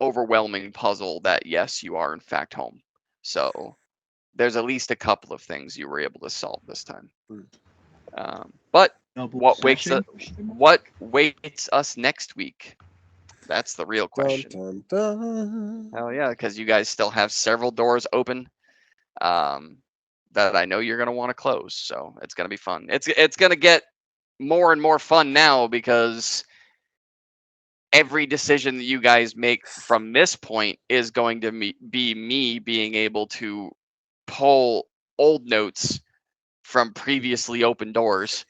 overwhelming puzzle that yes, you are in fact home. So there's at least a couple of things you were able to solve this time. But Double what waits session? what waits us next week? That's the real question. Dun, dun, dun. Hell yeah, because you guys still have several doors open that I know you're gonna want to close. So it's gonna be fun. It's gonna get more and more fun now because every decision that you guys make from this point is going to be me being able to pull old notes from previously open doors.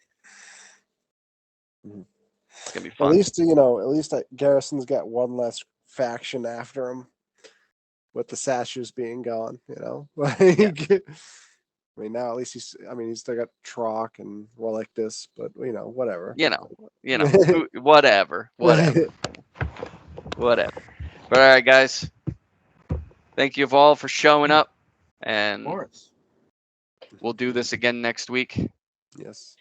Mhm. It's gonna be At fun. least Garrison's got one less faction after him, with the Sashers being gone. Like, I mean, now at least he's still got Trock and Relictus, but whatever. Whatever. But all right, guys. Thank you all for showing up, and Morris. we'll do this again next week. Yes.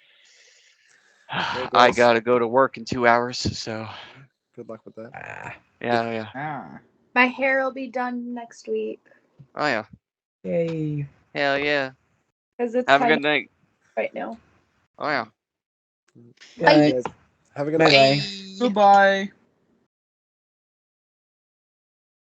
I gotta go to work in 2 hours, so Good luck with that. yeah. Ah. My hair will be done next week Oh yeah. Yay. Hell yeah. because it's Have a kind good of night. right now. Oh yeah. Bye. Guys, have a good night. Bye-bye. Goodbye.